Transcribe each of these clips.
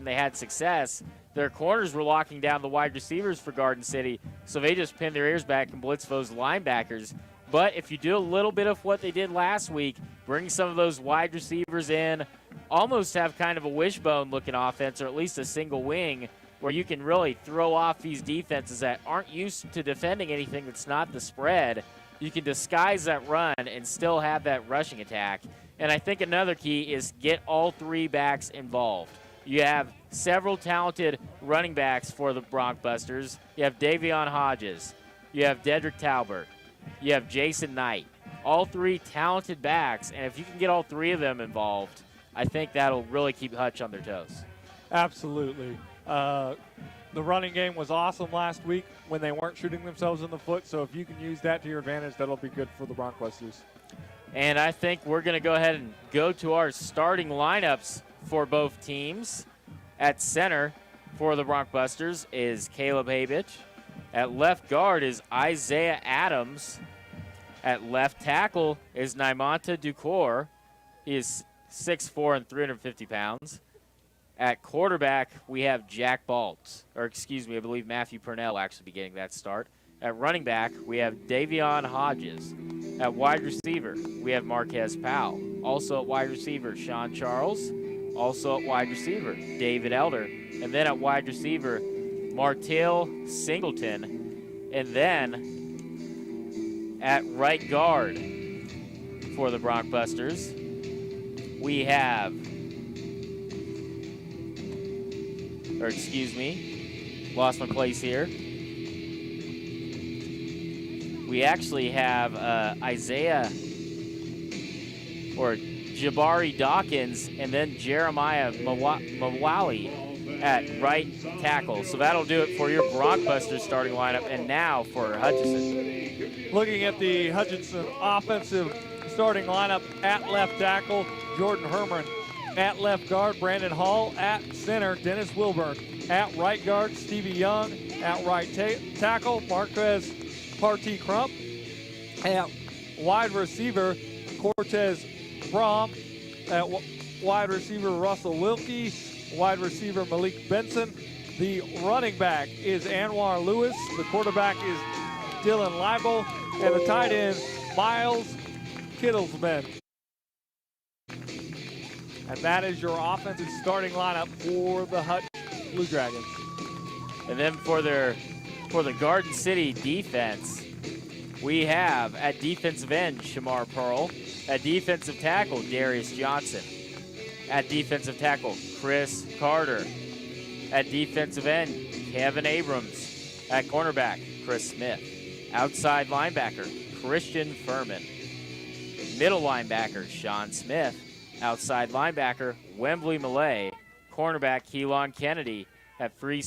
they had success, their corners were locking down the wide receivers for Garden City, so they just pinned their ears back and blitzed those linebackers. But if you do a little bit of what they did last week, bring some of those wide receivers in, almost have kind of a wishbone-looking offense, or at least a single wing, where you can really throw off these defenses that aren't used to defending anything that's not the spread. You can disguise that run and still have that rushing attack. And I think another key is get all three backs involved. You have several talented running backs for the Broncbusters. You have Davion Hodges. You have Dedrick Talbert. You have Jason Knight. All three talented backs, and if you can get all three of them involved, I think that'll really keep Hutch on their toes. Absolutely. The running game was awesome last week when they weren't shooting themselves in the foot, so if you can use that to your advantage, that'll be good for the Broncbusters. And I think we're going to go ahead and go to our starting lineups for both teams. At center for the Broncbusters is Caleb Habich. At left guard is Isaiah Adams. At left tackle is Naimanta Ducor. He is 6'4" and 350 pounds. At quarterback, we have Jack Baltz. Or excuse me, I believe Matthew Purnell will actually be getting that start. At running back, we have Davion Hodges. At wide receiver, we have Marquez Powell. Also at wide receiver, Sean Charles. Also at wide receiver, David Elder. And then at wide receiver, Martell Singleton. And then at right guard for the Broncbusters, we have, or excuse me, lost my place here. We actually have Isaiah, or Jabari Dawkins, and then Jeremiah Mawali at right tackle. So that'll do it for your Broncbusters starting lineup. And now for Hutchinson. Looking at the Hutchinson offensive starting lineup, at left tackle, Jordan Herman. At left guard, Brandon Hall. At center, Dennis Wilburn. At right guard, Stevie Young. At right tackle, Marquez Partee Crump. At wide receiver, Cortez Brom. At wide receiver, Russell Wilkie. Wide receiver, Malik Benson. The running back is Anwar Lewis. The quarterback is Dylan Leibel. And the tight end, Miles Kittlesman. And that is your offensive starting lineup for the Hutch Blue Dragons. And then for the Garden City defense, we have at defensive end, Shamar Pearl. At defensive tackle, Darius Johnson. At defensive tackle, Chris Carter. At defensive end, Kevin Abrams. At cornerback, Chris Smith. Outside linebacker, Christian Furman. Middle linebacker, Sean Smith. Outside linebacker, Wembley Malay. Cornerback, Keelan Kennedy. At free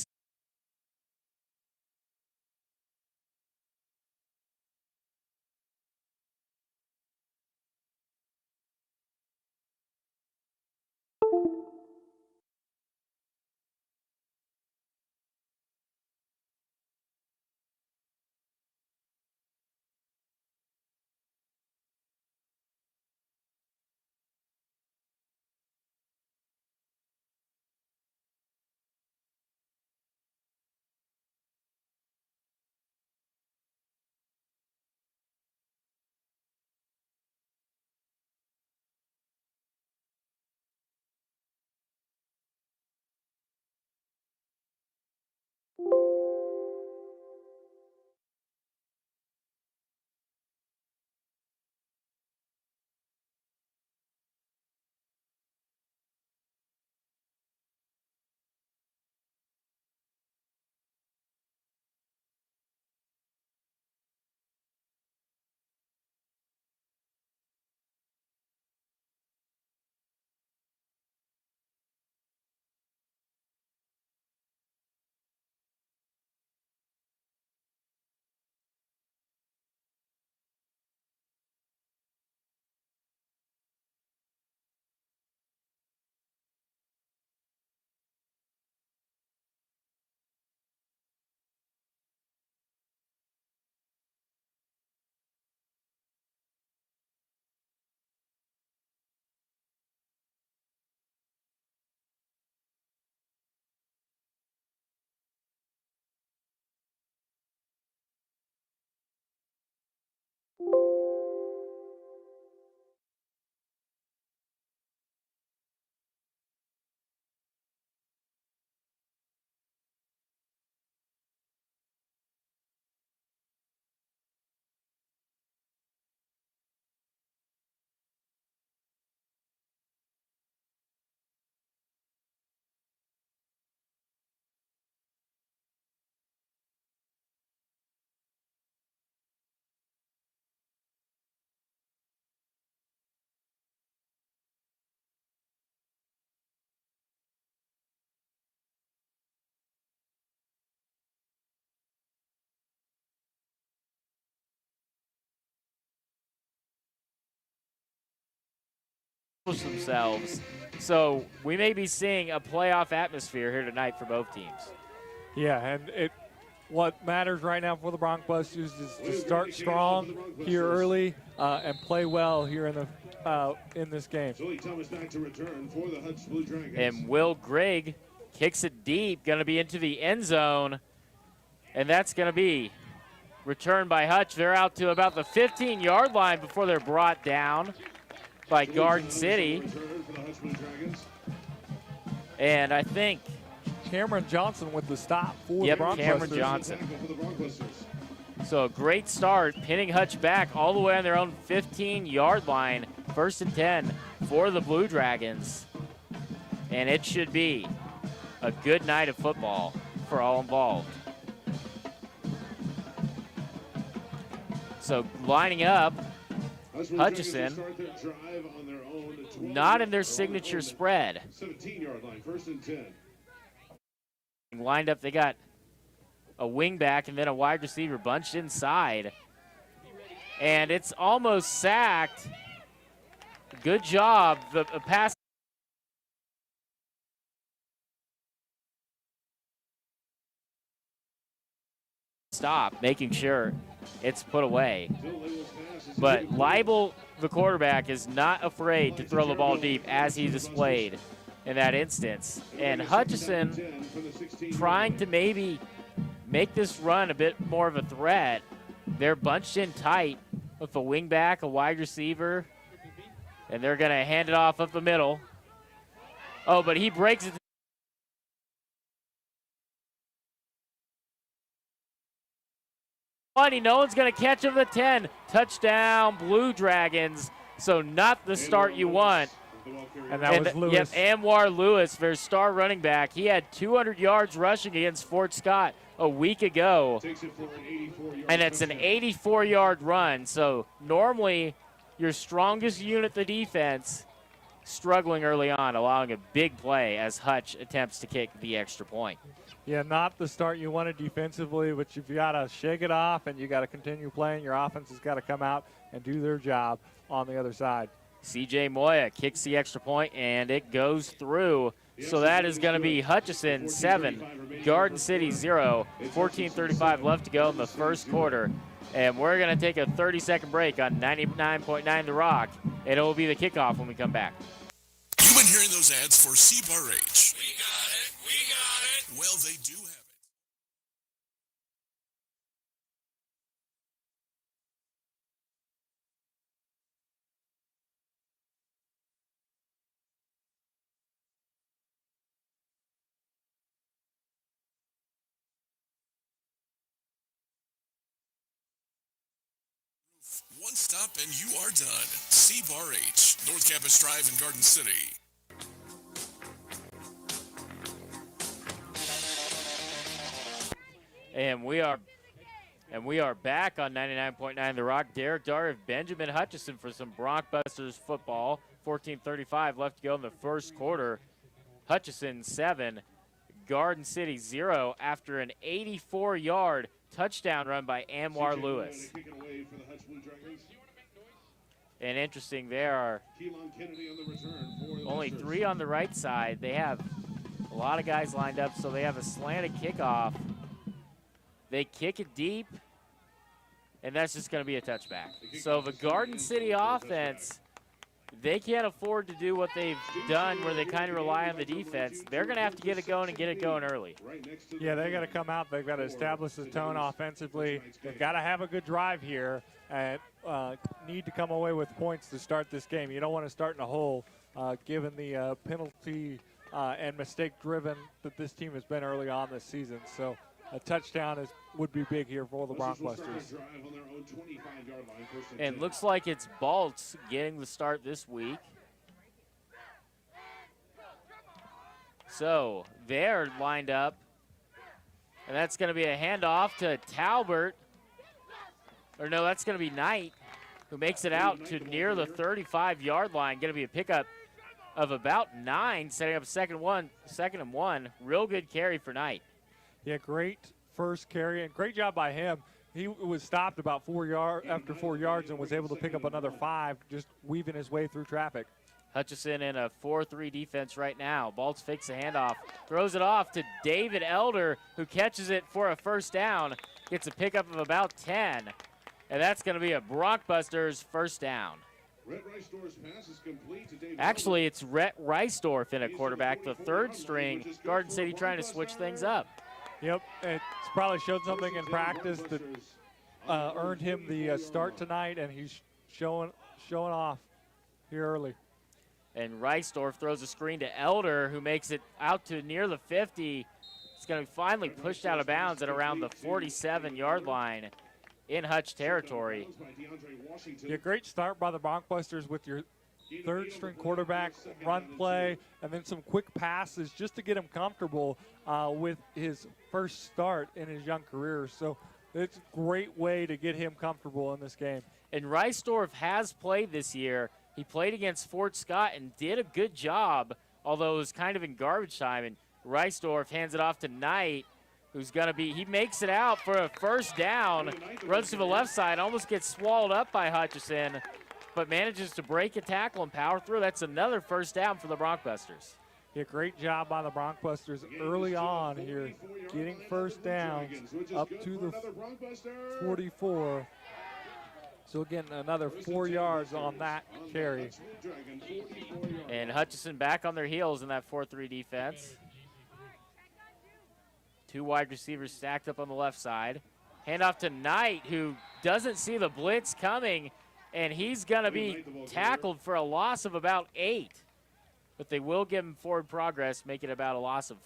themselves. So we may be seeing a playoff atmosphere here tonight for both teams. Yeah, and what matters right now for the Bronxbusters is to start strong here early and play well here in this game. And Will Grigg kicks it deep, going to be into the end zone, and that's going to be returned by Hutch. They're out to about the 15-yard line before they're brought down by Garden City. And I think Cameron Johnson with the stop for the Bronxbusters. Cameron Johnson. So a great start, pinning Hutch back all the way on their own 15-yard line. 1st and 10 for the Blue Dragons. And it should be a good night of football for all involved. So lining up, Hutchinson, not in their signature spread. 17-yard line, 1st and 10. Lined up, they got a wing back and then a wide receiver bunched inside. And it's almost sacked. Good job. The pass. Stop, making sure it's put away. But Leibel, the quarterback, is not afraid to throw the ball deep as he displayed in that instance. And Hutchinson trying to maybe make this run a bit more of a threat. They're bunched in tight with a wing back, a wide receiver, and they're going to hand it off up the middle. Oh, but he breaks it. No one's going to catch him at the 10. Touchdown, Blue Dragons. So not the start you want. And that was Lewis. Yep, Anwar Lewis, their star running back. He had 200 yards rushing against Fort Scott a week ago. And it's an 84-yard run. So normally your strongest unit, the defense, struggling early on, allowing a big play as Hutch attempts to kick the extra point. Yeah, not the start you wanted defensively, but you've got to shake it off and you got to continue playing. Your offense has got to come out and do their job on the other side. CJ Moya kicks the extra point, and it goes through. So that is going to be Hutchinson 7, Garden City 0, 14:35 left to go in the first quarter. And we're going to take a 30-second break on 99.9 The Rock, and it will be the kickoff when we come back. You've been hearing those ads for C-Bar-H. We got it. We got it. Well, they do have it. One stop and you are done. C-Bar-H, North Campus Drive in Garden City. And we are back on 99.9 The Rock. Derek Darv, Benjamin Hutchinson for some Bronxbusters football. 14:35 left to go in the first quarter. Hutchinson 7, Garden City 0 after an 84-yard touchdown run by Anwar Lewis. And interesting, there are only 3 on the right side. They have a lot of guys lined up, so they have a slanted kickoff. They kick it deep, and that's just going to be a touchback. So the Garden City offense, they can't afford to do what they've done where they kind of rely on the defense. They're going to have to get it going and get it going early. Yeah, they got to come out. They've got to establish the tone offensively. They've got to have a good drive here and need to come away with points to start this game. You don't want to start in a hole given the penalty and mistake-driven that this team has been early on this season. So a touchdown would be big here for the Bronxbusters. And looks like it's Baltz getting the start this week. So they're lined up. And that's going to be a handoff to Talbert. Or no, that's going to be Knight, who makes it out to near the 35-yard line. Going to be a pickup of about 9, setting up second and one. Real good carry for Knight. Yeah, great first carry, and great job by him. He was stopped about after 4 yards and was able to pick up another 5, just weaving his way through traffic. Hutchinson in a 4-3 defense right now. Baltz fakes a handoff, throws it off to David Elder, who catches it for a first down, gets a pickup of about 10, and that's going to be a Brockbusters first down. Actually, it's Rhett Reisdorf in a quarterback, the third string. Garden City trying to switch things up. Yep, it's probably showed something in practice that earned him the start tonight, and he's showing off here early. And Reisdorf throws a screen to Elder, who makes it out to near the 50. It's going to be finally pushed out of bounds at around the 47-yard line in Hutch territory. Yeah, great start by the Brockbusters with your third-string quarterback, run play, and then some quick passes just to get him comfortable with his first start in his young career. So it's a great way to get him comfortable in this game. And Reisdorf has played this year. He played against Fort Scott and did a good job, although it was kind of in garbage time. And Reisdorf hands it off to Knight, who's going to be, he makes it out for a first down, runs to the left side, almost gets swallowed up by Hutchinson, but manages to break a tackle and power through. That's another first down for the Brockbusters. Yeah, great job by the Brockbusters early on here, getting first downs up to the 44. So again, another 4 yards on that carry. And Hutchinson back on their heels in that 4-3 defense. Two wide receivers stacked up on the left side. Handoff to Knight, who doesn't see the blitz coming, and he's going to be tackled for a loss of about 8. But they will give him forward progress, make it about a loss of.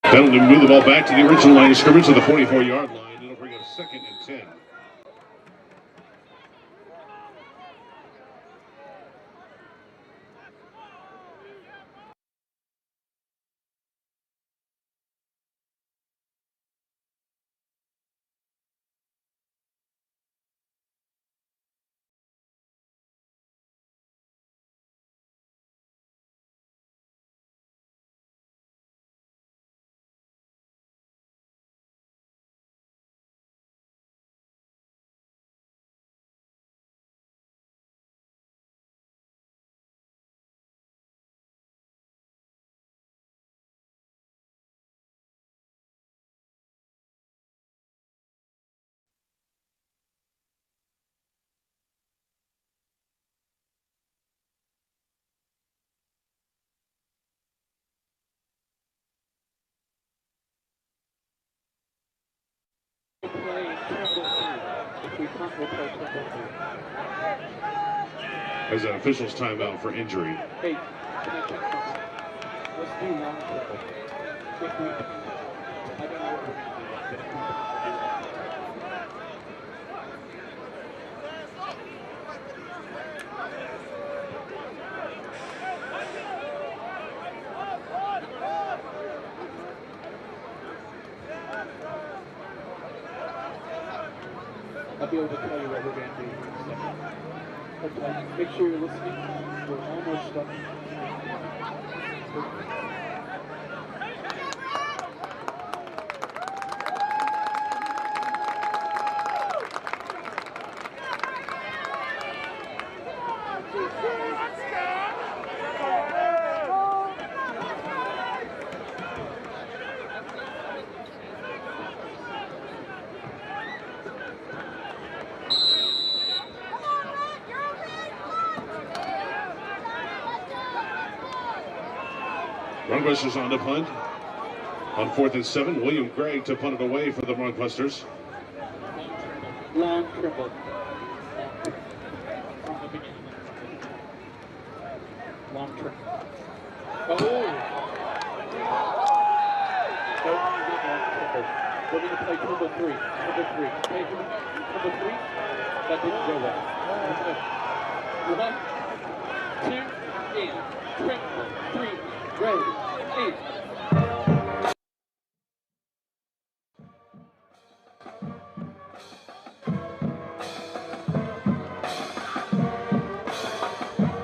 Penalty, move the ball back to the original line of scrimmage to the 44-yard line. It'll bring up 2nd and 10. As an official's timeout for injury. Hey, can I check something? Let's do long triple. If we, I don't know what we're going to do. I'll be able to tell you what we're going to do in a second. Okay, make sure you're listening. We're almost done. Brockbusters on the punt. On 4th and 7, William Gregg to punt it away for the Brockbusters. Long triple. From the beginning. Long triple. Oh! Don't get long triple. We're going to play triple 3. Triple 3. Okay, triple 3. That didn't go well. 1, 2, and triple 3. Ready. 8.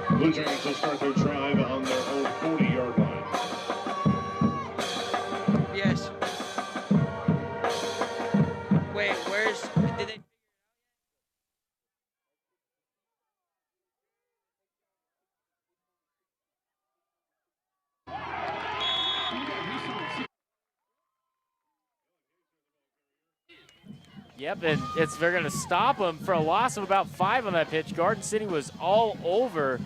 Blue Jackets will start their drive on their own 40-yard line. Yes. Wait, where's did they? Yep, and they're going to stop him for a loss of about 5 on that pitch. Garden City was all over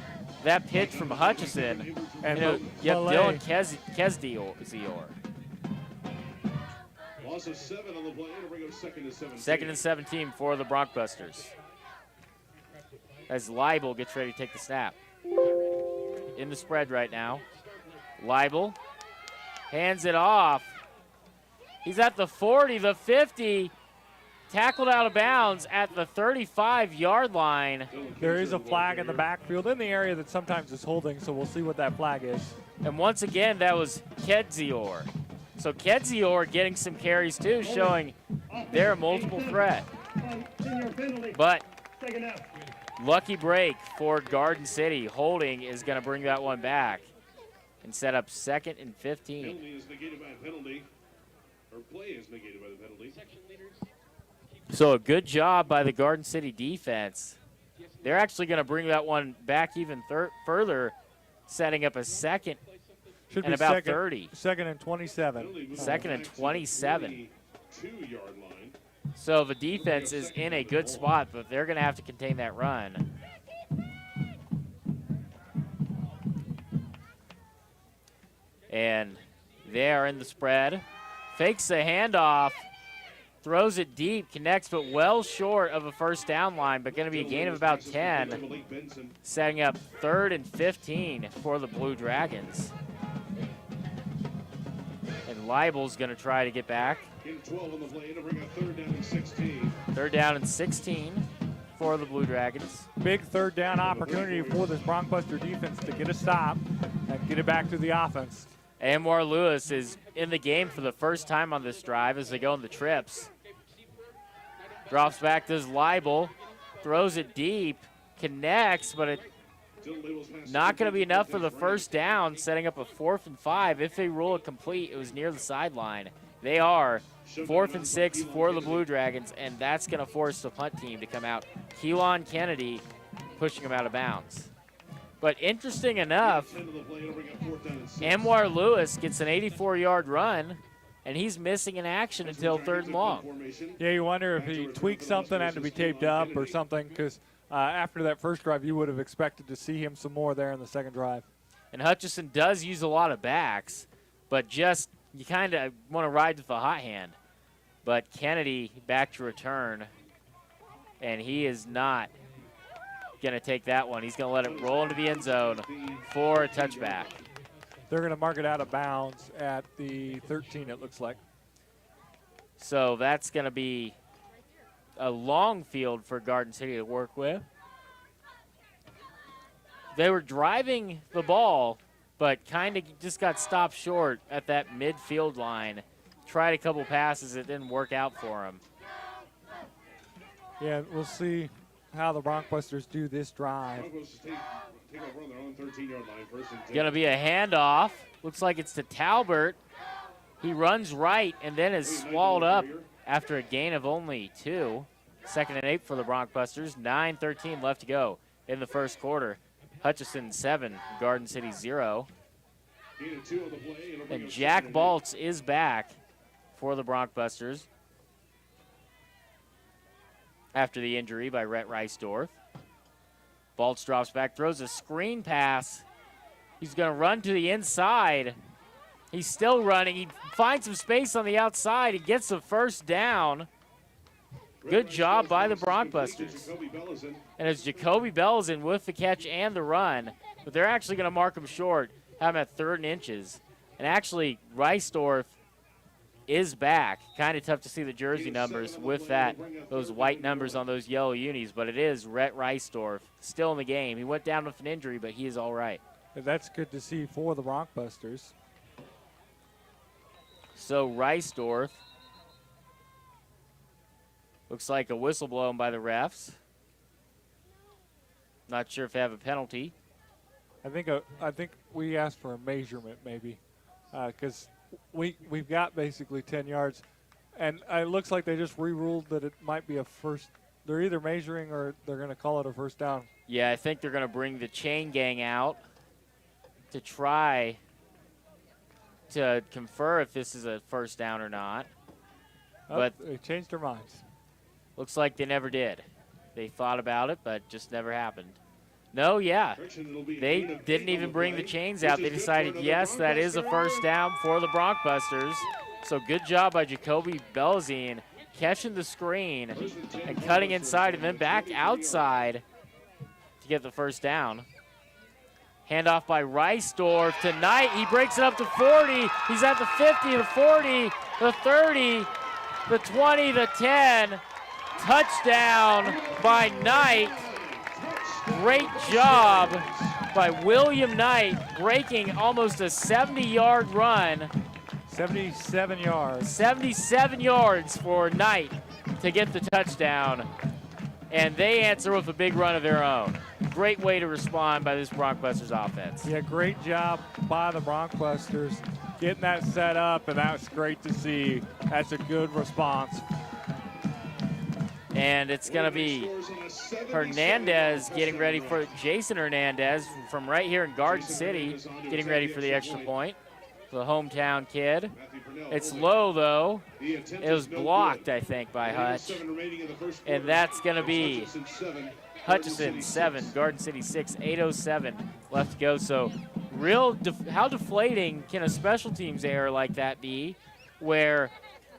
that pitch from Hutchinson. And Dylan Kesdior. Loss of 7 on the play to bring up 2nd and 17. 2nd and 17 for the Bronkbusters. As Leibel gets ready to take the snap. In the spread right now. Leibel hands it off. He's at the 40, the 50. Tackled out of bounds at the 35-yard line. There is a flag in the backfield in the area that sometimes is holding, so we'll see what that flag is. And once again, that was Kedzior. So Kedzior getting some carries too, showing they're a multiple threat. But lucky break for Garden City. Holding is going to bring that one back and set up 2nd and 15. Penalty is negated by a penalty, or play is negated by the penalty. So a good job by the Garden City defense. They're actually going to bring that one back even further, setting up a 2nd Should and be about second, 30. 2nd and 27. 2nd and 27. 2-yard line. So the defense is in a good spot, but they're going to have to contain that run. And they are in the spread. Fakes the handoff. Throws it deep, connects, but well short of a first down line, but going to be a gain of about 10, setting up 3rd and 15 for the Blue Dragons. And Leibel's going to try to get back. 12 on the play to bring up 3rd down and 16. 3rd down and 16 for the Blue Dragons. Big 3rd down opportunity for this Bronkbuster defense to get a stop and get it back to the offense. Anwar Lewis is in the game for the first time on this drive as they go on the trips. Drops back to Leibel, throws it deep, connects, but it not going to be enough for the first down, setting up a 4th and 5. If they rule it complete, it was near the sideline. They are 4th and 6 for the Blue Dragons, and that's going to force the punt team to come out. Keelan Kennedy pushing them out of bounds. But interesting enough, Anwar Lewis gets an 84-yard run, and he's missing in action until 3rd and long. Yeah, you wonder if he tweaked something, had to be taped up or something, because after that first drive, you would have expected to see him some more there in the 2nd drive. And Hutchinson does use a lot of backs, but just you kind of want to ride with the hot hand. But Kennedy back to return, and he is not going to take that one. He's going to let it roll into the end zone for a touchback. They're going to mark it out of bounds at the 13, it looks like. So that's going to be a long field for Garden City to work with. They were driving the ball, but kind of just got stopped short at that midfield line. Tried a couple passes, it didn't work out for them. Yeah, we'll see how the Bronkbusters do this drive. Take over on their own 13-yard line, 1st and 10. Going to be a handoff. Looks like it's to Talbert. He runs right and then is swallowed up after a gain of only 2. 2nd and 8 for the Bronkbusters. 9:13 left to go in the first quarter. Hutchinson 7, Garden City 0. And Jack Baltz is back for the Bronkbusters after the injury by Rhett Reisdorf. Baltz drops back, throws a screen pass. He's going to run to the inside. He's still running. He finds some space on the outside. He gets the first down. Good job by the Bronkbusters. And it's Jacoby Belzin with the catch and the run. But they're actually going to mark him short, have him at 3rd and inches. And actually, Reisdorf is back. Kind of tough to see the jersey numbers with those white numbers on those yellow unis, but it is Rhett Reisdorf still in the game. He went down with an injury, but he is all right. That's good to see for the Bronxbusters. So Reisdorf, looks like a whistle blown by the refs. Not sure if they have a penalty. I think we asked for a measurement maybe, because we've got basically 10 yards, and it looks like they just re-ruled that it might be a first. They're either measuring or they're going to call it a first down. Yeah, I think they're going to bring the chain gang out to try to confer if this is a first down or not. But they changed their minds. Looks like they never did. They thought about it, but just never happened. No, yeah. They didn't even bring the chains out. They decided, yes, that is a first down for the Bronxbusters. So good job by Jacoby Belzine catching the screen and cutting inside and then back outside to get the first down. Handoff by Reisdorf to Knight. He breaks it up to 40. He's at the 50, the 40, the 30, the 20, the 10. Touchdown by Knight. Great job by William Knight, breaking almost a 70-yard run. 77 yards. 77 yards for Knight to get the touchdown. And they answer with a big run of their own. Great way to respond by this Bronxbusters offense. Yeah, great job by the Bronxbusters getting that set up, and that's great to see. That's a good response. And it's going to be Hernandez getting ready for Jason Hernandez from right here in Garden City, getting ready for the extra point. The hometown kid. It's low, though. It was blocked, I think, by Hutch. And that's going to be Hutchinson 7, Garden City 6, 8:07 left to go. So how deflating can a special teams error like that be, where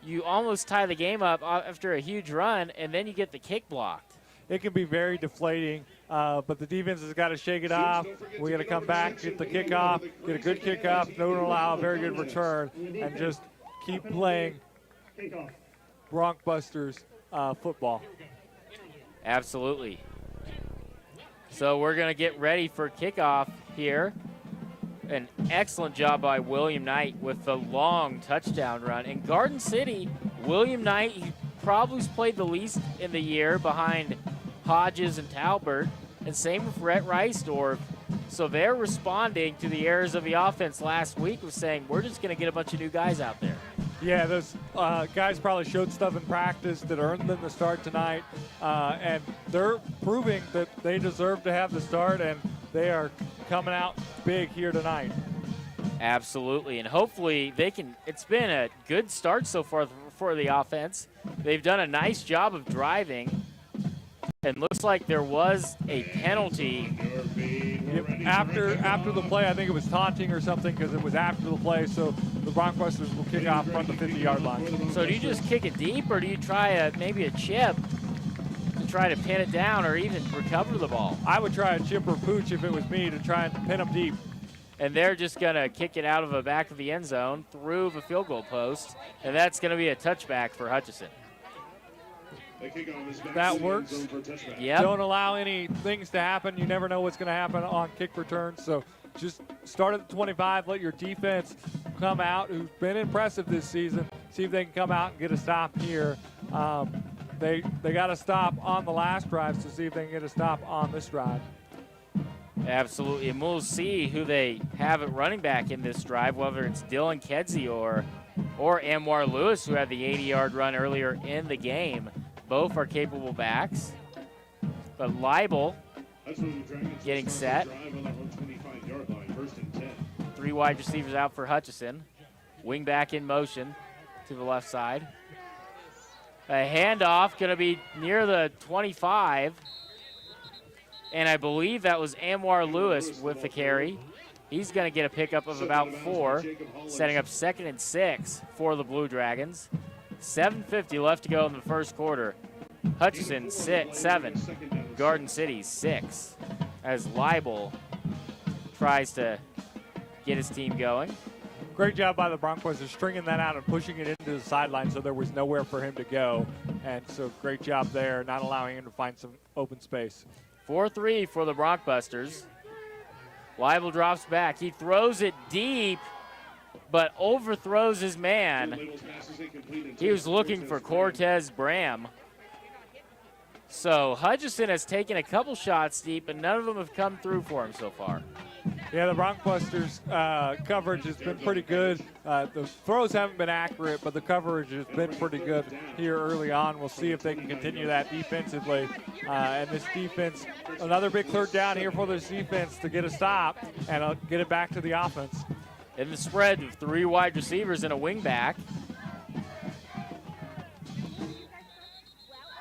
you almost tie the game up after a huge run, and then you get the kick blocked? It can be very deflating, but the defense has got to shake it off. We got to come back, get the kickoff, get a good kickoff, don't allow a very good return, and just keep playing Bronxbusters football. Absolutely. So we're going to get ready for kickoff here. An excellent job by William Knight with the long touchdown run. In Garden City, William Knight, he probably played the least in the year behind Hodges and Talbert, and same with Rhett Reisdorf. So they're responding to the errors of the offense last week with saying, we're just going to get a bunch of new guys out there. Yeah, those guys probably showed stuff in practice that earned them the start tonight, and they're proving that they deserve to have the start, and they are coming out big here tonight. Absolutely, and hopefully they can. It's been a good start so far for the offense. They've done a nice job of driving, and looks like there was a penalty. After the play, I think it was taunting or something, because it was after the play, so the Bronxbusters will kick off from the 50-yard line. So do you just kick it deep, or do you try maybe a chip to try to pin it down or even recover the ball? I would try a chip or pooch if it was me, to try and pin them deep. And they're just going to kick it out of the back of the end zone through the field goal post, and that's going to be a touchback for Hutchinson. That works. Yep. Don't allow any things to happen. You never know what's going to happen on kick returns. So just start at the 25. Let your defense come out, who's been impressive this season. See if they can come out and get a stop here. They got a stop on the last drive, so see if they can get a stop on this drive. Absolutely, and we'll see who they have at running back in this drive, whether it's Dylan Kedzie or Anwar Lewis, who had the 80-yard run earlier in the game. Both are capable backs. But Leibel getting set. 3 wide receivers out for Hutchinson. Wing back in motion to the left side. A handoff going to be near the 25. And I believe that was Anwar Lewis with the carry. He's going to get a pickup of about 4, setting up 2nd and 6 for the Blue Dragons. 7:50 left to go in the first quarter. Hutchinson 7, Garden City 6, as Leibel tries to get his team going. Great job by the Bronxbusters stringing that out and pushing it into the sideline so there was nowhere for him to go. And so great job there, not allowing him to find some open space. 4-3 for the Bronxbusters. Leibel drops back. He throws it deep, but overthrows his man. He was looking for Cortez Bram. So Hutchinson has taken a couple shots deep, but none of them have come through for him so far. Yeah, the Bronxbusters coverage has been pretty good. The throws haven't been accurate, but the coverage has been pretty good here early on. We'll see if they can continue that defensively. And this defense, another big third down here for this defense to get a stop and get it back to the offense. In the spread of 3 wide receivers and a wing back.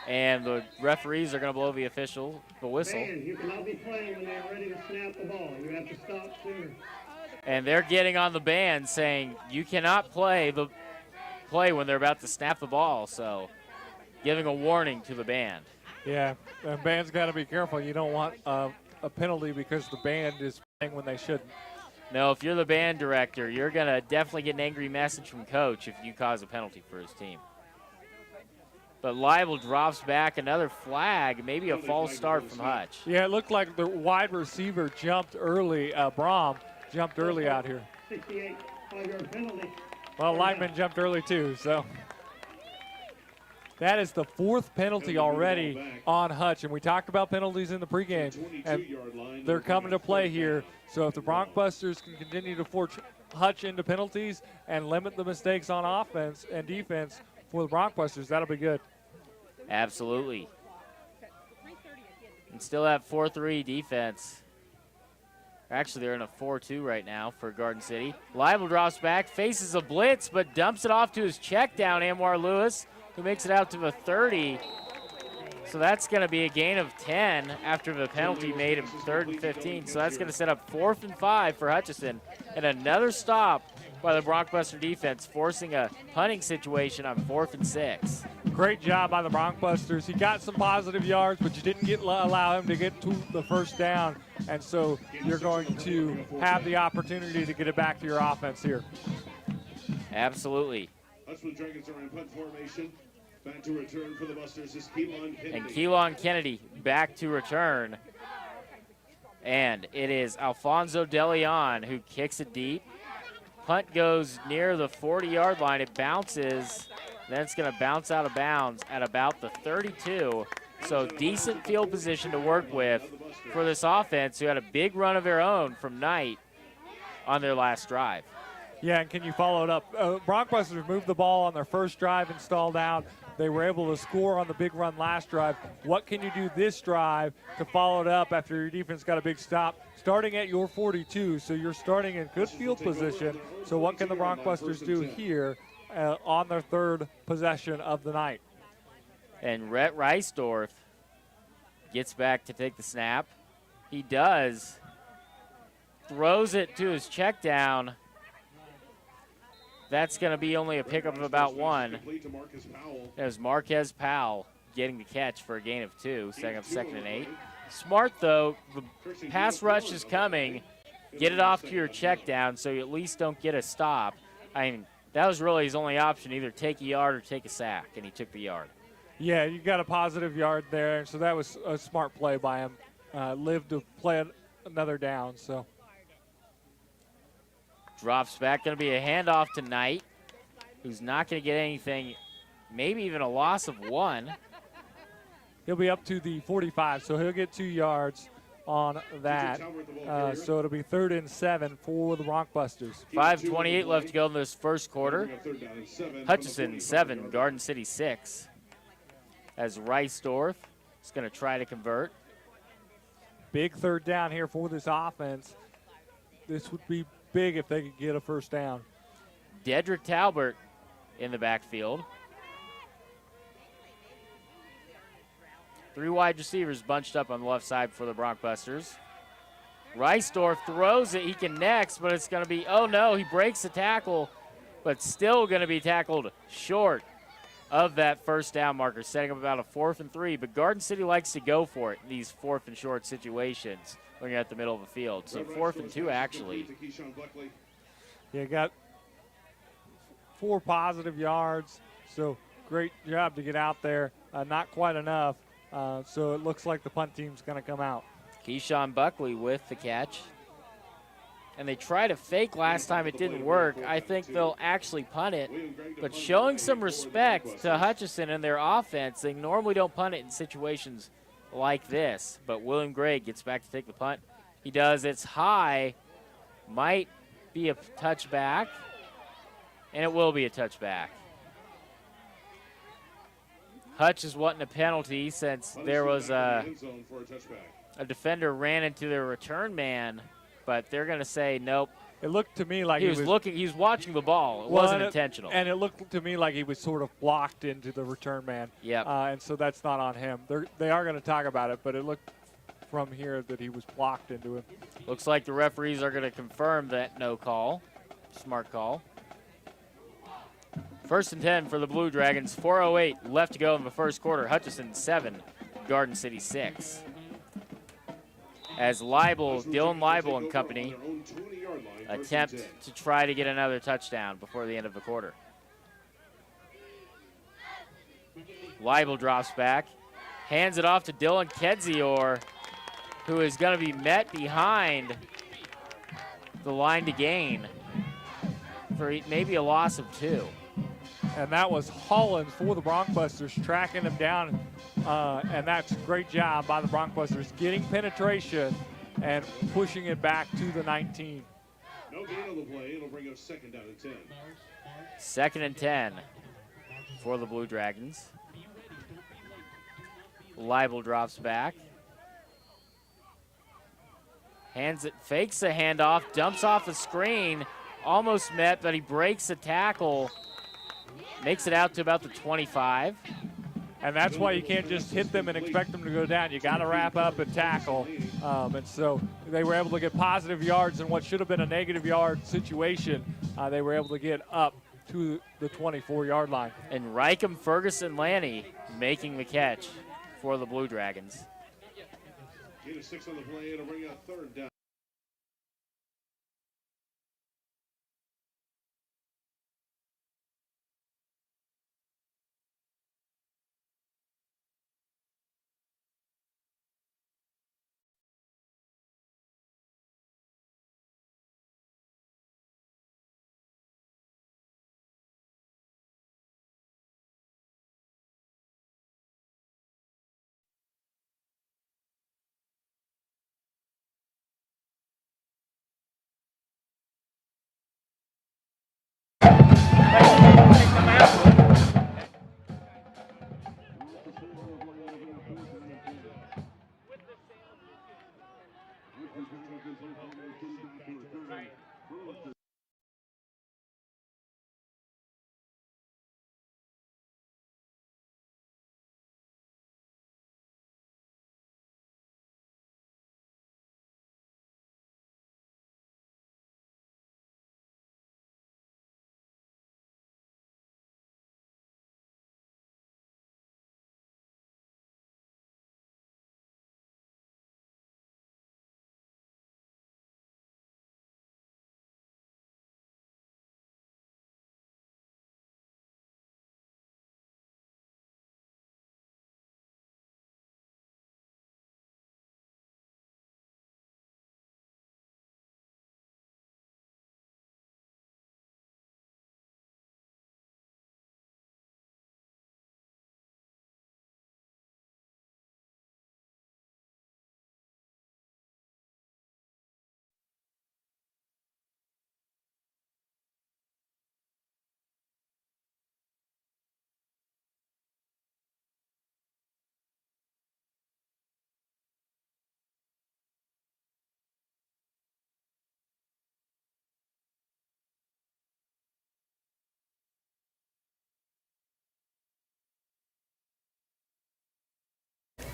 And the referees are going to blow the whistle. Man, you cannot be playing when they're ready to snap the ball. You have to stop sooner. And they're getting on the band saying you cannot play when they're about to snap the ball. So giving a warning to the band. Yeah, the band's got to be careful. You don't want a penalty because the band is playing when they shouldn't. No, if you're the band director, you're going to definitely get an angry message from coach if you cause a penalty for his team. But Leibel drops back, another flag, maybe a false start from Hutch. Yeah, it looked like the wide receiver jumped early. Braum jumped early out here. 68, 5-yard penalty. Well, lineman jumped early too, so. That is the 4th penalty already on Hutch, and we talked about penalties in the pregame, and they're coming to play here. So if the Bronxbusters can continue to force Hutch into penalties and limit the mistakes on offense and defense for the Bronxbusters, that'll be good. Absolutely. And still have 4-3 defense. Actually, they're in a 4-2 right now for Garden City. Leibel drops back, faces a blitz, but dumps it off to his check down, Anwar Lewis, who makes it out to the 30. So that's going to be a gain of 10 after the penalty made him 3rd and 15. So that's going to set up 4th and 5 for Hutchinson. And another stop by the Bronxbuster defense, forcing a punting situation on 4th and 6. Great job by the Bronxbusters. He got some positive yards, but you didn't allow him to get to the first down. And so you're going to have the opportunity to get it back to your offense here. Absolutely. Hutchinson Dragons are in punt formation. Back to return for the Busters is Keelan Kennedy. And Keelan Kennedy back to return. And it is Alfonso DeLeon who kicks it deep. Punt goes near the 40-yard line. It bounces. Then it's going to bounce out of bounds at about the 32. So decent field position to work with for this offense, who had a big run of their own from Knight on their last drive. Yeah, and can you follow it up? Bronxbusters moved the ball on their first drive and stalled out. They were able to score on the big run last drive. What can you do this drive to follow it up after your defense got a big stop? Starting at your 42, so you're starting in good field position. So what can the Bronxbusters do here on their 3rd possession of the night? And Rhett Reisdorf gets back to take the snap. He does. Throws it to his check down. That's going to be only a pickup of about 1. There's Marquez Powell getting the catch for a gain of 2, setting up 2nd and 8. Smart, though. The pass rush is coming. Get it off to your check down so you at least don't get a stop. I mean, that was really his only option, either take a yard or take a sack, and he took the yard. Yeah, you got a positive yard there, so that was a smart play by him. Lived to play another down, so. Drops back, going to be a handoff to Knight, who's not going to get anything, maybe even a loss of 1. He'll be up to the 45, so he'll get 2 yards on that. So it'll be 3rd and 7 for the Bronxbusters. 5:28 left to go in this first quarter. Hutchinson 7, Garden City 6. As Reisdorf is going to try to convert. Big 3rd down here for this offense. This would be big if they could get a first down. Dedrick Talbert in the backfield. 3 wide receivers bunched up on the left side for the Bronxbusters. Reisdorf throws it. He connects, but it's going to be, oh no, he breaks the tackle, but still going to be tackled short of that first down marker, setting up about a 4th and 3. But Garden City likes to go for it in these 4th and short situations when you're at the middle of the field. So 4th and 2, actually. Yeah, got 4 positive yards, so great job to get out there. Not quite enough, so it looks like the punt team's going to come out. Keyshawn Buckley with the catch. and they tried to fake last time, it didn't work. I think they'll actually punt it. But showing some respect to Hutchinson and their offense, they normally don't punt it in situations like this. But William Gray gets back to take the punt. He does. It's high. Might be a touchback. And it will be a touchback. Hutch is wanting a penalty since there was a defender ran into their return man, but they're going to say nope. It looked to me like he was looking. He was watching the ball. It wasn't intentional. And it looked to me like he was sort of blocked into the return man. Yep. And so that's not on him. They are going to talk about it, but it looked from here that he was blocked into him. Looks like the referees are going to confirm that no call. Smart call. 1st and 10 for the Blue Dragons. 4:08 left to go in the first quarter. Hutchinson 7, Garden City 6. As Dylan Leibel and company attempt to try to get another touchdown before the end of the quarter. Leibel drops back, hands it off to Dylan Kedzior, who is going to be met behind the line to gain for maybe a loss of 2. And that was Holland for the Broncbusters tracking him down. And that's a great job by the Broncbusters getting penetration and pushing it back to the 19. No gain on the play. It'll bring up 2nd down and 10. 2nd and 10 for the Blue Dragons. Leibel drops back. Hands it, fakes a handoff, dumps off a screen. Almost met, but he breaks a tackle. Makes it out to about the 25. And that's why you can't just hit them and expect them to go down. You got to wrap up and tackle. And so they were able to get positive yards in what should have been a negative yard situation. They were able to get up to the 24-yard line. And Rycom Ferguson Lanny making the catch for the Blue Dragons. Gain of 6 on the play. It'll bring up 3rd down.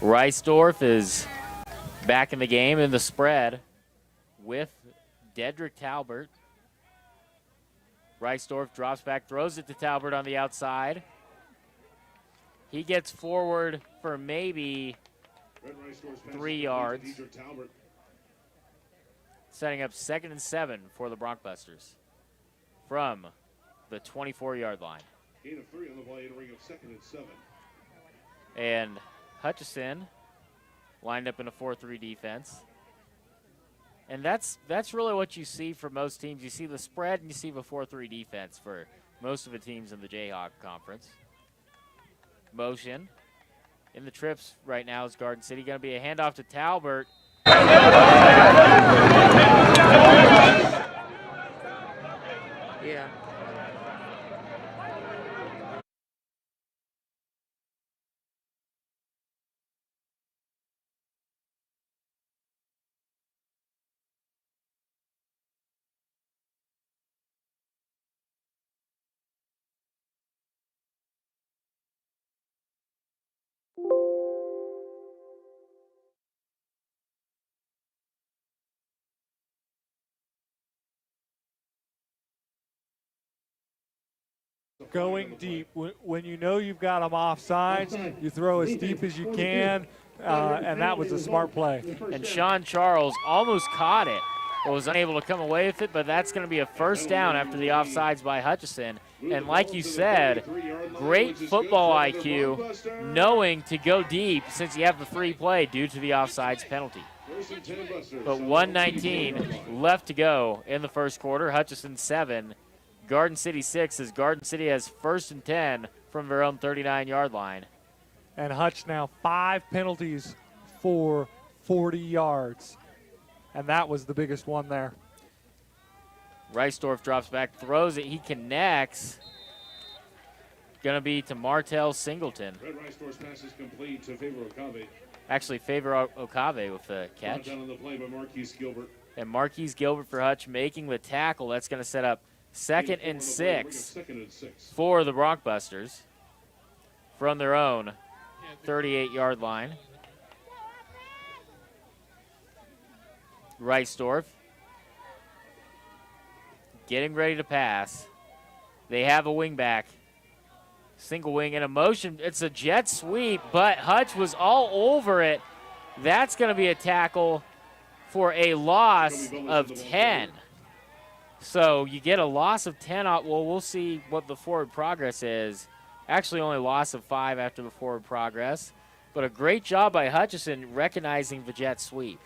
Reisdorf is back in the game in the spread with Dedrick Talbert. Reisdorf drops back, throws it to Talbert on the outside. He gets forward for maybe 3 yards. Setting up 2nd and 7 for the Broncbusters from the 24-yard line. Gain of 3 on the play to bring up 2nd and 7. And Hutchinson lined up in a 4-3 defense. And that's really what you see for most teams. You see the spread and you see the 4-3 defense for most of the teams in the Jayhawk Conference. Motion in the trips right now is Garden City. Going to be a handoff to Talbert. Yeah. Going deep. When you know you've got them offsides, you throw as deep as you can, and that was a smart play. And Sean Charles almost caught it, but was unable to come away with it, but that's going to be a first down after the offsides by Hutchinson. And like you said, great football IQ, knowing to go deep since you have the free play due to the offsides penalty. But 1:19 left to go in the first quarter. Hutchinson 7, Garden City 6, as Garden City has 1st and 10 from their own 39-yard line. And Hutch now 5 penalties for 40 yards. And that was the biggest one there. Reisdorf drops back, throws it. He connects. Going to be to Martell Singleton. Red Reisdorf's pass is complete to Favor Okabe. Actually, Favor Okabe with the catch. Down on the play by Marquise Gilbert. And Marquise Gilbert for Hutch making the tackle. That's going to set up 2nd and 6 for the Brockbusters from their own 38-yard line. Reisdorf getting ready to pass. They have a wing back. Single wing in a motion. It's a jet sweep, but Hutch was all over it. That's going to be a tackle for a loss of 10. So you get a loss of 10. Well, we'll see what the forward progress is. Actually, only loss of 5 after the forward progress. But a great job by Hutchinson recognizing the jet sweep.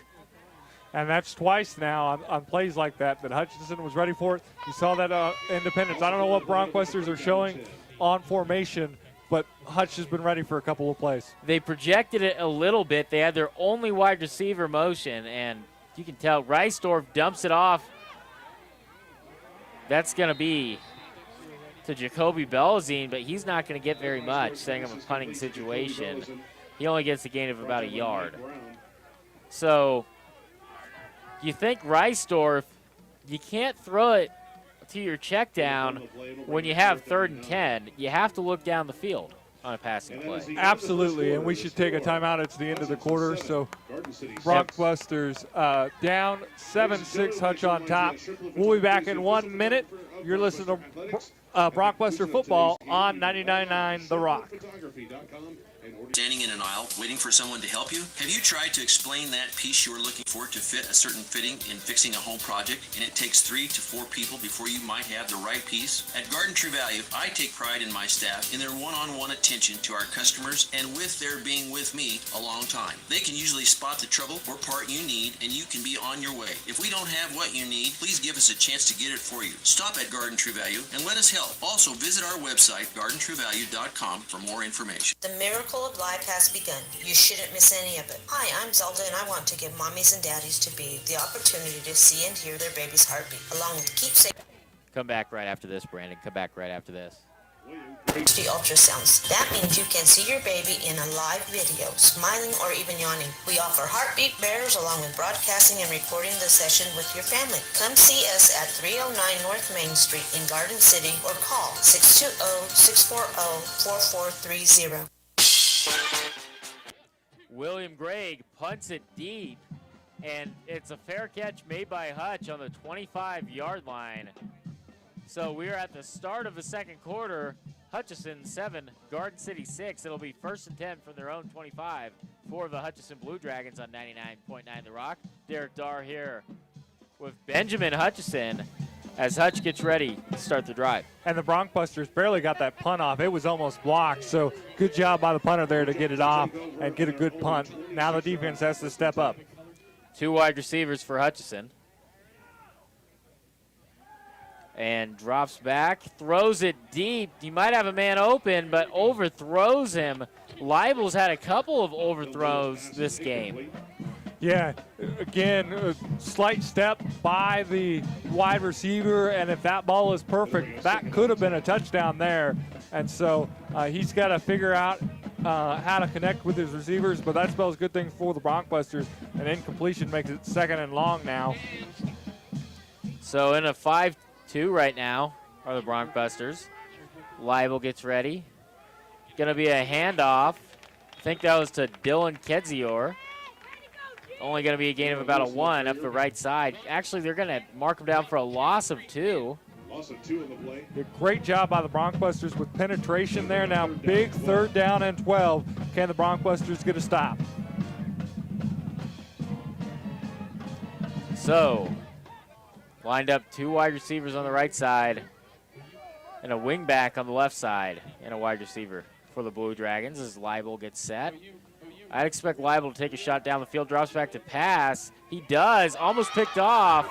And that's twice now on plays like that Hutchinson was ready for it. You saw that Independence. I don't know what Bronquesters are showing on formation, but Hutch has been ready for a couple of plays. They projected it a little bit. They had their only wide receiver motion, and you can tell Reisdorf dumps it off. That's going to be to Jacoby Belzine, but he's not going to get very much, setting up a punting situation. He only gets a gain of about a yard. So you think Reisdorf, you can't throw it to your check down when you have 3rd and 10. You have to look down the field on a passing play. Absolutely, and we should take a timeout. It's the end of the quarter, so Brockbusters down 7-6, Hutch on top. We'll be back in 1 minute. You're listening to Brockbuster Football on 99.9 The Rock. Standing in an aisle, waiting for someone to help you? Have you tried to explain that piece you were looking for to fit a certain fitting in fixing a home project, and it takes 3 to 4 people before you might have the right piece? At Garden True Value, I take pride in my staff in their one-on-one attention to our customers, and with their being with me a long time. They can usually spot the trouble or part you need, and you can be on your way. If we don't have what you need, please give us a chance to get it for you. Stop at Garden True Value and let us help. Also, visit our website, gardentruevalue.com, for more information. The miracle of life has begun. You shouldn't miss any of it. Hi, I'm Zelda, and I want to give mommies and daddies to be the opportunity to see and hear their baby's heartbeat, along with keepsake. Come back right after this, Brandon. Come back right after this. HD ultrasounds. That means you can see your baby in a live video, smiling or even yawning. We offer heartbeat bearers along with broadcasting and recording the session with your family. Come see us at 309 North Main Street in Garden City or call 620-640-4430. William Gregg punts it deep, and it's a fair catch made by Hutch on the 25-yard line. So we're at the start of the second quarter. Hutchinson 7, Garden City 6. It'll be 1st and 10 from their own 25 for the Hutchinson Blue Dragons on 99.9 The Rock. Derek Darr here with Benjamin Hutchinson as Hutch gets ready to start the drive. And the Broncbusters barely got that punt off. It was almost blocked, so good job by the punter there to get it off and get a good punt. Now the defense has to step up. Two wide receivers for Hutchinson. And drops back, throws it deep. You might have a man open, but overthrows him. Leibel's had a couple of overthrows this game. Yeah, again, a slight step by the wide receiver, and if that ball is perfect, that could have been a touchdown there. And so he's got to figure out how to connect with his receivers, but that spells good things for the Broncbusters. An incompletion makes it 2nd and long now. So in a 5-2 right now are the Broncbusters. Leibel gets ready. Going to be a handoff. I think that was to Dylan Kedzior. Only going to be a gain of about a 1 up the right side. Actually, they're going to mark him down for a loss of 2. Loss of 2 on the play. Great job by the Broncbusters with penetration there. Now big 3rd down and 12. Can the Broncbusters get a stop? So, lined up 2 wide receivers on the right side and a wing back on the left side and a wide receiver for the Blue Dragons as Leibel gets set. I'd expect Leibel to take a shot down the field, drops back to pass. He does, almost picked off.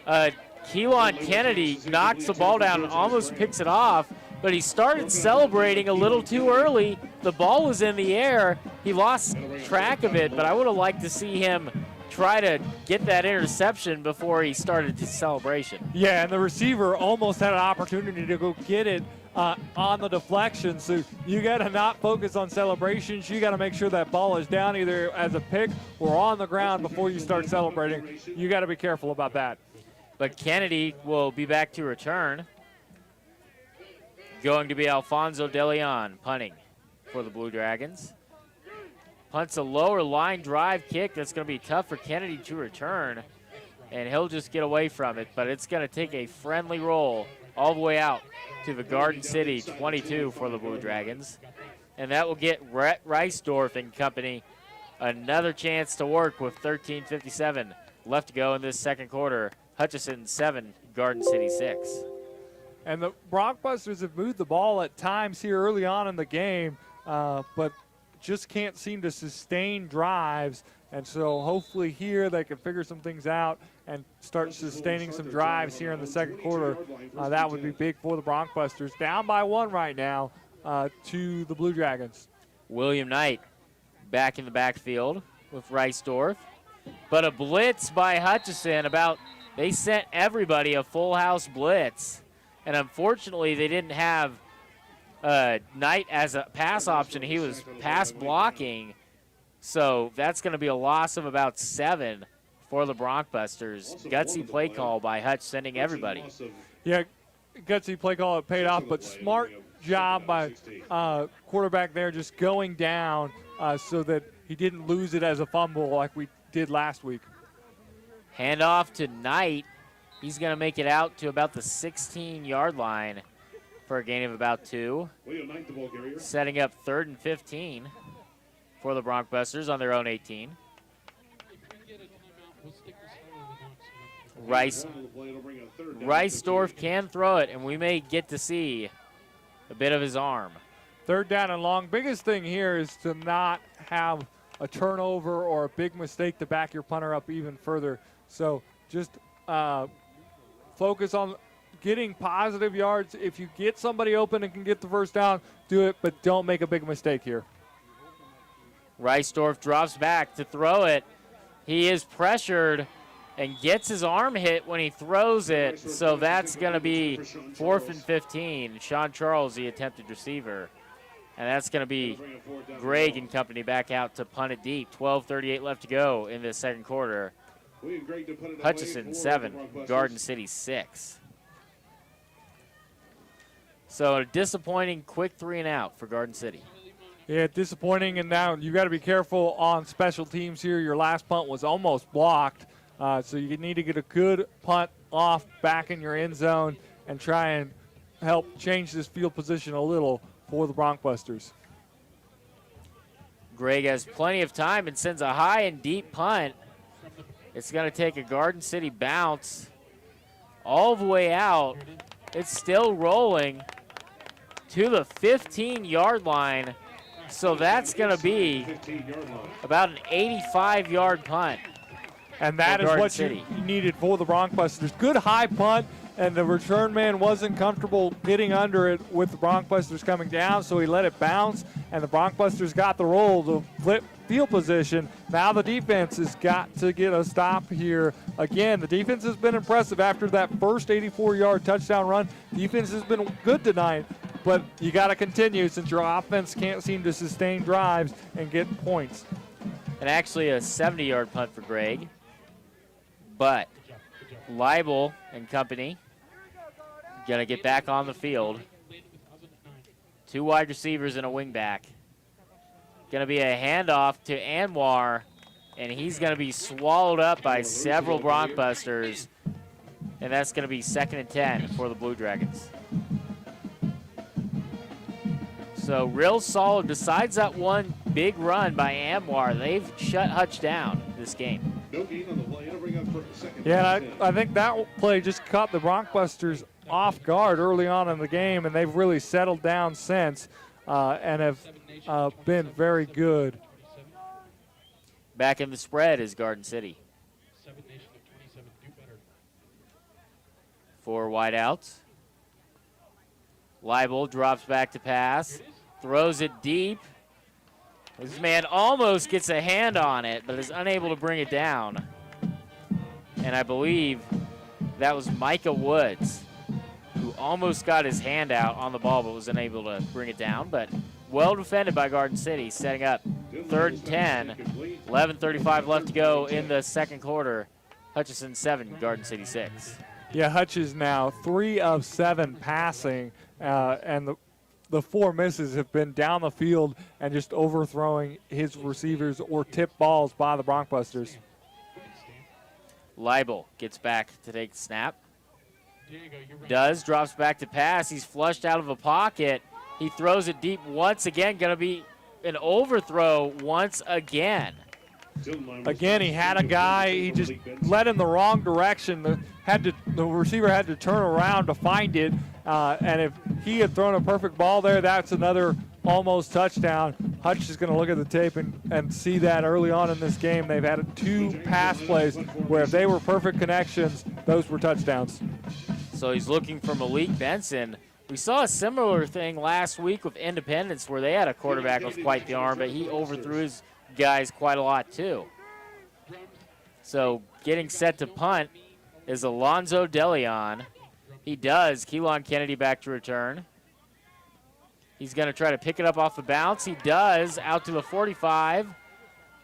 Keelan Kennedy knocks the ball down and almost picks it off, but he started celebrating a little too early. The ball was in the air. He lost track of it, but I would have liked to see him try to get that interception before he started his celebration. Yeah, and the receiver almost had an opportunity to go get it on the deflection. So you got to not focus on celebrations. You got to make sure that ball is down either as a pick or on the ground before you start celebrating. You got to be careful about that. But Kennedy will be back to return. Going to be Alfonso De Leon punting for the Blue Dragons. Punts a lower line drive kick that's going to be tough for Kennedy to return, and he'll just get away from it, but it's going to take a friendly roll all the way out to the Garden City 22 for the Blue Dragons. And that will get Rhett Reisdorf and company another chance to work with 13:57 left to go in this second quarter. Hutchinson 7, Garden City 6. And the Broncbusters have moved the ball at times here early on in the game, but just can't seem to sustain drives. And so hopefully here they can figure some things out and start sustaining some drives here in the second quarter. That would be big for the Broncbusters. Down by 1 right now to the Blue Dragons. William Knight back in the backfield with Reisdorf. But a blitz by Hutchinson. They sent everybody a full house blitz. And unfortunately they didn't have Knight as a pass option. He was pass blocking. So that's going to be a loss of about 7 for the Broncbusters. Gutsy play call by Hutch sending everybody. Yeah, gutsy play call, it paid off, but smart job by quarterback there just going down so that he didn't lose it as a fumble like we did last week. Handoff to Knight. He's going to make it out to about the 16-yard line for a gain of about 2. Setting up 3rd and 15 for the Broncbusters on their own 18. Reisdorf can throw it, and we may get to see a bit of his arm. 3rd down and long. Biggest thing here is to not have a turnover or a big mistake to back your punter up even further. So just focus on getting positive yards. If you get somebody open and can get the 1st down, do it, but don't make a big mistake here. Reisdorf drops back to throw it. He is pressured and gets his arm hit when he throws it, so that's going to be 4th and 15. Sean Charles, the attempted receiver. And that's going to be Greg and company back out to punt it deep. 12:38 left to go in the second quarter. Hutchinson 7, Garden City 6. So a disappointing quick 3 and out for Garden City. Yeah, disappointing, and now you got to be careful on special teams here. Your last punt was almost blocked, so you need to get a good punt off back in your end zone and try and help change this field position a little for the Broncbusters. Greg has plenty of time and sends a high and deep punt. It's going to take a Garden City bounce all the way out. It's still rolling to the 15-yard line. So that's going to be about an 85-yard punt. And that is what you needed for the Bronxbusters. Good high punt, and the return man wasn't comfortable getting under it with the Bronxbusters coming down, so he let it bounce, and the Bronxbusters got the roll to flip field position. Now the defense has got to get a stop here. Again, the defense has been impressive after that first 84-yard touchdown run. Defense has been good tonight, but you got to continue since your offense can't seem to sustain drives and get points. And actually a 70-yard punt for Greg. But Leibel and company going to get back on the field. 2 wide receivers and a wingback. Going to be a handoff to Anwar, and he's going to be swallowed up by several Bronxbusters, and that's going to be 2nd and 10 for the Blue Dragons. So real solid. Besides that one big run by Anwar, they've shut Hutch down this game. Yeah, I think that play just caught the Bronxbusters off guard early on in the game, and they've really settled down since and have been very good. Back in the spread is Garden City. 4 wideouts. Leibel drops back to pass, throws it deep. This man almost gets a hand on it, but is unable to bring it down. And I believe that was Micah Woods, who almost got his hand out on the ball, but was unable to bring it down. But well defended by Garden City, setting up 3rd and 10. 11:35 left to go in the second quarter. Hutchinson 7, Garden City 6. Yeah, Hutch is now 3 of 7 passing, and the 4 misses have been down the field and just overthrowing his receivers or tip balls by the Bronxbusters. Leibel gets back to take the snap. Drops back to pass. He's flushed out of a pocket. He throws it deep once again. Going to be an overthrow once again. Again, he had a guy. He just led in the wrong direction. The receiver had to turn around to find it. And if he had thrown a perfect ball there, that's another almost touchdown. Hutch is going to look at the tape and see that early on in this game. They've had 2 pass plays where if they were perfect connections, those were touchdowns. So he's looking for Malik Benson. We saw a similar thing last week with Independence where they had a quarterback with quite the arm, but he overthrew his guys quite a lot too. So getting set to punt is Alonzo DeLeon. He does. Keelan Kennedy back to return. He's going to try to pick it up off the bounce. He does, out to the 45,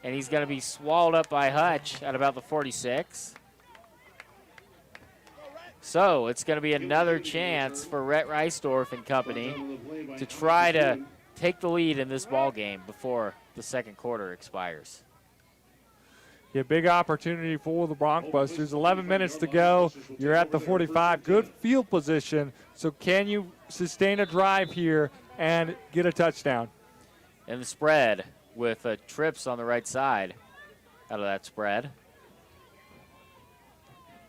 and he's going to be swallowed up by Hutch at about the 46. So it's going to be another chance for Rhett Reisdorf and company to try to take the lead in this ball game before the second quarter expires. Yeah, big opportunity for the Bronxbusters. 11 minutes to go. You're at the 45. Good field position. So can you sustain a drive here and get a touchdown? And the spread with trips on the right side out of that spread.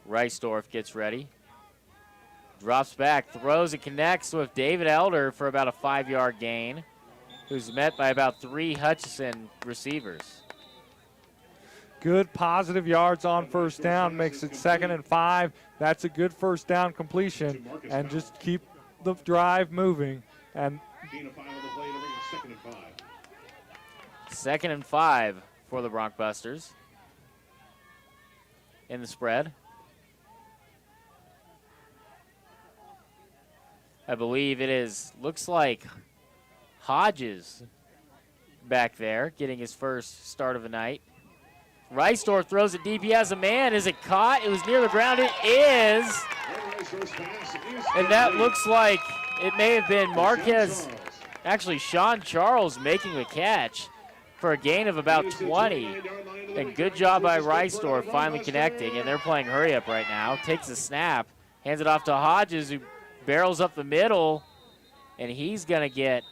Reisdorf gets ready. Drops back, throws, and connects with David Elder for about a 5-yard gain, who's met by about 3 Hutchinson receivers. Good positive yards on first down, makes it 2nd and 5. That's a good first down completion, and just keep the drive moving. And 2nd and 5 for the Bronxbusters in the spread. I believe it is, looks like Hodges back there getting his first start of the night. Reisdorf throws it deep. He has a man. Is it caught? It was near the ground. It is. And that looks like it may have been Marquez, actually Sean Charles making the catch for a gain of about 20. And good job by Reisdorf finally connecting. And they're playing hurry up right now. Takes a snap, hands it off to Hodges, who barrels up the middle, and he's going to get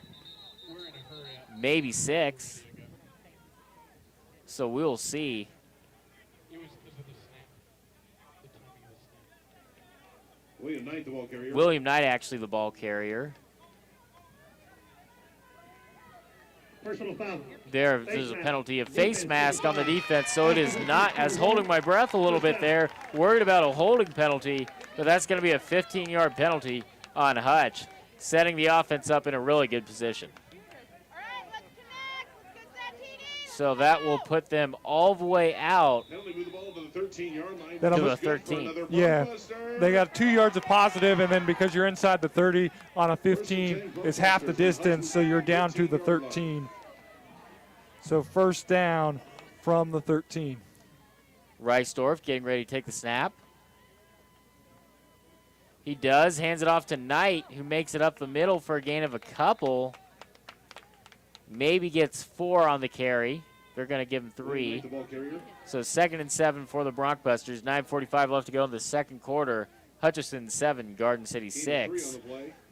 maybe 6. So we'll see. William Knight, actually the ball carrier. Personal foul. There's a penalty of face mask on the defense, so it is not, as holding my breath a little bit there, worried about a holding penalty, but that's going to be a 15-yard penalty on Hutch, setting the offense up in a really good position. So that will put them all the way out to the 13. Yeah, they got 2 yards of positive, and then because you're inside the 30 on a 15, it's half the distance, so you're down to the 13. So first down from the 13. Reisdorf getting ready to take the snap. He does, hands it off to Knight, who makes it up the middle for a gain of a couple. Maybe gets 4 on the carry. They're going to give him 3. So 2nd and 7 for the Broncbusters. 9:45 left to go in the second quarter. Hutchinson 7, Garden City 6.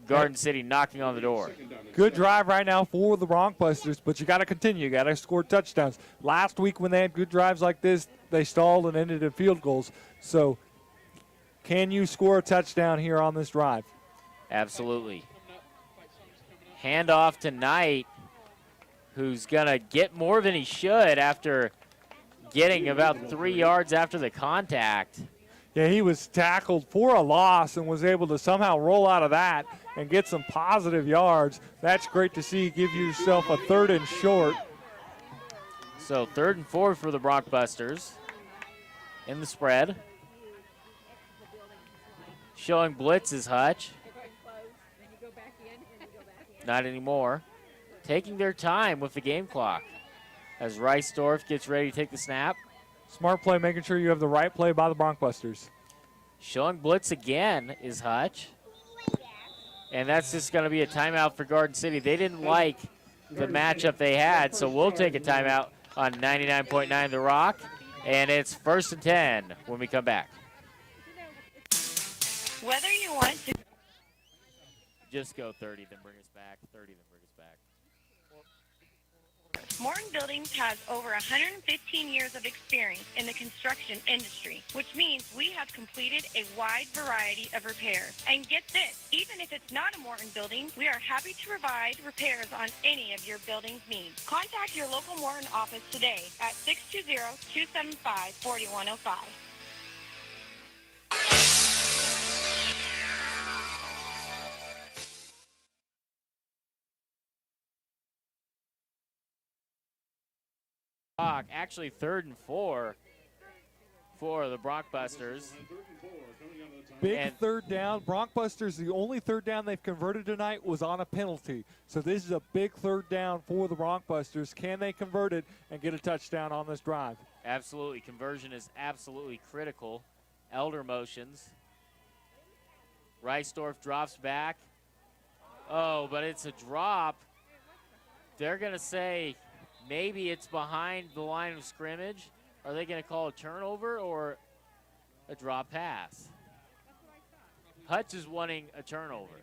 Garden City knocking on the door. Good drive right now for the Broncbusters, but you got to continue. You got to score touchdowns. Last week when they had good drives like this, they stalled and ended in field goals. So can you score a touchdown here on this drive? Absolutely. Handoff to Knight, who's going to get more than he should after getting about 3 yards after the contact. Yeah, he was tackled for a loss and was able to somehow roll out of that and get some positive yards. That's great to see. Give yourself a 3rd and short. So 3rd and 4 for the Broncbusters in the spread. Showing blitz is Hutch. Not anymore. Taking their time with the game clock as Reisdorf gets ready to take the snap. Smart play, making sure you have the right play by the Broncbusters. Showing blitz again is Hutch. And that's just going to be a timeout for Garden City. They didn't like the matchup they had, so we'll take a timeout on 99.9 The Rock. And it's 1st and 10 when we come back. Whether you want to Just go 30, then bring us back. 30, then bring us back. Morton Buildings has over 115 years of experience in the construction industry, which means we have completed a wide variety of repairs. And get this, even if it's not a Morton building, we are happy to provide repairs on any of your building's needs. Contact your local Morton office today at 620-275-4105. Actually 3rd and 4 for the Broncbusters. Big 3rd down. Broncbusters, the only 3rd down they've converted tonight was on a penalty. So this is a big 3rd down for the Broncbusters. Can they convert it and get a touchdown on this drive? Absolutely. Conversion is absolutely critical. Elder motions. Reisdorf drops back. Oh, but it's a drop. They're going to say maybe it's behind the line of scrimmage. Are they going to call a turnover or a drop pass? Hutch is wanting a turnover.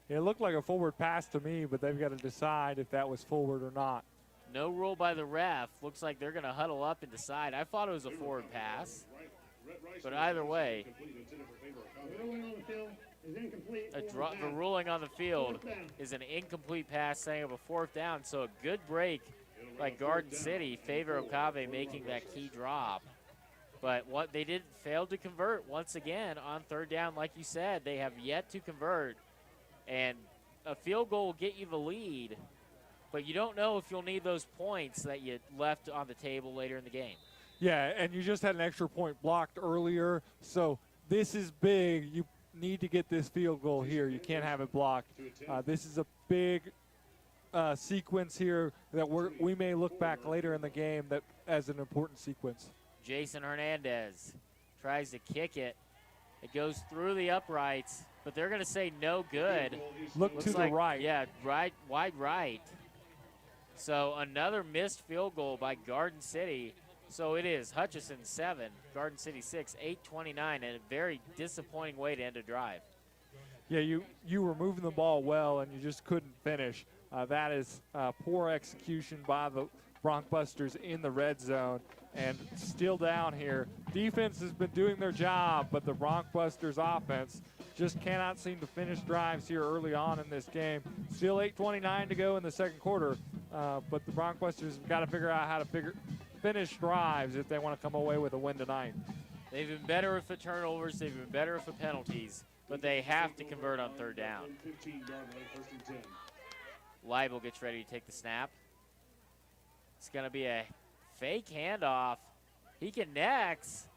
It looked like a forward pass to me, but they've got to decide if that was forward or not. No rule by the ref. Looks like they're going to huddle up and decide. I thought it was a forward pass, but either way, the ruling on the field is an incomplete pass, saying of a 4th down. So a good break by Garden City. Favor Okabe making that key drop. But what they did fail to convert once again on 3rd down. Like you said, they have yet to convert. And a field goal will get you the lead, but you don't know if you'll need those points that you left on the table later in the game. Yeah, and you just had an extra point blocked earlier. So this is big. You need to get this field goal here. You can't have it blocked. This is a big sequence here that we may look back later in the game that as an important sequence. Jason Hernandez tries to kick it. It goes through the uprights, but they're going to say no good. Looks to the right. Yeah, wide right. So another missed field goal by Garden City. So it is Hutchinson 7, Garden City 6, 8:29, and a very disappointing way to end a drive. Yeah, you were moving the ball well, and you just couldn't finish. That is poor execution by the Broncbusters in the red zone. And still down here. Defense has been doing their job, but the Broncbusters offense just cannot seem to finish drives here early on in this game. Still 8:29 to go in the second quarter. but the Bronxbusters have got to figure out how to finish drives if they want to come away with a win tonight. They've been better with the turnovers. They've been better with the penalties, but they have to convert on third down. Leibel gets ready to take the snap. It's going to be a fake handoff. He connects,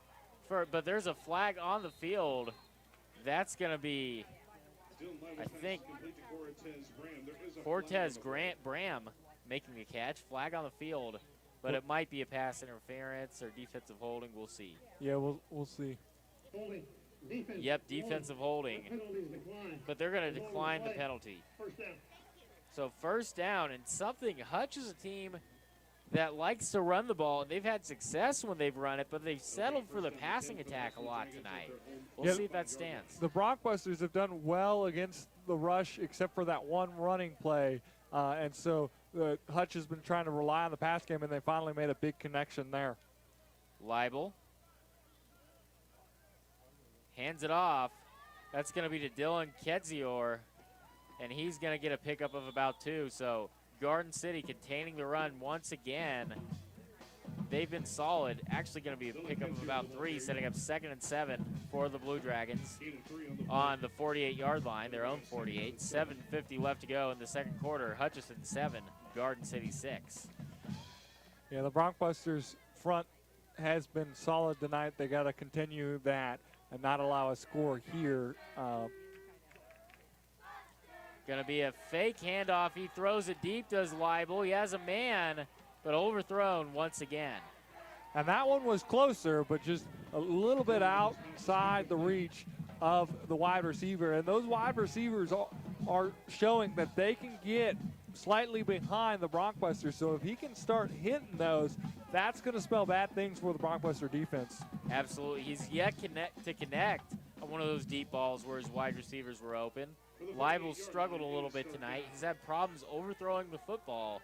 but there's a flag on the field. That's going to be, I think, Cortez Bram making the catch. Flag on the field, but it might be a pass interference or defensive holding. We'll see. Yeah, we'll see. Holding. Defense. Yep, defensive holding. But they're going to decline the penalty. First down. So first down, and something, Hutch is a team that likes to run the ball, and they've had success when they've run it, but they've settled for the passing attack a lot tonight. We'll see if that stands. The Bronxbusters have done well against the rush except for that one running play, and so Hutch has been trying to rely on the pass game, and they finally made a big connection there. Leibel hands it off. That's going to be to Dylan Kedzior, and he's going to get a pickup of about 2, so Garden City containing the run once again. They've been solid. Actually going to be a pickup of about 3, setting up 2nd and 7 for the Blue Dragons on the 48-yard line, their own 48. 7:50 left to go in the second quarter. Hutchinson 7, Garden City 6. Yeah, the Bronxbusters front has been solid tonight. They got to continue that and not allow a score here. Going to be a fake handoff. He throws it deep, does Leibel. He has a man, but overthrown once again. And that one was closer, but just a little bit outside the reach of the wide receiver. And those wide receivers are showing that they can get slightly behind the Bronxbusters. So if he can start hitting those, that's going to spell bad things for the Bronxbuster defense. Absolutely. He's yet to connect on one of those deep balls where his wide receivers were open. Leibel struggled a little bit tonight. He's had problems overthrowing the football,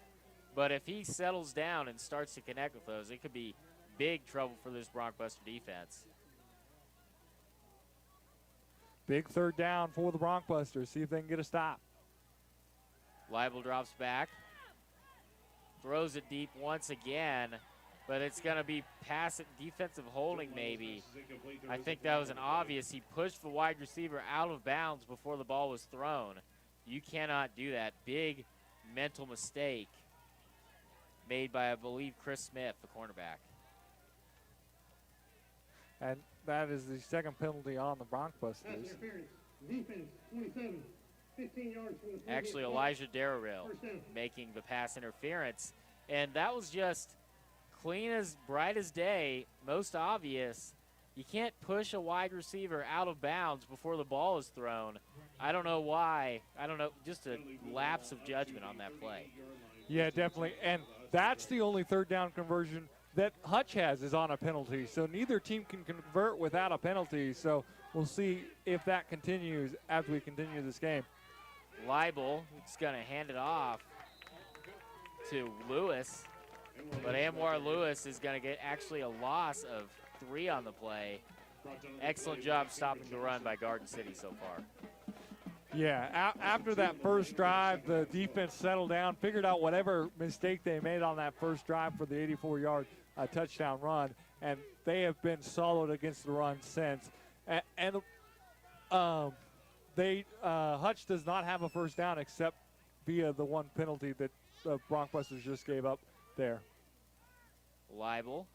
but if he settles down and starts to connect with those, it could be big trouble for this Bronxbuster defense. Big third down for the Bronxbusters. See if they can get a stop. Leibel drops back, throws it deep once again, but it's going to be passive defensive holding maybe. I think that was an obvious. He pushed the wide receiver out of bounds before the ball was thrown. You cannot do that. Big mental mistake made by, I believe, Chris Smith, the cornerback. And that is the second penalty on the Bronxbusters. Defense, 27, 15 yards from the Actually, Elijah Darrell making the pass interference. And that was just clean as bright as day, most obvious. You can't push a wide receiver out of bounds before the ball is thrown. I don't know why. I don't know, just a lapse of judgment on that play. Yeah, definitely. And that's the only third down conversion that Hutch has is on a penalty. So neither team can convert without a penalty. So we'll see if that continues as we continue this game. Leibel is going to hand it off to Lewis. But Anwar Lewis is going to get actually a loss of 3 on the play. Excellent job stopping the run by Garden City so far. Yeah, after that first drive, the defense settled down, figured out whatever mistake they made on that first drive for the 84-yard touchdown run, and they have been solid against the run since. Hutch does not have a first down except via the one penalty that the Bronxbusters just gave up there. Leibel.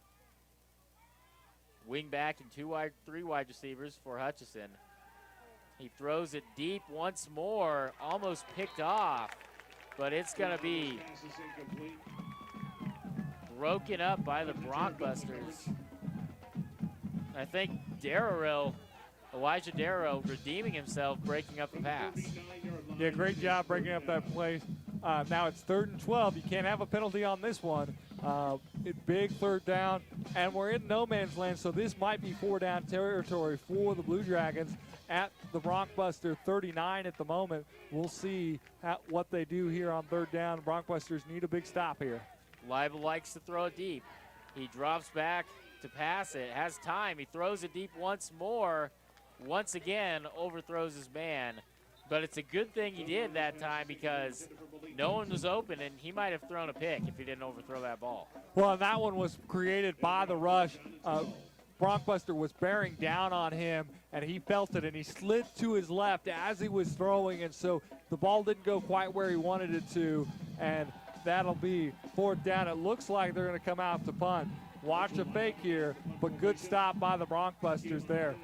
Wing back and 3 wide receivers for Hutchinson. He throws it deep once more, almost picked off, but it's going to be broken up by the Bronxbusters. I think Elijah Darrell redeeming himself, breaking up the pass. Yeah, great job breaking up that play. Now it's 3rd and 12. You can't have a penalty on this one. Big third down, and we're in no man's land, so this might be 4-down territory for the Blue Dragons at the Bronxbuster 39 at the moment. We'll see what they do here on 3rd down. Bronxbusters need a big stop here. Leibel likes to throw it deep. He drops back to pass it, has time. He throws it deep once more. Once again, overthrows his man. But it's a good thing he did that time because no one was open, and he might have thrown a pick if he didn't overthrow that ball. Well, that one was created by the rush. Bronkbuster was bearing down on him, and he felt it, and he slid to his left as he was throwing, and so the ball didn't go quite where he wanted it to, and that'll be 4th down. It looks like they're going to come out to punt. Watch a fake here, but good stop by the Bronkbusters there.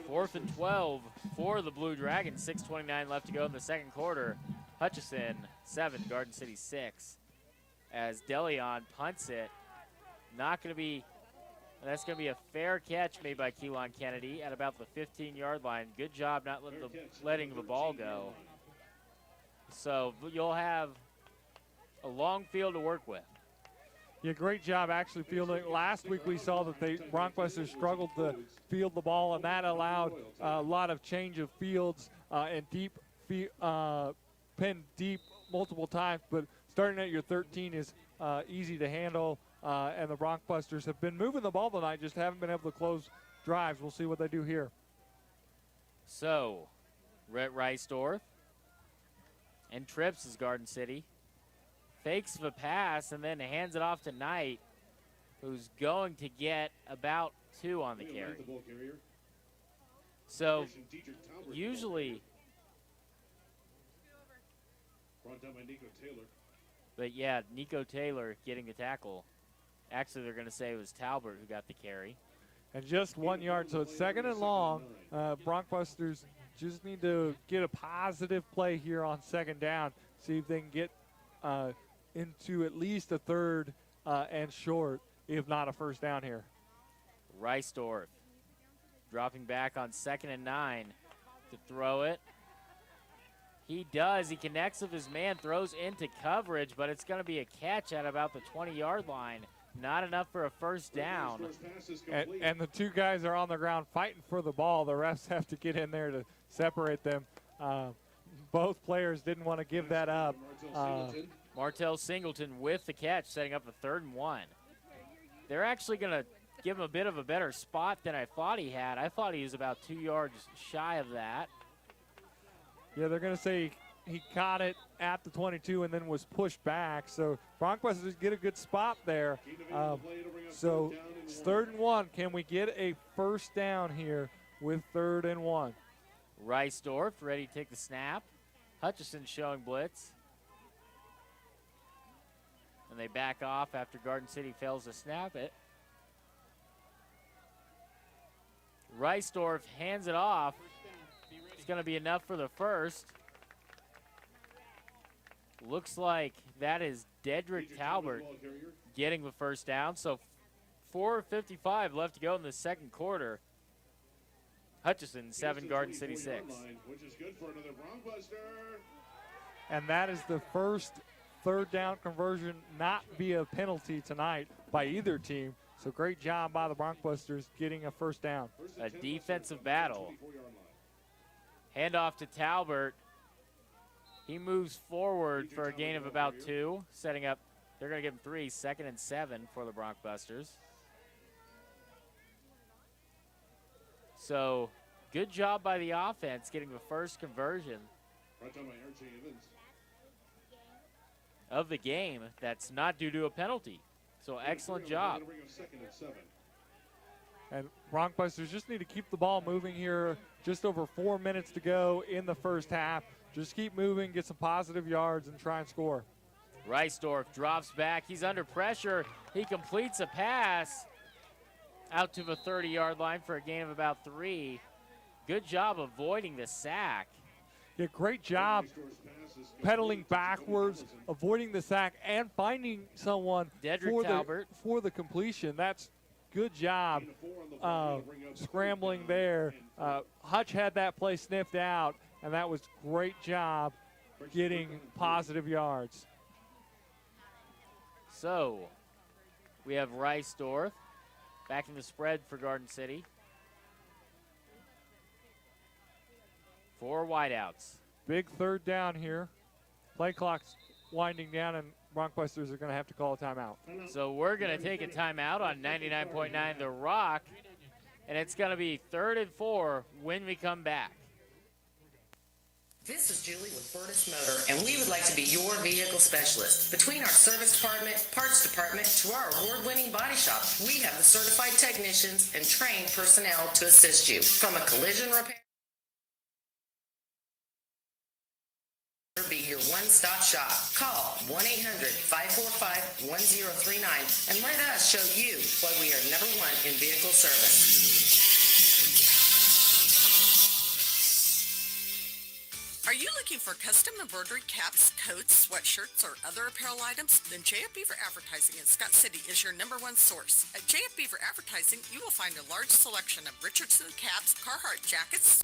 4th and 12 for the Blue Dragons. 6:29 left to go in the second quarter. Hutchinson 7, Garden City 6. As DeLeon punts it, not going to be. That's going to be a fair catch made by Keelan Kennedy at about the 15-yard line. Good job not letting the ball go. So you'll have a long field to work with. Yeah, great job actually fielding. Last week we saw that the Bronkbusters struggled to field the ball, and that allowed a lot of change of fields and deep, pinned deep multiple times. But starting at your 13 is easy to handle. And the Bronkbusters have been moving the ball tonight, just haven't been able to close drives. We'll see what they do here. So, Rhett Reisdorf and trips is Garden City. Fakes the pass and then hands it off to Knight, who's going to get about 2 on the carry. So, usually, but yeah, Nico Taylor getting the tackle. Actually, they're going to say it was Talbert who got the carry. And just 1 yard, so it's 2nd and long. Bronkbusters just need to get a positive play here on 2nd down, see if they can get into at least a 3rd and short, if not a 1st down here. Reisdorf dropping back on 2nd and 9 to throw it. He does. He connects with his man, throws into coverage, but it's going to be a catch at about the 20-yard line. Not enough for a 1st down. And the 2 guys are on the ground fighting for the ball. The refs have to get in there to separate them. Both players didn't want to give that up. Martell Singleton with the catch, setting up a 3rd and 1. They're actually going to give him a bit of a better spot than I thought he had. I thought he was about 2 yards shy of that. Yeah, they're going to say he caught it at the 22 and then was pushed back. So Bronkbusters get a good spot there. So it's 3rd and 1. Can we get a 1st down here with 3rd and 1? Reisdorf ready to take the snap. Hutchinson showing blitz. And they back off after Garden City fails to snap it. Reisdorf hands it off. It's going to be enough for the 1st. Looks like that is Dedrick Talbert getting the 1st down. So 4:55 left to go in the second quarter. Hutchinson 7, Garden City 6. And that is the first 3rd down conversion not via penalty tonight by either team. So great job by the Bronkbusters getting a 1st down. A defensive battle. Handoff to Talbert. He moves forward for a gain of about 2, setting up. They're going to give him 3, 2nd and 7 for the Bronkbusters. So good job by the offense getting the first conversion of the game. That's not due to a penalty. So excellent job. And Bronkbusters just need to keep the ball moving here. Just over 4 minutes to go in the 1st half. Just keep moving, get some positive yards, and try and score. Reisdorf drops back. He's under pressure. He completes a pass out to the 30-yard line for a gain of about 3. Good job avoiding the sack. Yeah, great job pedaling backwards, avoiding the sack, and finding someone for the completion. That's good job scrambling there. Hutch had that play sniffed out, and that was great job getting positive yards. So we have Reisdorf back in the spread for Garden City. 4 wideouts. Big 3rd down here. Play clock's winding down, and Bronkbusters are going to have to call a timeout. So we're going to take a timeout on 99.9 The Rock, and it's going to be 3rd and 4 when we come back. This is Julie with Fortis Motor, and we would like to be your vehicle specialist. Between our service department, parts department, to our award-winning body shop, we have the certified technicians and trained personnel to assist you. From a collision repair, be your one-stop shop. Call 1-800-545-1039 and let us show you why we are number one in vehicle service. Are you looking for custom embroidery caps, coats, sweatshirts, or other apparel items? Then JF Beaver Advertising in Scott City is your number one source. At JF Beaver Advertising, you will find a large selection of Richardson caps, Carhartt jackets.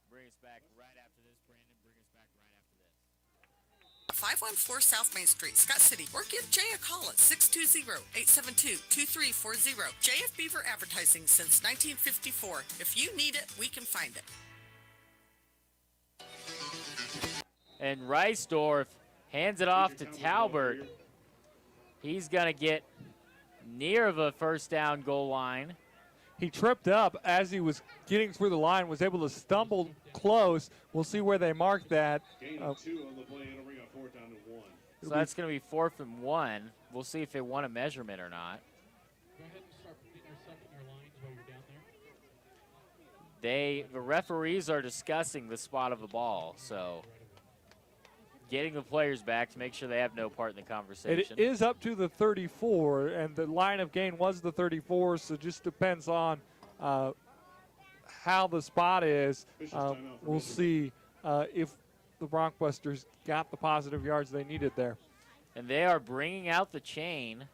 Bring us back right after this, Brandon. Bring us back right after this. 514 South Main Street, Scott City, or give Jay a call at 620-872-2340. JF Beaver Advertising since 1954. If you need it, we can find it. And Reisdorf hands it off to Talbert. He's going to get near of a first down goal line. He tripped up as he was getting through the line, was able to stumble close. We'll see where they mark that. Gain of 2 on the play. It'll bring up 4th down to 1. So that's going to be 4th and 1. We'll see if they want a measurement or not. Go ahead and start intersecting your lines while you're down there. The referees are discussing the spot of the ball, so getting the players back to make sure they have no part in the conversation. It is up to the 34, and the line of gain was the 34, so just depends on how the spot is. We'll see if the Bronxbusters got the positive yards they needed there. And they are bringing out the chain.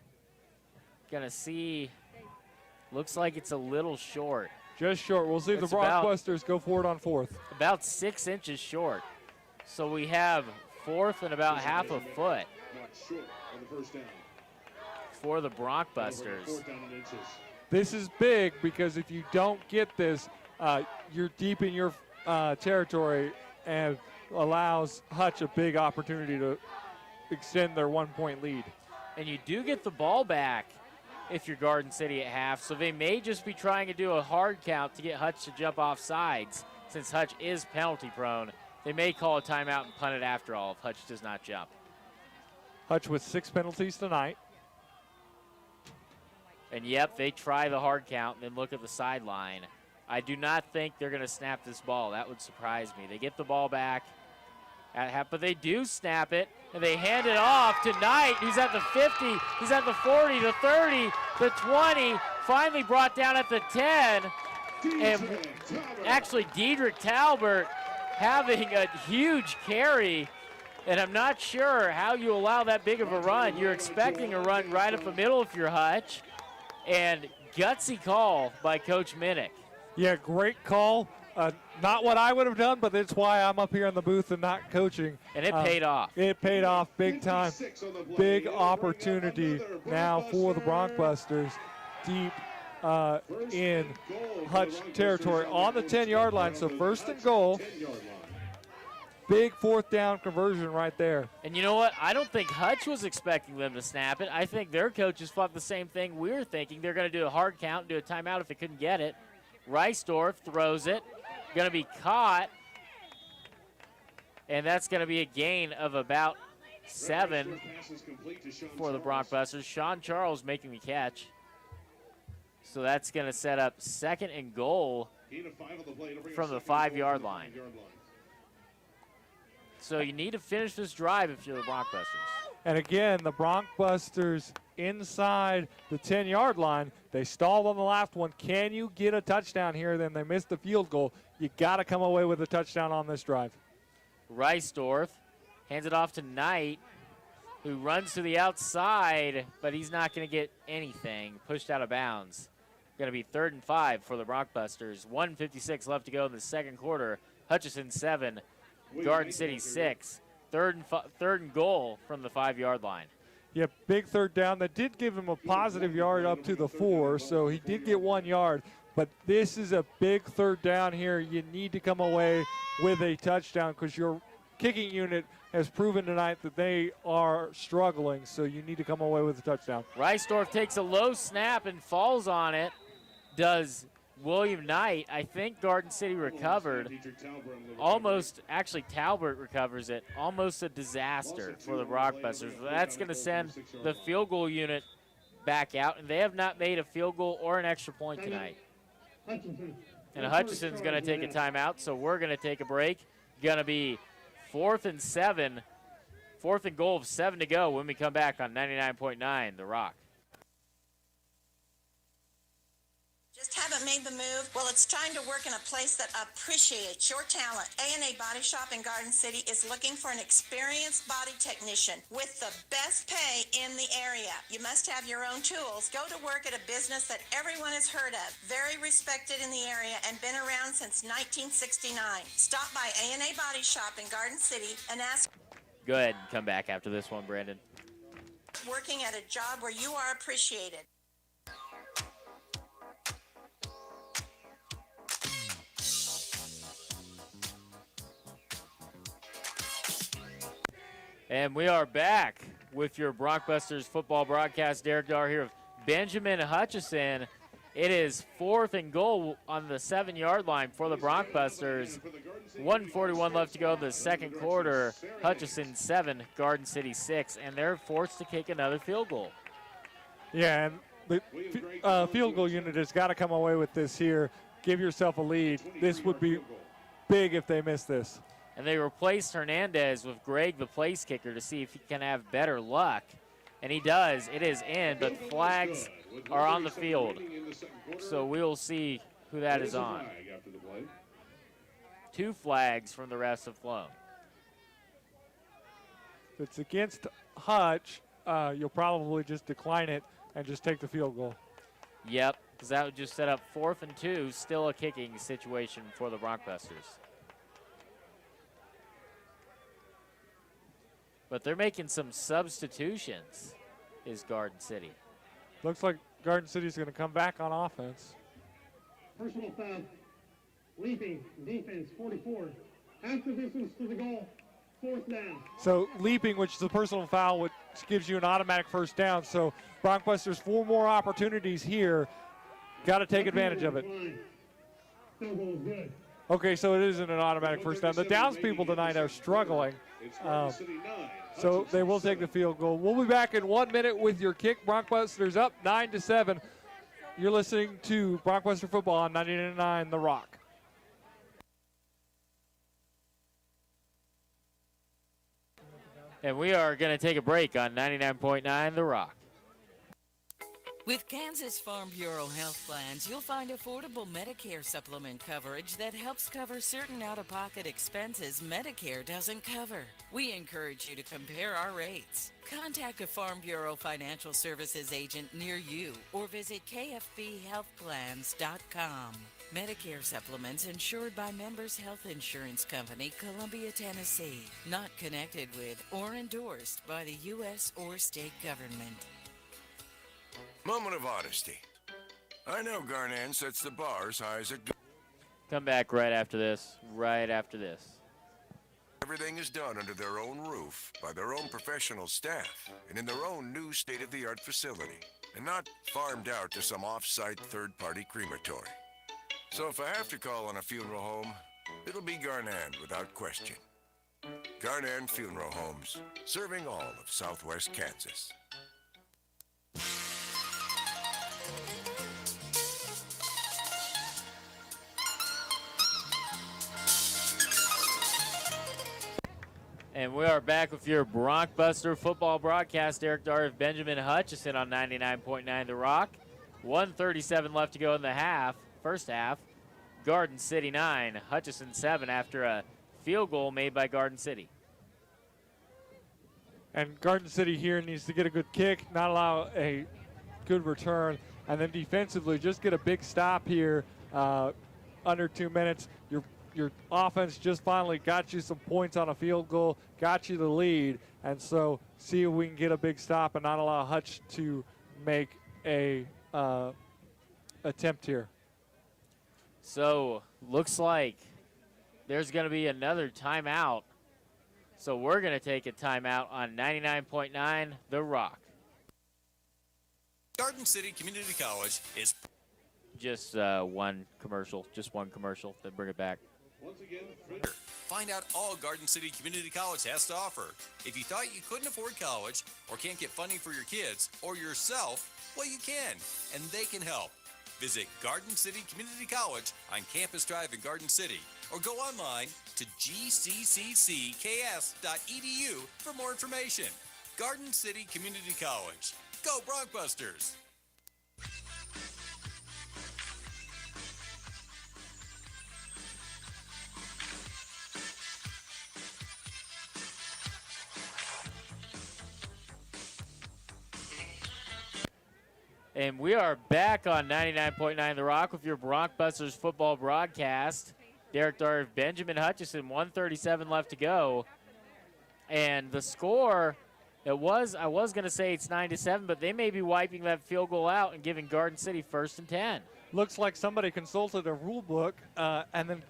Gonna see, looks like it's a little short. Just short. We'll see if the Bronxbusters go for it on 4th. About 6 inches short. So we have 4th and about half a foot for the Bronxbusters. This is big because if you don't get this, you're deep in your territory and allows Hutch a big opportunity to extend their 1-point lead. And you do get the ball back if you're Garden City at half, so they may just be trying to do a hard count to get Hutch to jump off sides since Hutch is penalty prone. They may call a timeout and punt it after all if Hutch does not jump. Hutch with 6 penalties tonight. And yep, they try the hard count and then look at the sideline. I do not think they're going to snap this ball. That would surprise me. They get the ball back at half, but they do snap it, and they hand it off to Knight, who's at the 50, he's at the 40, the 30, the 20, finally brought down at the 10. And actually, Diedrich Talbert having a huge carry, and I'm not sure how you allow that big of a run. You're expecting a run right up the middle if you're Hutch, and gutsy call by Coach Minnick. Yeah, great call. Not what I would have done, but that's why I'm up here in the booth and not coaching. And it paid off. It paid off big time. Big opportunity now for the Bronxbusters deep in Hutch territory on the 10-yard line. So 1st and goal. Big 4th down conversion right there. And you know what? I don't think Hutch was expecting them to snap it. I think their coaches thought the same thing we were thinking. They're going to do a hard count, do a timeout if they couldn't get it. Reisdorf throws it. Going to be caught. And that's going to be a gain of about 7 for the Bronxbusters. Sean Charles making the catch. So that's going to set up 2nd and goal from the 5-yard line. So you need to finish this drive if you're the Bronxbusters. And again, the Bronxbusters inside the 10-yard line. They stalled on the last one. Can you get a touchdown here? Then they missed the field goal. You got to come away with a touchdown on this drive. Reisdorf hands it off to Knight, who runs to the outside, but he's not going to get anything. Pushed out of bounds. Going to be 3rd and 5 for the Bronxbusters. 1:56 left to go in the 2nd quarter. Hutchinson 7, Garden City 6. 3rd and goal from the 5-yard line. Yeah, big 3rd down. That did give him a positive yard up to the 4, so he did get 1 yard. But this is a big 3rd down here. You need to come away with a touchdown because your kicking unit has proven tonight that they are struggling, so you need to come away with a touchdown. Reisdorf takes a low snap and falls on it. Does William Knight. I think Garden City recovered. Almost, actually Talbert recovers it. Almost a disaster for the Rockbusters. That's going to send the field goal unit back out, and they have not made a field goal or an extra point tonight. And Hutchinson's going to take a timeout, so we're going to take a break. Going to be 4th and 7. 4th and goal of 7 to go when we come back on 99.9 The Rock. Just haven't made the move? Well, it's time to work in a place that appreciates your talent. A&A Body Shop in Garden City is looking for an experienced body technician with the best pay in the area. You must have your own tools. Go to work at a business that everyone has heard of, very respected in the area, and been around since 1969. Stop by A&A Body Shop in Garden City and ask. Go ahead and come back after this one, Brandon. Working at a job where you are appreciated. And we are back with your Brockbusters football broadcast. Derek Dar here with Benjamin Hutchinson. It is 4th and goal on the 7-yard line for the Brockbusters. 1:41 left to go in the second quarter. Hutchinson 7, Garden City 6, and they're forced to kick another field goal. Yeah, and the field goal unit has got to come away with this here. Give yourself a lead. This would be big if they miss this. And they replaced Hernandez with Greg, the place kicker, to see if he can have better luck. And he does. It is in, but flags are on the field. So we'll see who that is on. 2 flags from the refs have flown. If it's against Hutch, you'll probably just decline it and just take the field goal. Yep, because that would just set up 4th and 2, still a kicking situation for the Brockbusters. But they're making some substitutions, is Garden City. Looks like Garden City's going to come back on offense. Personal foul. Leaping. Defense, 44. After distance to the goal. 4th down. So leaping, which is a personal foul, which gives you an automatic first down. So Brockbusters 4 more opportunities here. Got to take advantage of it. Field goal is good. Okay, so it isn't an automatic first down. The Downs people tonight are struggling. So they will take the field goal. We'll be back in 1 minute with your kick. Brockbusters up 9-7. You're listening to Brockbuster Football on 99.9 The Rock. And we are going to take a break on 99.9 The Rock. With Kansas Farm Bureau Health Plans, you'll find affordable Medicare supplement coverage that helps cover certain out-of-pocket expenses Medicare doesn't cover. We encourage you to compare our rates. Contact a Farm Bureau Financial Services agent near you or visit kfbhealthplans.com. Medicare supplements insured by Members Health Insurance Company, Columbia, Tennessee. Not connected with or endorsed by the U.S. or state government. Moment of honesty. I know Garnan sets the bar as high as it goes. Come back right after this. Right after this. Everything is done under their own roof, by their own professional staff, and in their own new state-of-the-art facility, and not farmed out to some off-site third-party crematory. So if I have to call on a funeral home, it'll be Garnan without question. Garnan Funeral Homes, serving all of Southwest Kansas. And we are back with your Brockbuster football broadcast. Eric Dar of Benjamin Hutchinson on 99.9 The Rock. 1:37 left to go in the first half. Garden City 9, Hutchinson 7 after a field goal made by Garden City. And Garden City here needs to get a good kick, not allow a good return, and then defensively just get a big stop here under 2 minutes. Your offense just finally got you some points on a field goal, got you the lead, and so see if we can get a big stop and not allow Hutch to make a attempt here. So looks like there's going to be another timeout. So we're going to take a timeout on 99.9 The Rock. Garden City Community College is... Just one commercial, then bring it back. Once again, Find out all Garden City Community College has to offer. If you thought you couldn't afford college or can't get funding for your kids or yourself, well, you can, and they can help. Visit Garden City Community College on Campus Drive in Garden City or go online to gcccs.edu for more information. Garden City Community College. Go Broncbusters! And we are back on 99.9 The Rock with your Broncbusters football broadcast. Derek Darr, Benjamin Hutchinson, 1:37 left to go. And the score, I was going to say it's 9-7, but they may be wiping that field goal out and giving Garden City 1st and 10. Looks like somebody consulted a rule book and then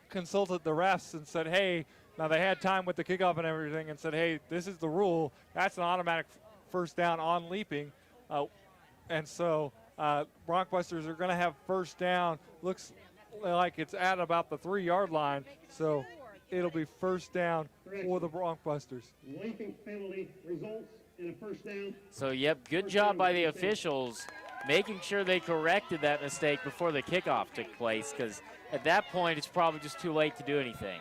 consulted the refs and said, hey, now they had time with the kickoff and everything and said, hey, this is the rule. That's an automatic first down on leaping. And so Broncbusters are going to have first down. Looks like it's at about the 3-yard line. So it'll be first down for the Broncbusters. Leaping penalty results in a first down. So, yep, good job by the officials making sure they corrected that mistake before the kickoff took place, because at that point it's probably just too late to do anything.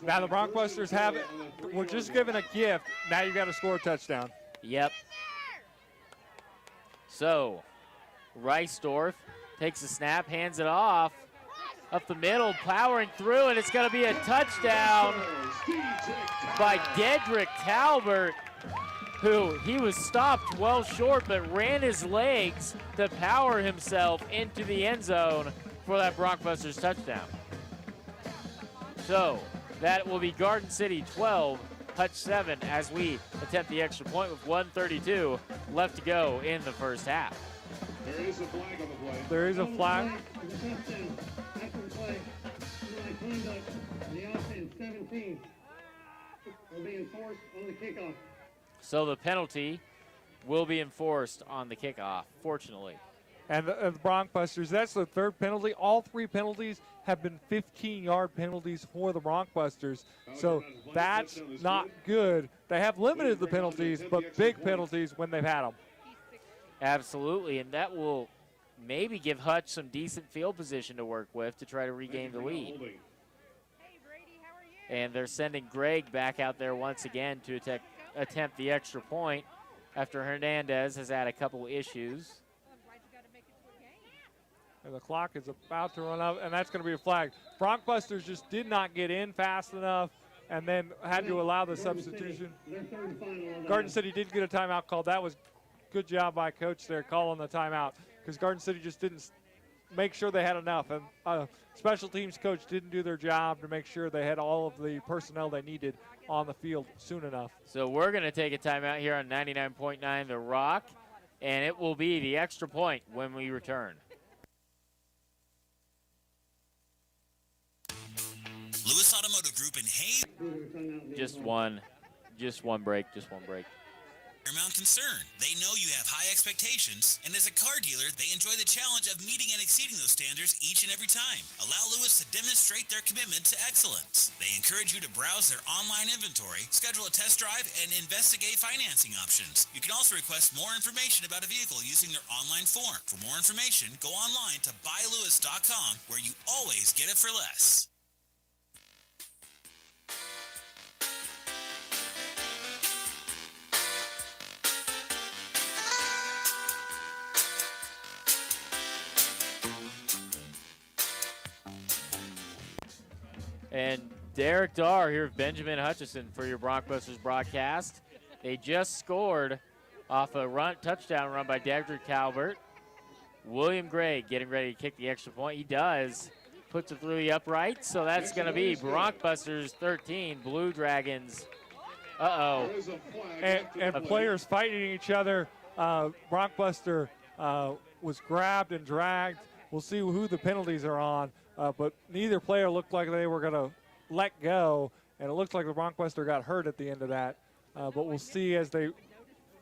Now the Broncbusters have it. We're just giving a gift. Now you got to score a touchdown. Yep. So, Reisdorf takes a snap, hands it off, up the middle, powering through, and it's going to be a touchdown by Dedrick Talbert, who he was stopped well short but ran his legs to power himself into the end zone for that Broncbusters touchdown. So, that will be Garden City 12, Hutch 7 as we attempt the extra point with 1:32 left to go in the first half. There is a flag on the play. There is a flag. After the play, conduct, the offense 17 will be enforced on the kickoff. So the penalty will be enforced on the kickoff, fortunately. And the Broncbusters, that's the third penalty. All 3 penalties have been 15-yard penalties for the Broncbusters. So that's not good. They have limited the penalties, but big penalties when they've had them. Absolutely, and that will maybe give Hutch some decent field position to work with to try to regain the lead. And they're sending Greg back out there once again to attempt the extra point after Hernandez has had a couple issues. And the clock is about to run out, and that's going to be a flag. Broncbusters just did not get in fast enough and then had to allow the substitution. Garden City did get a timeout called. That was good job by Coach there calling the timeout, because Garden City just didn't make sure they had enough. And special teams coach didn't do their job to make sure they had all of the personnel they needed on the field soon enough. So we're going to take a timeout here on 99.9 The Rock, and it will be the extra point when we return. Lewis Automotive Group in Hayes. Just one break. Paramount concern. They know you have high expectations, and as a car dealer, they enjoy the challenge of meeting and exceeding those standards each and every time. Allow Lewis to demonstrate their commitment to excellence. They encourage you to browse their online inventory, schedule a test drive, and investigate financing options. You can also request more information about a vehicle using their online form. For more information, go online to buylewis.com, where you always get it for less. And Derek Darr here with Benjamin Hutchinson for your Broncbusters broadcast. They just scored off a touchdown run by Dedrick Talbert. William Gray getting ready to kick the extra point. He does. Puts it through the upright. So that's going to be Broncbusters 13, Blue Dragons. Uh-oh. And players fighting each other. Broncbuster was grabbed and dragged. We'll see who the penalties are on. But neither player looked like they were going to let go, and it looks like the Broncbuster got hurt at the end of that. But we'll see as they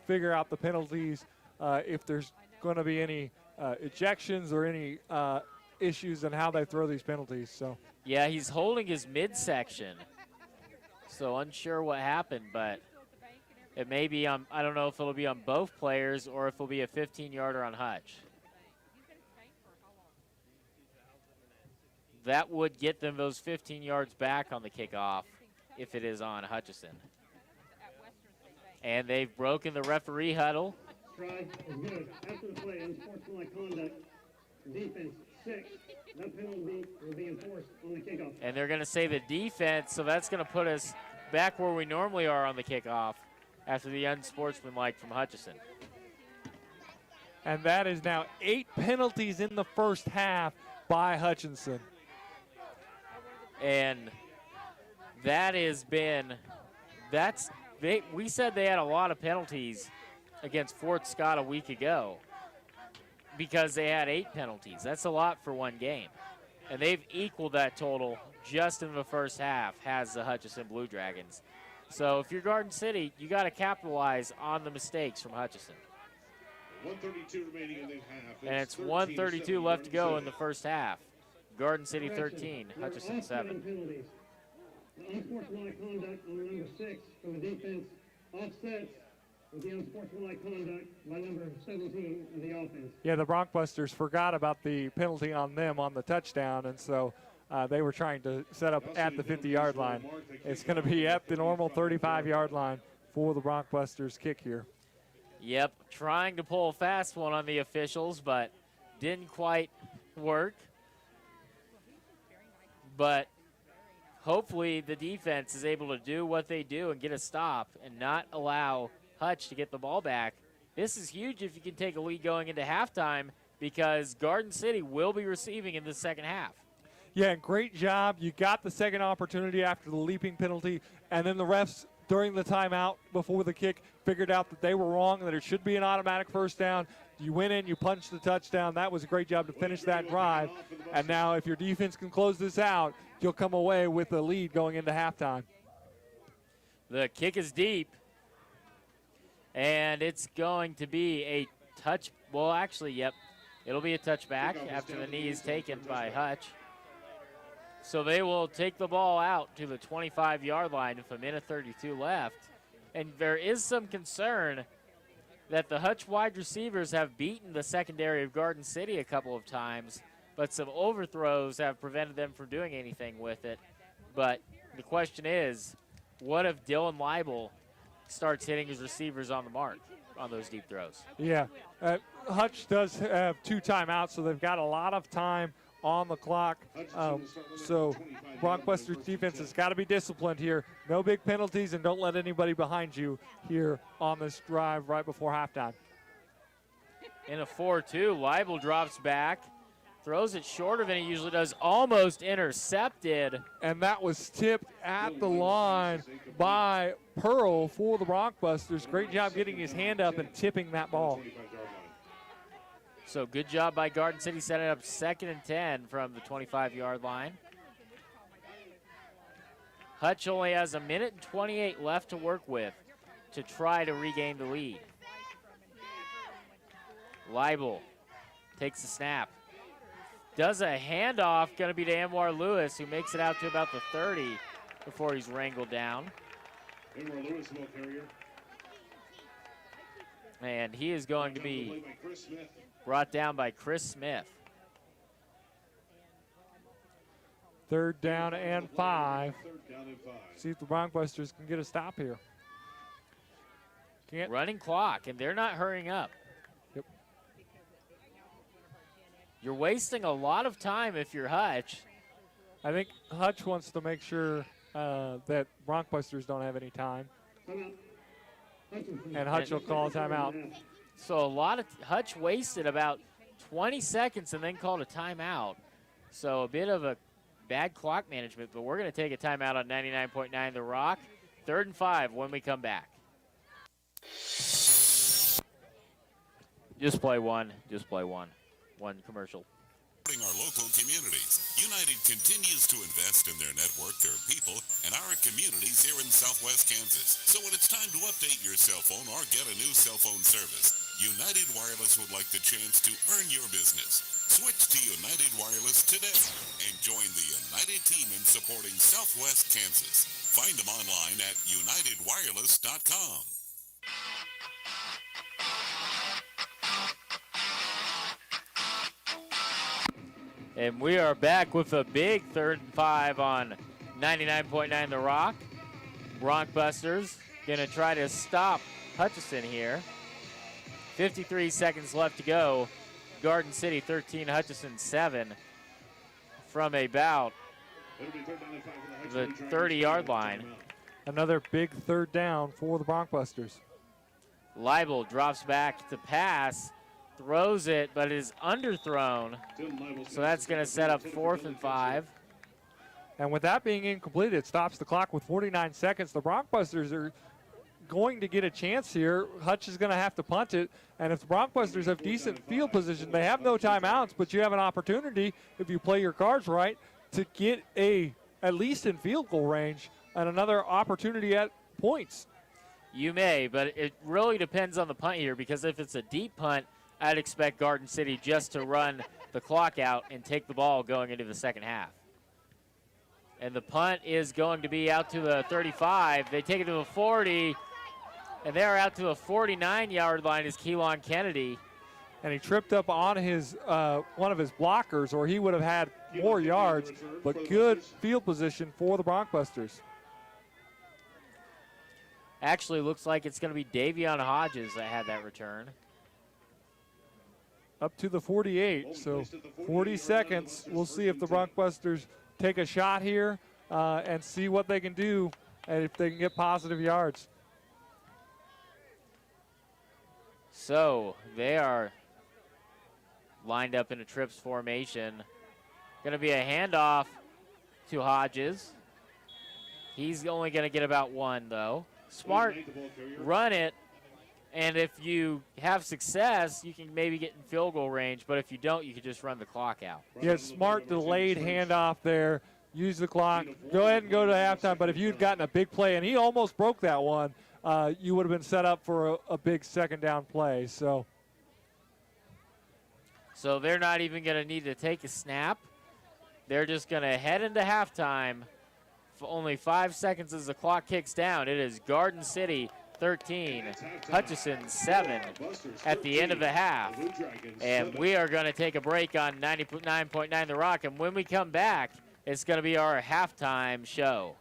figure out the penalties if there's going to be any ejections or any issues in how they throw these penalties. So Yeah, he's holding his midsection. So unsure what happened, but it may be on, I don't know if it'll be on both players or if it'll be a 15-yarder on Hutch. That would get them those 15 yards back on the kickoff if it is on Hutchinson. And they've broken the referee huddle. Strike is good. After the play, unsportsmanlike conduct, defense 6. That penalty will be enforced on the kickoff. And they're going to say the defense, so that's going to put us back where we normally are on the kickoff after the unsportsmanlike from Hutchinson. And that is now 8 penalties in the first half by Hutchinson. And that has been, we said they had a lot of penalties against Fort Scott a week ago because they had 8 penalties. That's a lot for one game. And they've equaled that total just in the first half, has the Hutchinson Blue Dragons. So if you're Garden City, you got to capitalize on the mistakes from Hutchinson. 1:32 remaining in the half. And it's 1:32 left to go in the first half. Garden City 13, Hutchinson 7. Penalties. The unsportsmanlike conduct on number 6 for the defense offsets with the unsportsmanlike conduct by number 17 of the offense. Yeah, the Broncbusters forgot about the penalty on them on the touchdown, and so they were trying to set up at the 50-yard line. It's going to be at the normal 35-yard line for the Broncbusters kick here. Yep, trying to pull a fast one on the officials, but didn't quite work. But hopefully the defense is able to do what they do and get a stop and not allow Hutch to get the ball back. This is huge if you can take a lead going into halftime because Garden City will be receiving in the second half. Yeah, great job. You got the second opportunity after the leaping penalty, and then the refs during the timeout before the kick figured out that they were wrong and that it should be an automatic first down. You went in, you punched the touchdown. That was a great job to finish that drive. And now if your defense can close this out, you'll come away with a lead going into halftime. The kick is deep. And it's going to be a touch. Well, actually, yep. It'll be a touchback after the knee is taken by Hutch. So they will take the ball out to the 25-yard line with 1:32 left. And there is some concern that the Hutch wide receivers have beaten the secondary of Garden City a couple of times, but some overthrows have prevented them from doing anything with it. But the question is, what if Dylan Leibel starts hitting his receivers on the mark on those deep throws? Yeah, Hutch does have 2 timeouts, so they've got a lot of time on the clock. So Broncbusters defense has got to be disciplined here. No big penalties, and don't let anybody behind you here on this drive right before halftime. In a 4-2, Leibel drops back, throws it shorter than he usually does, almost intercepted. And that was tipped at the line by Pearl for the Broncbusters. Great job getting his hand up and tipping that ball. So good job by Garden City setting up 2nd and 10 from the 25-yard line. Hutch only has 1:28 left to work with to try to regain the lead. Leibel takes the snap. Does a handoff, going to be to Anwar Lewis, who makes it out to about the 30 before he's wrangled down. Anwar Lewis, ball carrier. And he is going to be brought down by Chris Smith. 3rd down and 5. See if the Broncbusters can get a stop here. Running clock, and they're not hurrying up. Yep. You're wasting a lot of time if you're Hutch. I think Hutch wants to make sure that Broncbusters don't have any time. And Hutch will call a timeout. So Hutch wasted about 20 seconds and then called a timeout. So a bit of a bad clock management, but we're going to take a timeout on 99.9 The Rock. 3rd and 5 when we come back. Just play one. One commercial. Supporting our local communities, United continues to invest in their network, their people, and our communities here in Southwest Kansas. So when it's time to update your cell phone or get a new cell phone service, United Wireless would like the chance to earn your business. Switch to United Wireless today and join the United team in supporting Southwest Kansas. Find them online at unitedwireless.com. And we are back with a big 3rd and 5 on 99.9 The Rock. Broncbusters going to try to stop Hutchinson here. 53 seconds left to go. Garden City 13, Hutchinson 7 from about the 30-yard line. Another big 3rd down for the Broncbusters. Leibel drops back to pass, throws it, but is underthrown. So that's going to set up 4th and 5. And with that being incomplete, it stops the clock with 49 seconds. The Broncbusters are going to get a chance here. Hutch is going to have to punt it. And if the Broncbusters have decent field position, they have no timeouts, but you have an opportunity, if you play your cards right, to get at least in field goal range and another opportunity at points. You may, but it really depends on the punt here, because if it's a deep punt, I'd expect Garden City just to run the clock out and take the ball going into the second half. And the punt is going to be out to the 35. They take it to the 40, and they're out to the 49-yard line is Keelan Kennedy. And he tripped up on his one of his blockers, or he would have had more yards, but good field position for the Broncbusters. Actually, looks like it's going to be Davion Hodges that had that return. Up to the 48, so 40 seconds. We'll see if the Broncbusters take a shot here and see what they can do and if they can get positive yards. So they are lined up in a trips formation. Going to be a handoff to Hodges. He's only going to get about one, though. Smart, run it, and if you have success, you can maybe get in field goal range, but if you don't, you can just run the clock out. Yeah, smart delayed handoff there. Use the clock. Go ahead and go to halftime, but if you'd gotten a big play, and he almost broke that one, you would have been set up for a big second down play. So they're not even going to need to take a snap. They're just going to head into halftime. For only 5 seconds as the clock kicks down. It is Garden City 13, Hutchinson 7 at the end of the half. And we are going to take a break on 99.9 The Rock. And when we come back, it's going to be our halftime show.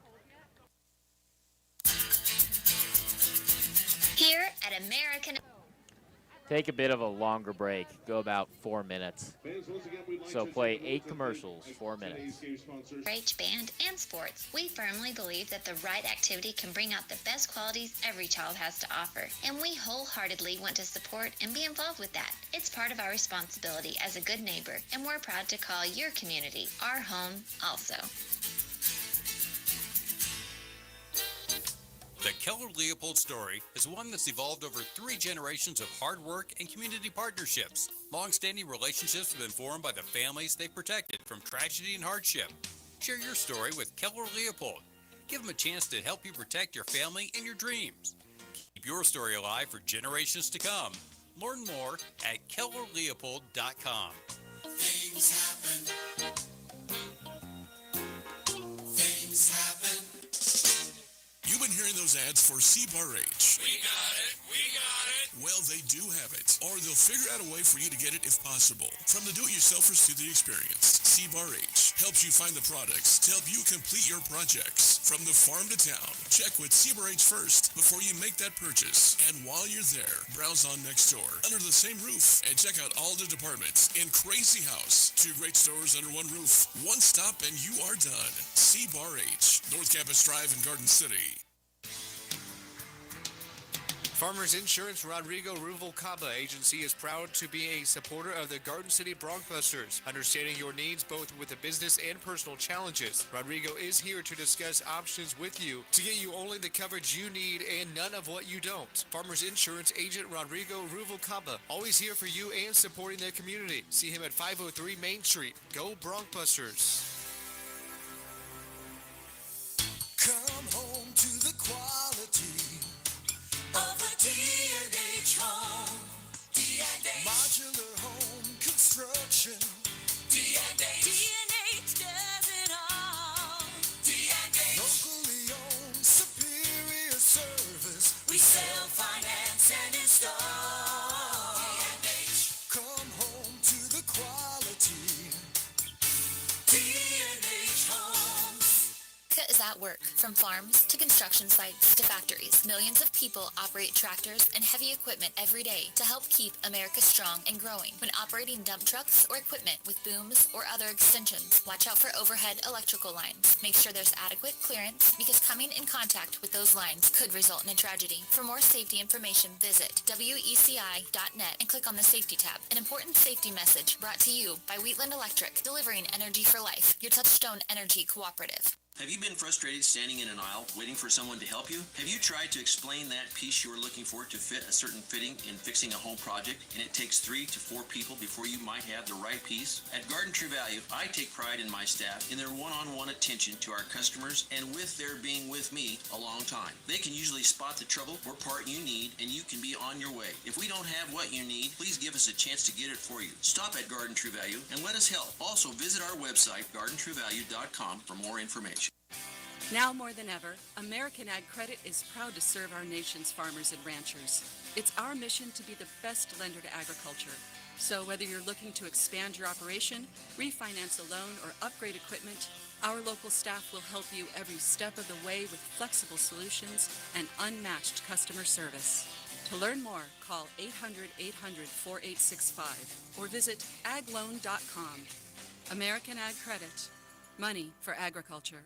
Here at American. Take a bit of a longer break, go about 4 minutes. So play 8 commercials, 4 minutes. H band and sports. We firmly believe that the right activity can bring out the best qualities every child has to offer, and we wholeheartedly want to support and be involved with that. It's part of our responsibility as a good neighbor, and we're proud to call your community our home also. The Keller-Leopold story is one that's evolved over 3 generations of hard work and community partnerships. Long-standing relationships have been formed by the families they've protected from tragedy and hardship. Share your story with Keller-Leopold. Give them a chance to help you protect your family and your dreams. Keep your story alive for generations to come. Learn more at kellerleopold.com. Things happen. Things happen. You've been hearing those ads for C-Bar H. We got it. We got it. Well, they do have it, or they'll figure out a way for you to get it if possible. From the do-it-yourselfers to the experienced, C-Bar H helps you find the products to help you complete your projects. From the farm to town, check with C-Bar H first before you make that purchase. And while you're there, browse on next door, under the same roof, and check out all the departments in Crazy House. 2 great stores under one roof. One stop and you are done. C-Bar H, North Campus Drive in Garden City. Farmers Insurance Rodrigo Ruvalcaba Agency is proud to be a supporter of the Garden City Broncbusters, understanding your needs both with the business and personal challenges. Rodrigo is here to discuss options with you to get you only the coverage you need and none of what you don't. Farmers Insurance Agent Rodrigo Ruvalcaba, always here for you and supporting the community. See him at 503 Main Street. Go Broncbusters. Come home to the quality of a D&H home. vision. D&H does it all. D&H. Locally owned, superior service. We sell, finance, and install. D&H. Come home to the quality. D&H Homes. America is at work. From farms to construction sites to factories, millions of people operate tractors and heavy equipment every day to help keep America strong and growing. When operating dump trucks or equipment with booms or other extensions, watch out for overhead electrical lines. Make sure there's adequate clearance because coming in contact with those lines could result in a tragedy. For more safety information, visit weci.net and click on the Safety tab. An important safety message brought to you by Wheatland Electric, delivering energy for life, your Touchstone Energy Cooperative. Have you been frustrated standing in an aisle waiting for someone to help you? Have you tried to explain that piece you're looking for to fit a certain fitting in fixing a home project, and it takes 3 to 4 people before you might have the right piece? At Garden True Value, I take pride in my staff in their one-on-one attention to our customers, and with their being with me a long time. They can usually spot the trouble or part you need, and you can be on your way. If we don't have what you need, please give us a chance to get it for you. Stop at Garden True Value and let us help. Also, visit our website, gardentruevalue.com, for more information. Now more than ever, American Ag Credit is proud to serve our nation's farmers and ranchers. It's our mission to be the best lender to agriculture. So whether you're looking to expand your operation, refinance a loan, or upgrade equipment, our local staff will help you every step of the way with flexible solutions and unmatched customer service. To learn more, call 800-800-4865 or visit agloan.com. American Ag Credit. Money for agriculture.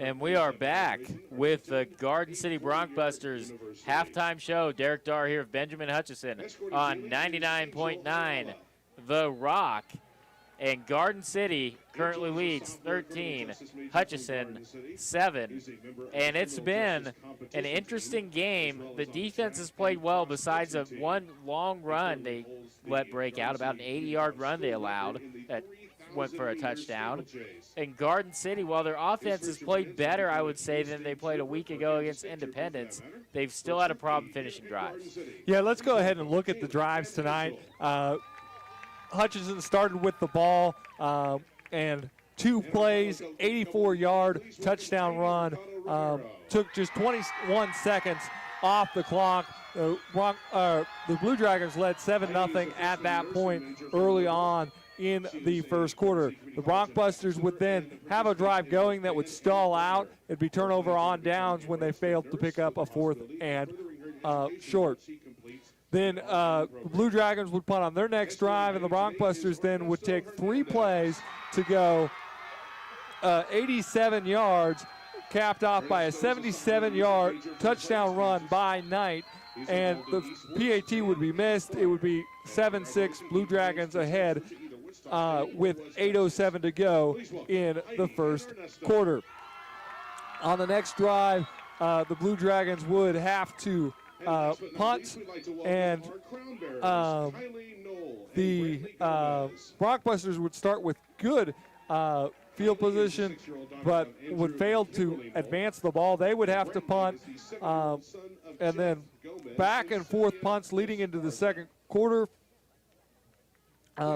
And we are back with the Garden City Broncbusters halftime show. Derek Darr here with Benjamin Hutchinson on 99.9 The Rock. And Garden City currently leads 13, Hutchinson 7. And it's been an interesting game. The defense has played well besides a one long run they let break out, about an 80-yard run they allowed that went for a touchdown. And Garden City, while their offense has played better, I would say, than they played a week ago against Independence, they've still had a problem finishing drives. Yeah, let's go ahead and look at the drives tonight. Hutchinson started with the ball and 2 plays, 84-yard touchdown run. Took just 21 seconds off the clock. The Blue Dragons led 7-0 at that point early on in the first quarter. The Broncbusters would then have a drive going that would stall out. It'd be turnover on downs when they failed to pick up a 4th and short. Then the Blue Dragons would punt on their next drive, and the Broncbusters then would take 3 plays to go 87 yards, capped off by a 77-yard touchdown run by Knight, and the PAT would be missed. It would be 7-6 Blue Dragons ahead with 8:07 to go in the first quarter. On the next drive, the Blue Dragons would have to punt, and the Broncbusters would start with good field position, but would fail to advance the ball. They would have to punt, and then back and forth punts leading into the second quarter.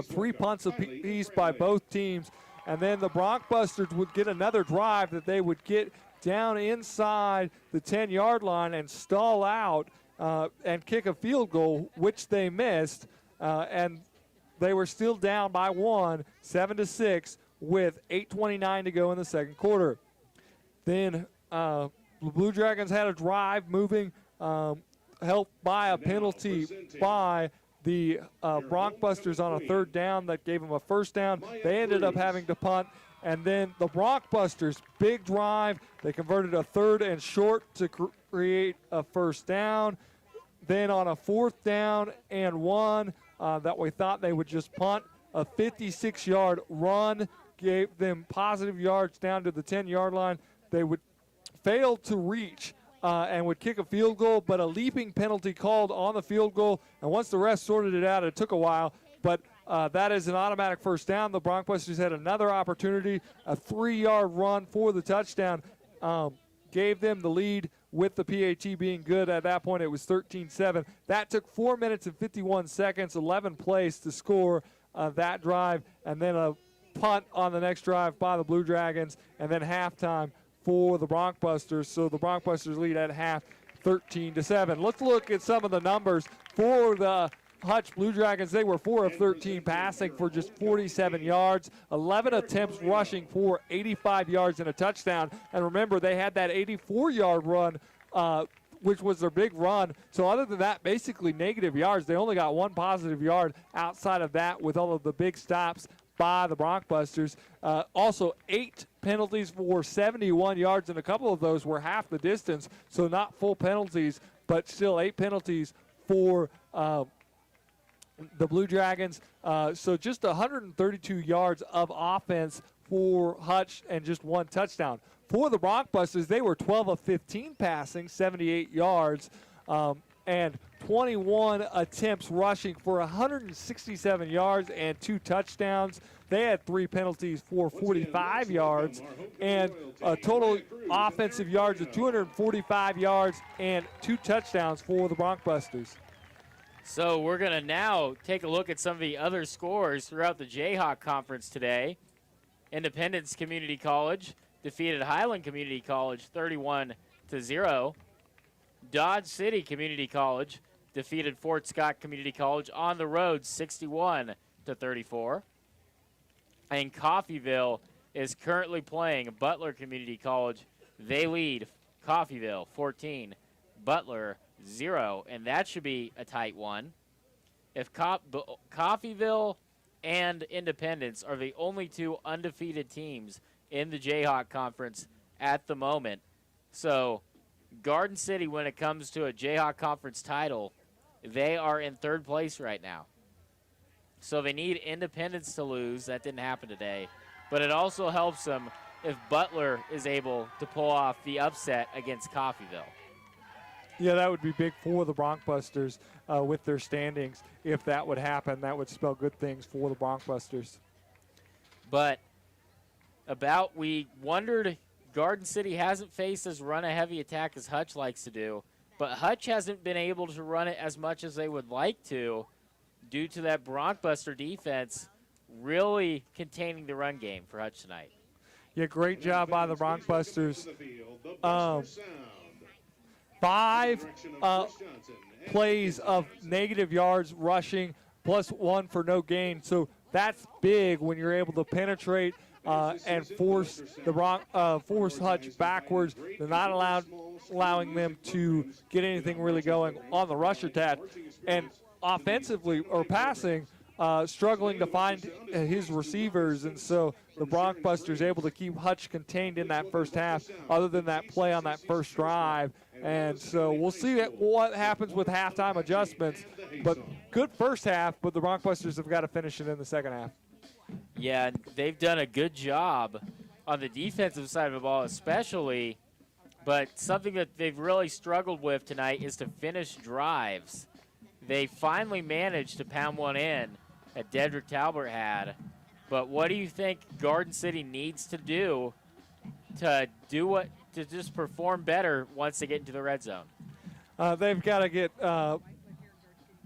3 punts apiece by both teams, and then the Broncbusters would get another drive that they would get down inside the 10-yard line and stall out and kick a field goal, which they missed, and they were still down by 1, 7-6, with 8:29 to go in the second quarter. Then the Blue Dragons had a drive moving, helped by a penalty by the Broncbusters on a 3rd down that gave them a 1st down. They ended up having to punt. And then the Broncbusters, big drive. They converted a 3rd and short to create a 1st down. Then on a 4th down and 1 that we thought they would just punt, a 56-yard run gave them positive yards down to the 10-yard line. They would fail to reach and would kick a field goal, but a leaping penalty called on the field goal. And once the refs sorted it out, it took a while, but that is an automatic first down. The Broncbusters had another opportunity, a 3-yard run for the touchdown, gave them the lead with the PAT being good. At that point, it was 13-7. That took 4 minutes and 51 seconds, 11 plays to score that drive, and then a punt on the next drive by the Blue Dragons, and then halftime for the Broncbusters. So the Broncbusters lead at half 13-7. Let's look at some of the numbers for the Hutch Blue Dragons. They were 4 of 13 passing for just 47 yards, 11 attempts rushing for 85 yards and a touchdown. And remember, they had that 84-yard run, which was their big run. So other than that, basically negative yards. They only got 1 positive yard outside of that with all of the big stops by the Broncbusters. Also 8 penalties for 71 yards, and a couple of those were half the distance, so not full penalties, but still 8 penalties for the Blue Dragons. So just 132 yards of offense for Hutch and just 1 touchdown. For the Broncbusters, they were 12 of 15 passing, 78 yards, and 21 attempts rushing for 167 yards and 2 touchdowns. They had 3 penalties for 45 yards and a total offensive yards of 245 yards and 2 touchdowns for the Broncbusters. So we're going to now take a look at some of the other scores throughout the Jayhawk Conference today. Independence Community College defeated Highland Community College 31-0. Dodge City Community College defeated Fort Scott Community College on the road 61-34. And Coffeyville is currently playing Butler Community College. They lead Coffeyville 14, Butler 0, and that should be a tight one. If Coffeyville and Independence are the only 2 undefeated teams in the Jayhawk Conference at the moment. So Garden City, when it comes to a Jayhawk Conference title, they are in 3rd place right now. So they need Independence to lose. That didn't happen today. But it also helps them if Butler is able to pull off the upset against Coffeyville. Yeah, that would be big for the Broncbusters with their standings. If that would happen, that would spell good things for the Broncbusters. But we wondered, Garden City hasn't faced as run-a-heavy attack as Hutch likes to do, but Hutch hasn't been able to run it as much as they would like to due to that Broncbuster defense really containing the run game for Hutch tonight. Yeah, great job by the Broncbusters. 5 plays of negative yards rushing plus 1 for no gain. So that's big when you're able to penetrate and force force Hutch backwards. They're not allowing them to get anything really going on the rush attack. And offensively or passing, struggling to find his receivers, and so the Broncbusters able to keep Hutch contained in that first half other than that play on that first drive. And so we'll see what happens with halftime adjustments, but good first half, but the Broncbusters have got to finish it in the second half. Yeah, they've done a good job on the defensive side of the ball especially, but something that they've really struggled with tonight is to finish drives. They finally managed to pound one in that Dedrick Talbert had. But what do you think Garden City needs to do to just perform better once they get into the red zone? They've got to get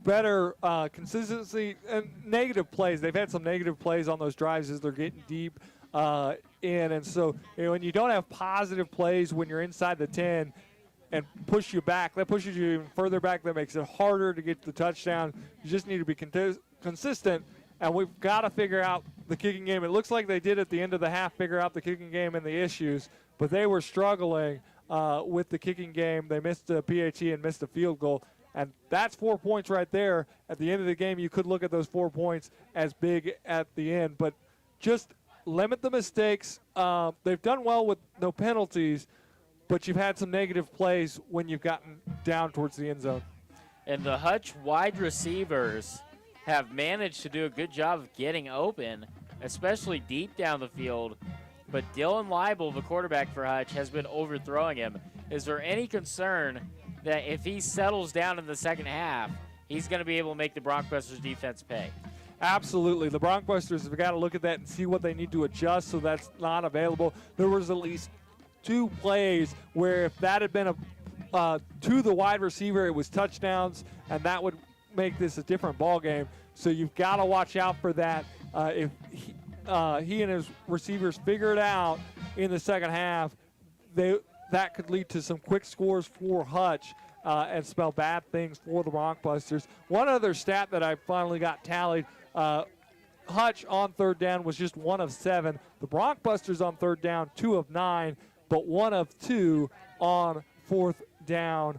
better consistency and negative plays. They've had some negative plays on those drives as they're getting deep in. And so when you don't have positive plays when you're inside the 10, and push you back, that pushes you even further back. That makes it harder to get the touchdown. You just need to be consistent, and we've got to figure out the kicking game. It looks like they did at the end of the half figure out the kicking game and the issues, but they were struggling with the kicking game. They missed a PAT and missed a field goal, and that's 4 points right there. At the end of the game, you could look at those 4 points as big at the end, but just limit the mistakes. They've done well with no penalties, but you've had some negative plays when you've gotten down towards the end zone. And the Hutch wide receivers have managed to do a good job of getting open, especially deep down the field. But Dylan Leibel, the quarterback for Hutch, has been overthrowing him. Is there any concern that if he settles down in the second half, he's going to be able to make the Broncbusters defense pay? Absolutely. The Broncbusters have got to look at that and see what they need to adjust so that's not available. There was at least 2 plays where if that had been to the wide receiver, it was touchdowns, and that would make this a different ball game. So you've got to watch out for that. If he and his receivers figure it out in the second half, that could lead to some quick scores for Hutch and spell bad things for the Broncbusters. One other stat that I finally got tallied, Hutch on third down was just 1 of 7. The Broncbusters on third down, 2 of 9, but 1 of 2 on fourth down.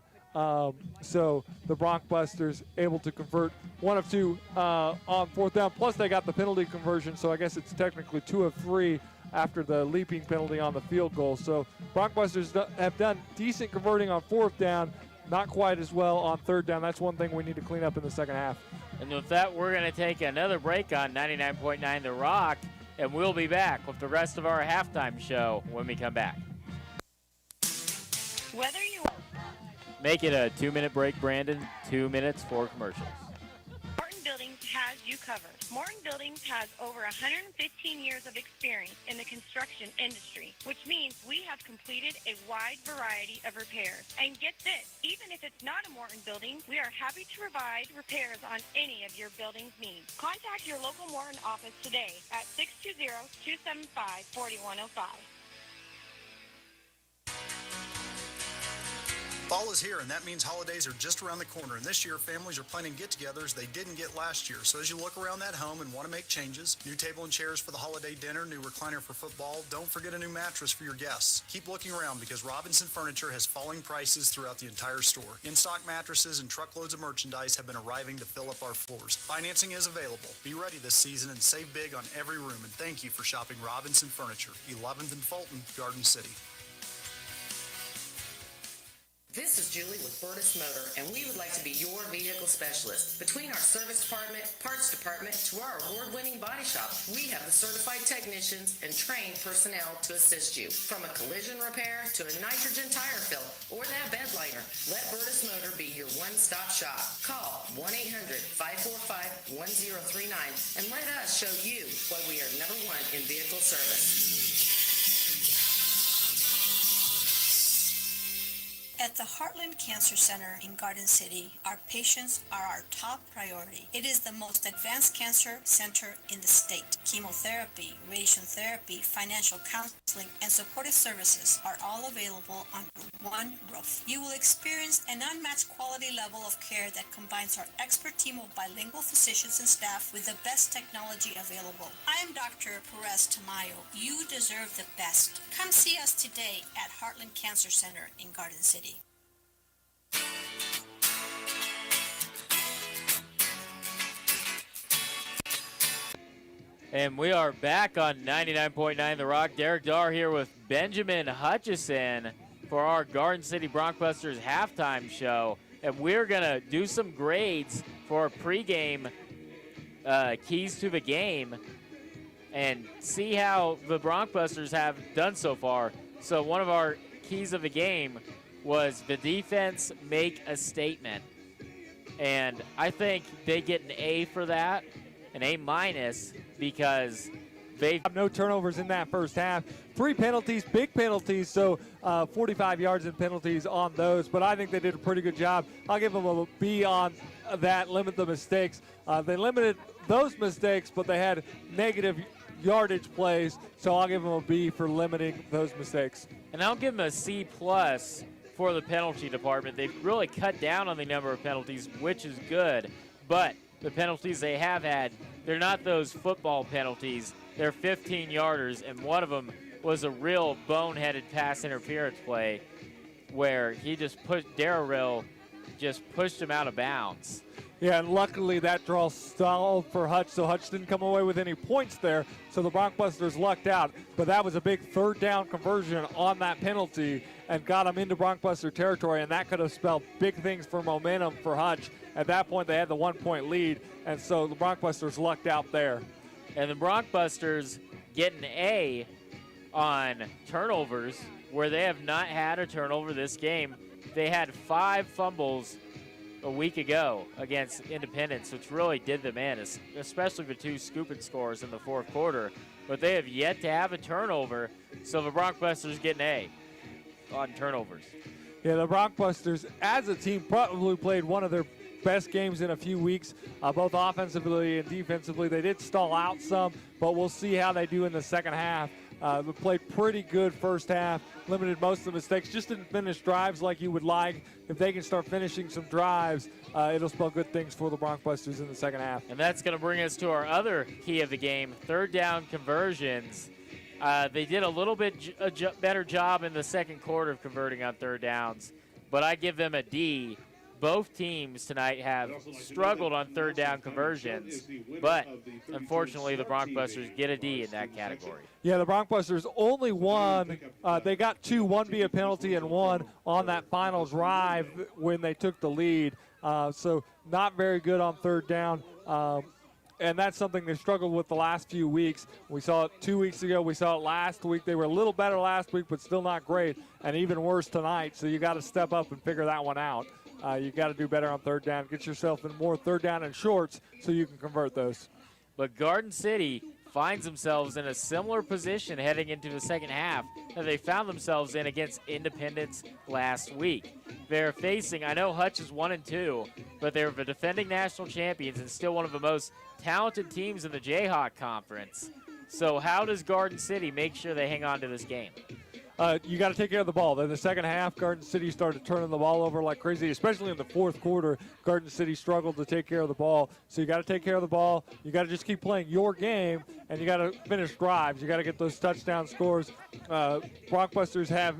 So the Broncbusters able to convert 1 of 2 on fourth down. Plus they got the penalty conversion, so I guess it's technically 2 of 3 after the leaping penalty on the field goal. So Broncbusters have done decent converting on fourth down, not quite as well on third down. That's one thing we need to clean up in the second half. And with that, we're going to take another break on 99.9 The Rock, and we'll be back with the rest of our halftime show when we come back. Whether you Make it a 2-minute break, Brandon. 2 minutes for commercials. Morton Buildings has you covered. Morton Buildings has over 115 years of experience in the construction industry, which means we have completed a wide variety of repairs. And get this, even if it's not a Morton building, we are happy to provide repairs on any of your building's needs. Contact your local Morton office today at 620-275-4105. Fall is here, and that means holidays are just around the corner. And this year, families are planning get-togethers they didn't get last year. So as you look around that home and want to make changes, new table and chairs for the holiday dinner, new recliner for football, don't forget a new mattress for your guests. Keep looking around because Robinson Furniture has falling prices throughout the entire store. In-stock mattresses and truckloads of merchandise have been arriving to fill up our floors. Financing is available. Be ready this season and save big on every room. And thank you for shopping Robinson Furniture, 11th and Fulton, Garden City. This is Julie with Burtis Motor, and we would like to be your vehicle specialist. Between our service department, parts department, to our award-winning body shop, we have the certified technicians and trained personnel to assist you. From a collision repair to a nitrogen tire fill or that bed liner, let Burtis Motor be your one-stop shop. Call 1-800-545-1039 and let us show you why we are number one in vehicle service. At the Heartland Cancer Center in Garden City, our patients are our top priority. It is the most advanced cancer center in the state. Chemotherapy, radiation therapy, financial counseling, and supportive services are all available under one roof. You will experience an unmatched quality level of care that combines our expert team of bilingual physicians and staff with the best technology available. I am Dr. Perez Tamayo. You deserve the best. Come see us today at Heartland Cancer Center in Garden City. And we are back on 99.9 The Rock. Derek Darr here with Benjamin Hutchinson for our Garden City Broncbusters halftime show. And we're going to do some grades for our pregame keys to the game and see how the Broncbusters have done so far. So one of our keys of the game was the defense make a statement. And I think they get an A for that, an A-, because they have no turnovers in that first half. 3 penalties, big penalties, so 45 yards in penalties on those. But I think they did a pretty good job. I'll give them a B on that, limit the mistakes. They limited those mistakes, but they had negative yardage plays, so I'll give them a B for limiting those mistakes. And I'll give them a C+ for the penalty department. They've really cut down on the number of penalties, which is good. But the penalties they have had, they're not those football penalties. They're 15-yarders, and one of them was a real boneheaded pass interference play where he just pushed Darrell, just pushed him out of bounds. Yeah, and luckily that draw stalled for Hutch, so Hutch didn't come away with any points there, so the Broncbusters lucked out. But that was a big third down conversion on that penalty and got them into Broncbuster territory, and that could have spelled big things for momentum for Hutch. At that point, they had the 1-point lead, and so the Broncbusters lucked out there. And the Broncbusters get an A on turnovers, where they have not had a turnover this game. They had 5 fumbles a week ago against Independence, which really did them in, especially the 2 scooping scores in the fourth quarter. But they have yet to have a turnover, so the Broncbusters get an A on turnovers. Yeah, the Broncbusters, as a team, probably played one of their best games in a few weeks, both offensively and defensively. They did stall out some, but we'll see how they do in the second half. They played pretty good first half, limited most of the mistakes, just didn't finish drives like you would like. If they can start finishing some drives, it'll spell good things for the Broncbusters in the second half. And that's going to bring us to our other key of the game, third down conversions. They did a little bit better job in the second quarter of converting on third downs, but I give them a D. Both teams tonight have struggled on third down conversions, but unfortunately the Broncbusters get a D in that category. Yeah, the Broncbusters only won. They got 2, one via penalty and 1 on that final drive when they took the lead. So not very good on third down. And that's something they struggled with the last few weeks. We saw it 2 weeks ago. We saw it last week. They were a little better last week, but still not great, and even worse tonight. So you got to step up and figure that one out. You got to do better on third down. Get yourself in more third down and shorts so you can convert those. But Garden City finds themselves in a similar position heading into the second half that they found themselves in against Independence last week. They're facing, I know Hutch is 1-2, but they're the defending national champions and still one of the most talented teams in the Jayhawk Conference. So how does Garden City make sure they hang on to this game? You got to take care of the ball. In the second half, Garden City started turning the ball over like crazy, especially in the fourth quarter. Garden City struggled to take care of the ball. So you got to take care of the ball. You got to just keep playing your game, and you got to finish drives. You got to get those touchdown scores. Broncbusters have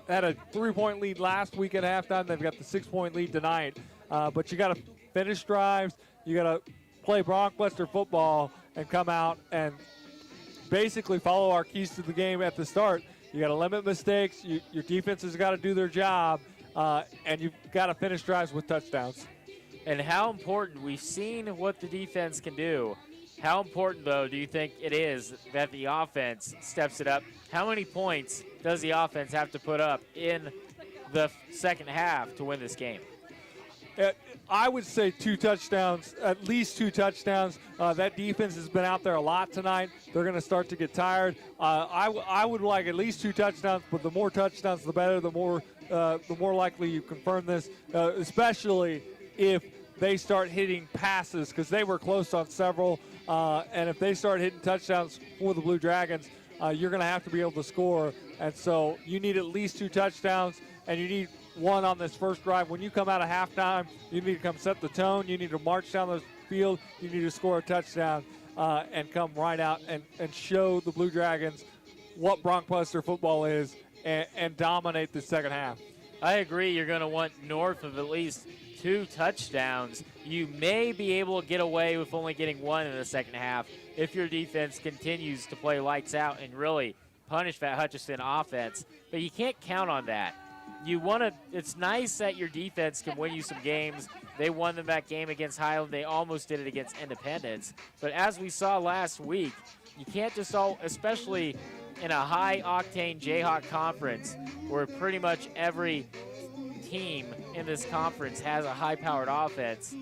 had a 3-point lead last week at halftime. They've got the 6-point lead tonight. But you got to finish drives. You got to play Broncbuster football and come out and basically follow our keys to the game at the start. You got to limit mistakes. Your defense has got to do their job, and you've got to finish drives with touchdowns. And how important, we've seen what the defense can do. How important, though, do you think it is that the offense steps it up? How many points does the offense have to put up in the second half to win this game? I would say 2 touchdowns, at least 2 touchdowns. That defense has been out there a lot tonight. They're going to start to get tired. I would like at least 2 touchdowns, but the more touchdowns, the better. The more likely you confirm this, especially if they start hitting passes, because they were close on several. And if they start hitting touchdowns for the Blue Dragons, you're going to have to be able to score. And so you need at least 2 touchdowns, and you need 1 on this first drive. When you come out of halftime, you need to come set the tone. You need to march down the field. You need to score a touchdown and come right out and show the Blue Dragons what Broncbuster football is and dominate the second half. I agree. You're going to want north of at least 2 touchdowns. You may be able to get away with only getting 1 in the second half if your defense continues to play lights out and really punish that Hutchinson offense. But you can't count on that. You want to. It's nice that your defense can win you some games. They won them that game against Highland. They almost did it against Independence. But as we saw last week, you can't just especially in a high-octane Jayhawk conference where pretty much every team in this conference has a high-powered offense,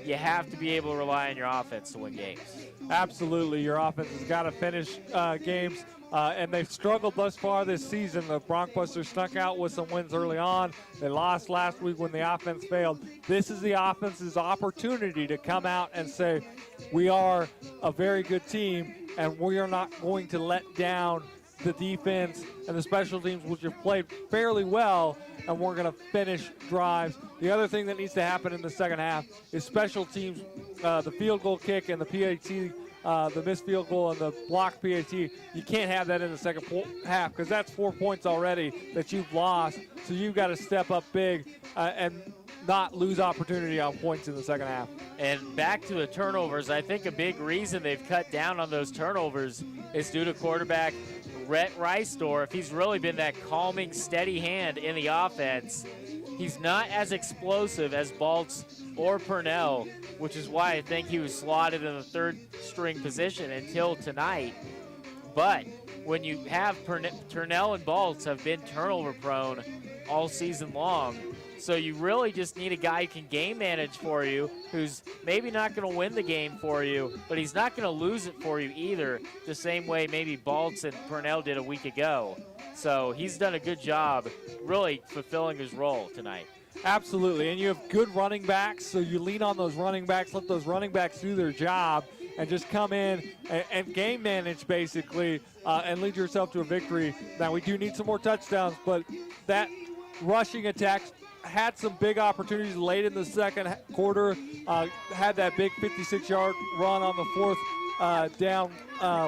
you have to be able to rely on your offense to win games. Absolutely. Your offense has got to finish games. And they've struggled thus far this season. The Broncbusters snuck out with some wins early on. They lost last week when the offense failed. This is the offense's opportunity to come out and say, we are a very good team, and we are not going to let down the defense and the special teams, which have played fairly well, and we're going to finish drives. The other thing that needs to happen in the second half is special teams, the field goal kick and the PAT, the missed field goal and the blocked PAT. You can't have that in the second half because that's 4 points already that you've lost. So you've got to step up big and not lose opportunity on points in the second half. And back to the turnovers, I think a big reason they've cut down on those turnovers is due to quarterback Rhett Reisdorf. He's really been that calming, steady hand in the offense. He's not as explosive as Baltz or Purnell, which is why I think he was slotted in the third-string position until tonight. But when you have Purnell and Baltz have been turnover-prone all season long, So you really just need a guy who can game manage for you, who's maybe not going to win the game for you, but he's not going to lose it for you either, the same way maybe Baltz and Purnell did a week ago. So he's done a good job really fulfilling his role tonight. Absolutely, and you have good running backs, so you lean on those running backs, let those running backs do their job, and just come in and game manage basically and lead yourself to a victory. Now, we do need some more touchdowns, but that rushing attack had some big opportunities late in the second quarter, had that big 56-yard run on the fourth down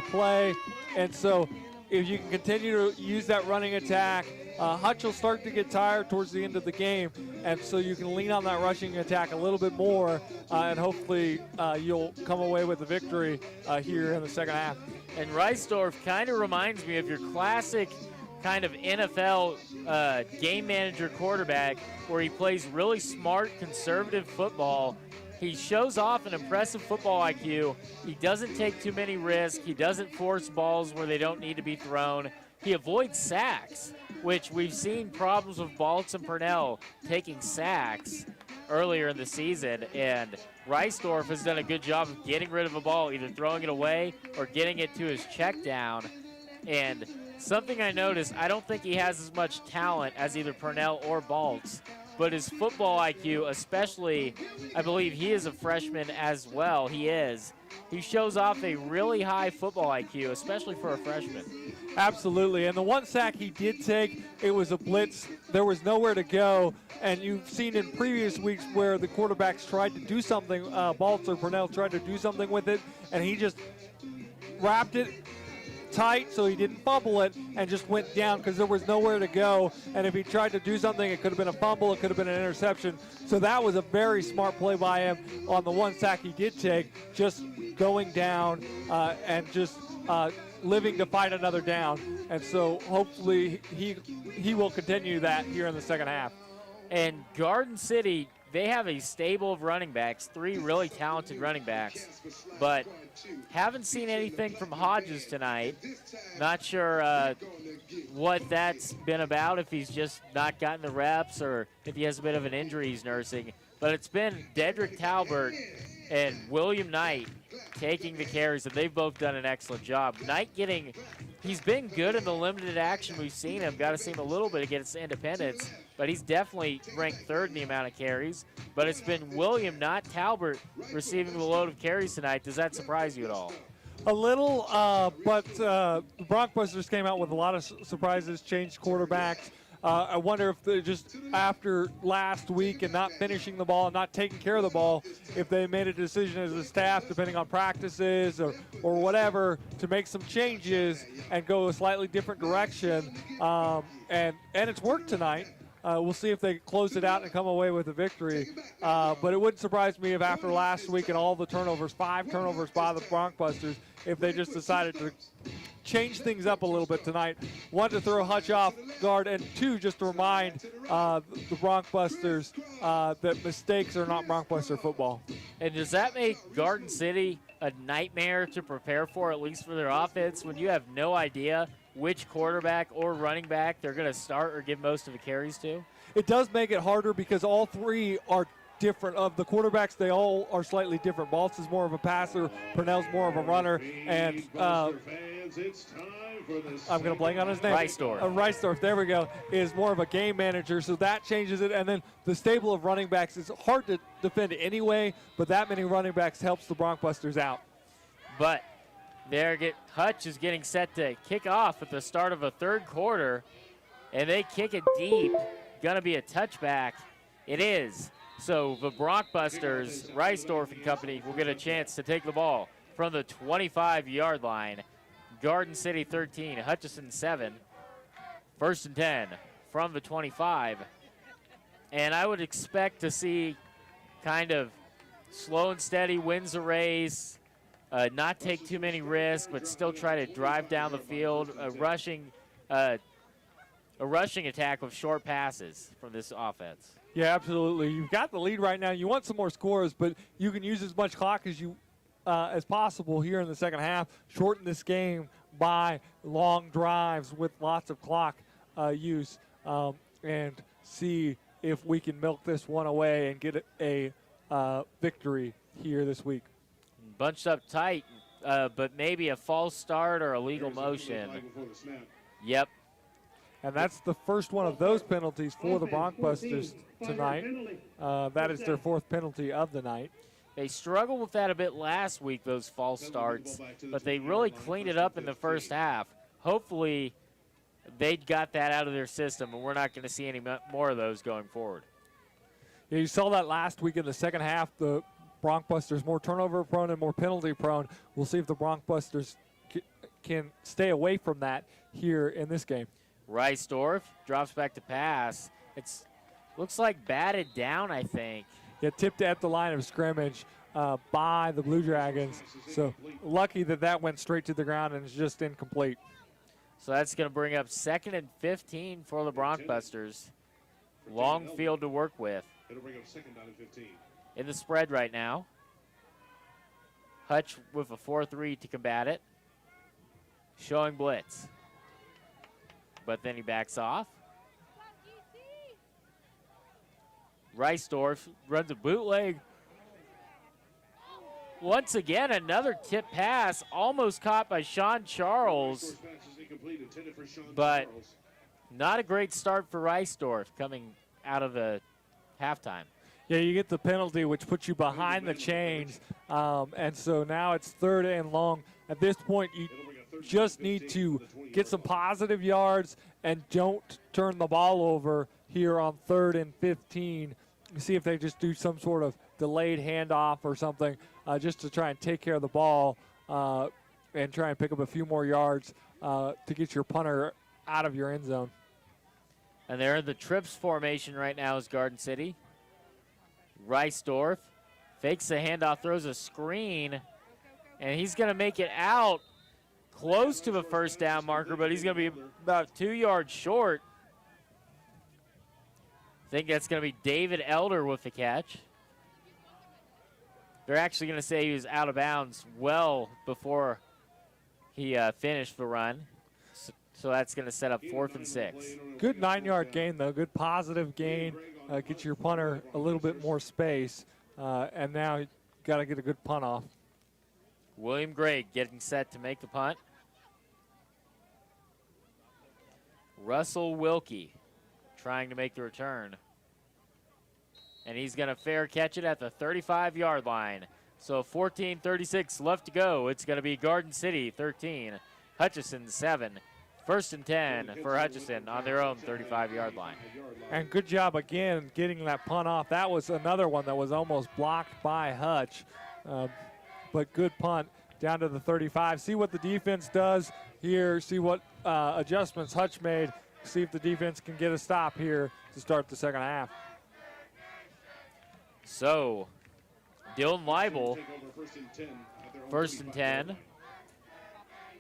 play, and so if you can continue to use that running attack, Hutch will start to get tired towards the end of the game, and so you can lean on that rushing attack a little bit more, and hopefully you'll come away with a victory here in the second half. And Reisdorf kind of reminds me of your classic kind of NFL game manager quarterback where he plays really smart, conservative football. He shows off an impressive football IQ. He doesn't take too many risks. He doesn't force balls where they don't need to be thrown. He avoids sacks, which we've seen problems with Baltz and Purnell taking sacks earlier in the season. And Reisdorf has done a good job of getting rid of a ball, either throwing it away or getting it to his check down. And something I noticed, I don't think he has as much talent as either Purnell or Baltz, but his football IQ, especially, I believe he is a freshman as well. He is. He shows off a really high football IQ, especially for a freshman. Absolutely, and the one sack he did take, it was a blitz. There was nowhere to go, and you've seen in previous weeks where the quarterbacks tried to do something, Baltz or Purnell tried to do something with it, and he just wrapped it tight so he didn't fumble it and just went down because there was nowhere to go. And if he tried to do something, it could have been a fumble, it could have been an interception. So that was a very smart play by him on the one sack he did take, just going down and just living to fight another down. And so hopefully he will continue that here in the second half. And Garden City, they have a stable of running backs, 3 really talented running backs, but haven't seen anything from Hodges tonight. Not sure what that's been about, if he's just not gotten the reps or if he has a bit of an injury he's nursing. But it's been Dedrick Talbert and William Knight taking the carries, and they've both done an excellent job. Knight he's been good in the limited action we've seen him. Got to see him a little bit against Independence, but he's definitely ranked 3rd in the amount of carries. But it's been William, not Talbert, receiving the load of carries tonight. Does that surprise you at all? A little, but the Broncbusters came out with a lot of surprises, changed quarterbacks. I wonder if they just after last week and not finishing the ball and not taking care of the ball, if they made a decision as a staff, depending on practices or whatever, to make some changes and go a slightly different direction. And it's worked tonight. We'll see if they close it out and come away with a victory. But it wouldn't surprise me if after last week and all the turnovers, 5 turnovers by the Broncbusters, if they just decided to change things up a little bit tonight. 1, to throw Hutch off guard, and 2, just to remind the Broncbusters that mistakes are not Broncbuster football. And does that make Garden City a nightmare to prepare for, at least for their offense, when you have no idea which quarterback or running back they're going to start or give most of the carries to? It does make it harder because all 3 are different. Of the quarterbacks, they all are slightly different. Baltz is more of a passer, Purnell's more of a runner, and I'm going to blank on his name. Reisdorf, there we go, is more of a game manager, so that changes it. And then the stable of running backs is hard to defend anyway, but that many running backs helps the Broncbusters out. But Hutch is getting set to kick off at the start of a 3rd quarter, and they kick it deep. Going to be a touchback. It is. So the Broncbusters, Reisdorf and company, will get a chance to take the ball from the 25-yard line. Garden City 13, Hutchinson 7. 1st and 10 from the 25. And I would expect to see kind of slow and steady, wins the race, not take too many risks, but still try to drive down the field, a rushing attack with short passes from this offense. Yeah, absolutely. You've got the lead right now. You want some more scores, but you can use as much clock as possible here in the second half. Shorten this game by long drives with lots of clock use, and see if we can milk this one away and get a victory here this week. Bunched up tight, but maybe a false start or a legal motion. Yep. And that's the first one of those penalties for the Broncbusters tonight. That is their 4th penalty of the night. They struggled with that a bit last week, those false starts, but they really cleaned it up in the first half. Hopefully, they got that out of their system, and we're not going to see any more of those going forward. Yeah, you saw that last week in the second half. The Broncbusters more turnover prone and more penalty prone. We'll see if the Broncbusters can stay away from that here in this game. Reisdorf drops back to pass. It's looks like batted down, I think. Yeah, tipped at the line of scrimmage by the Blue Dragons. So lucky that went straight to the ground and is just incomplete. So that's going to bring up 2nd and 15 for the Broncbusters. Long field to work with. It'll bring up 2nd down and 15. In the spread right now. Hutch with a 4-3 to combat it. Showing blitz. But then he backs off. Reisdorf runs a bootleg. Once again, another tip pass, almost caught by Sean Charles. But not a great start for Reisdorf coming out of the halftime. Yeah, you get the penalty, which puts you behind the chains. And so now it's 3rd and long. At this point, you just need to get some positive yards and don't turn the ball over here on 3rd and 15. See if they just do some sort of delayed handoff or something just to try and take care of the ball and try and pick up a few more yards to get your punter out of your end zone. And they're in the trips formation right now is Garden City. Reisdorf fakes the handoff, throws a screen, and he's going to make it out close to the first down marker, but he's going to be about 2 yards short. I think that's going to be David Elder with the catch. They're actually going to say he was out of bounds well before he finished the run. So that's going to set up 4th and 6. Good 9-yard gain, though. Good positive gain. Get your punter a little bit more space. And now you got to get a good punt off. William Gregg getting set to make the punt. Russell Wilkie trying to make the return. And he's going to fair catch it at the 35-yard line. So 14:36 left to go. It's going to be Garden City 13, Hutchinson 7. 1st and 10 for Hutchinson on their own 35-yard line. And good job again getting that punt off. That was another one that was almost blocked by Hutch. But good punt down to the 35. See what the defense does here. See what adjustments Hutch made. See if the defense can get a stop here to start the second half. So, Dylan Leibel, 1st and 10.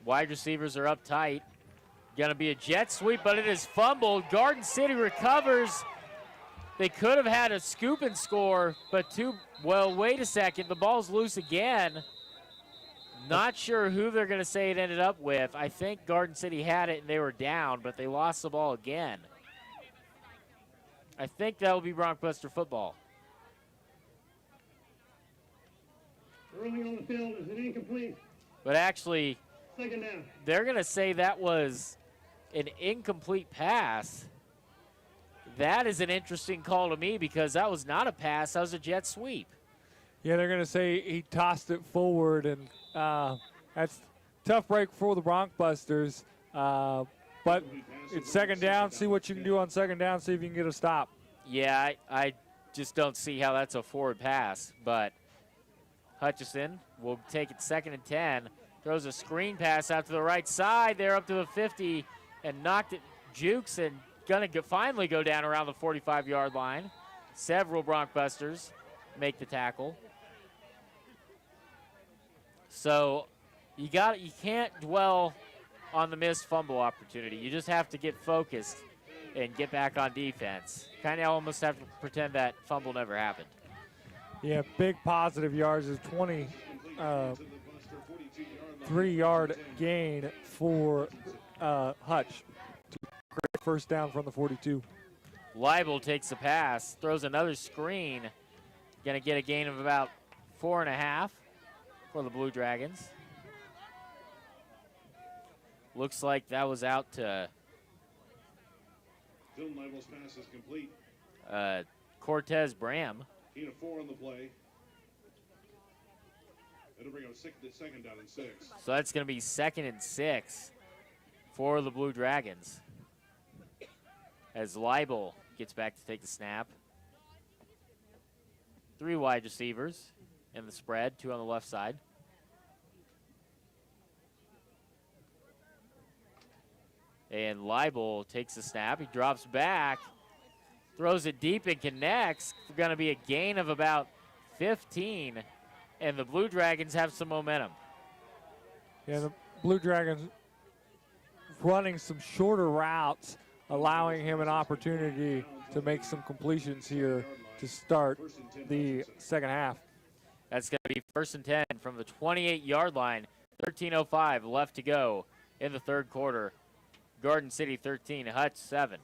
Wide receivers are up tight. Going to be a jet sweep, but it is fumbled. Garden City recovers. They could have had a scoop and score, but well, wait a second. The ball's loose again. Not sure who they're going to say it ended up with. I think Garden City had it and they were down, but they lost the ball again. I think that will be Broncbuster football. Early on the field is an incomplete. But actually, Second down. they're going to say that was an incomplete pass. That is an interesting call to me because that was not a pass. That was a jet sweep. Yeah, they're going to say he tossed it forward, and that's a tough break for the Broncbusters. But it's second down. See what you can do on second down. See if you can get a stop. Yeah, I just don't see how that's a forward pass. But Hutchinson will take it 2nd and 10. Throws a screen pass out to the right side. They're up to the 50 and knocked it. Jukes and going to finally go down around the 45-yard line. Several Broncbusters make the tackle. So you can't dwell on the missed fumble opportunity. You just have to get focused and get back on defense. Kind of almost have to pretend that fumble never happened. Yeah, big positive yards is 23-yard gain for Hutch. Great first down from the 42. Leibel takes the pass, throws another screen. Going to get a gain of about 4.5 for the Blue Dragons. Looks like that was out to Dylan Leibel's pass is complete. Cortez Bram. Gain of 4 on the play. It'll bring up second down and 6. So that's going to be 2nd and 6 for the Blue Dragons. As Leibel gets back to take the snap. 3 wide receivers in the spread, 2 on the left side. And Leibel takes the snap. He drops back, throws it deep and connects. It's going to be a gain of about 15. And the Blue Dragons have some momentum. Yeah, the Blue Dragons running some shorter routes, allowing him an opportunity to make some completions here to start the second half. That's going to be 1st and 10 from the 28-yard line. 13:05 left to go in the third quarter. Garden City 13, Hutch 7.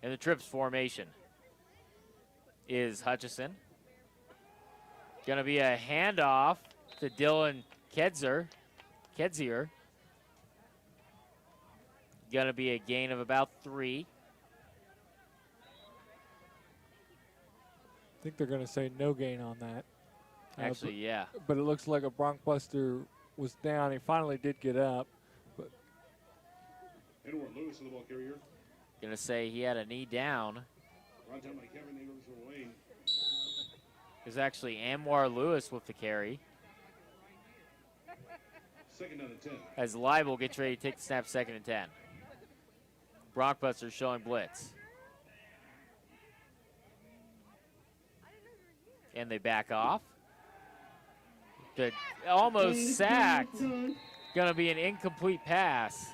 In the trips formation is Hutchinson. Going to be a handoff to Dylan Kedzier. Going to be a gain of about 3. I think they're going to say no gain on that. Actually, yeah. But it looks like a Bronc Buster was down. He finally did get up. But Edward Lewis is the ball carrier. Going to say he had a knee down. Brought down by Kevin Abrams from Wayne. There's actually Anwar Lewis with the carry. 2nd down and 10. As Leibel gets ready to take the snap, 2nd and 10. Broncbusters showing blitz. And they back off. Good. Almost sacked. Going to be an incomplete pass.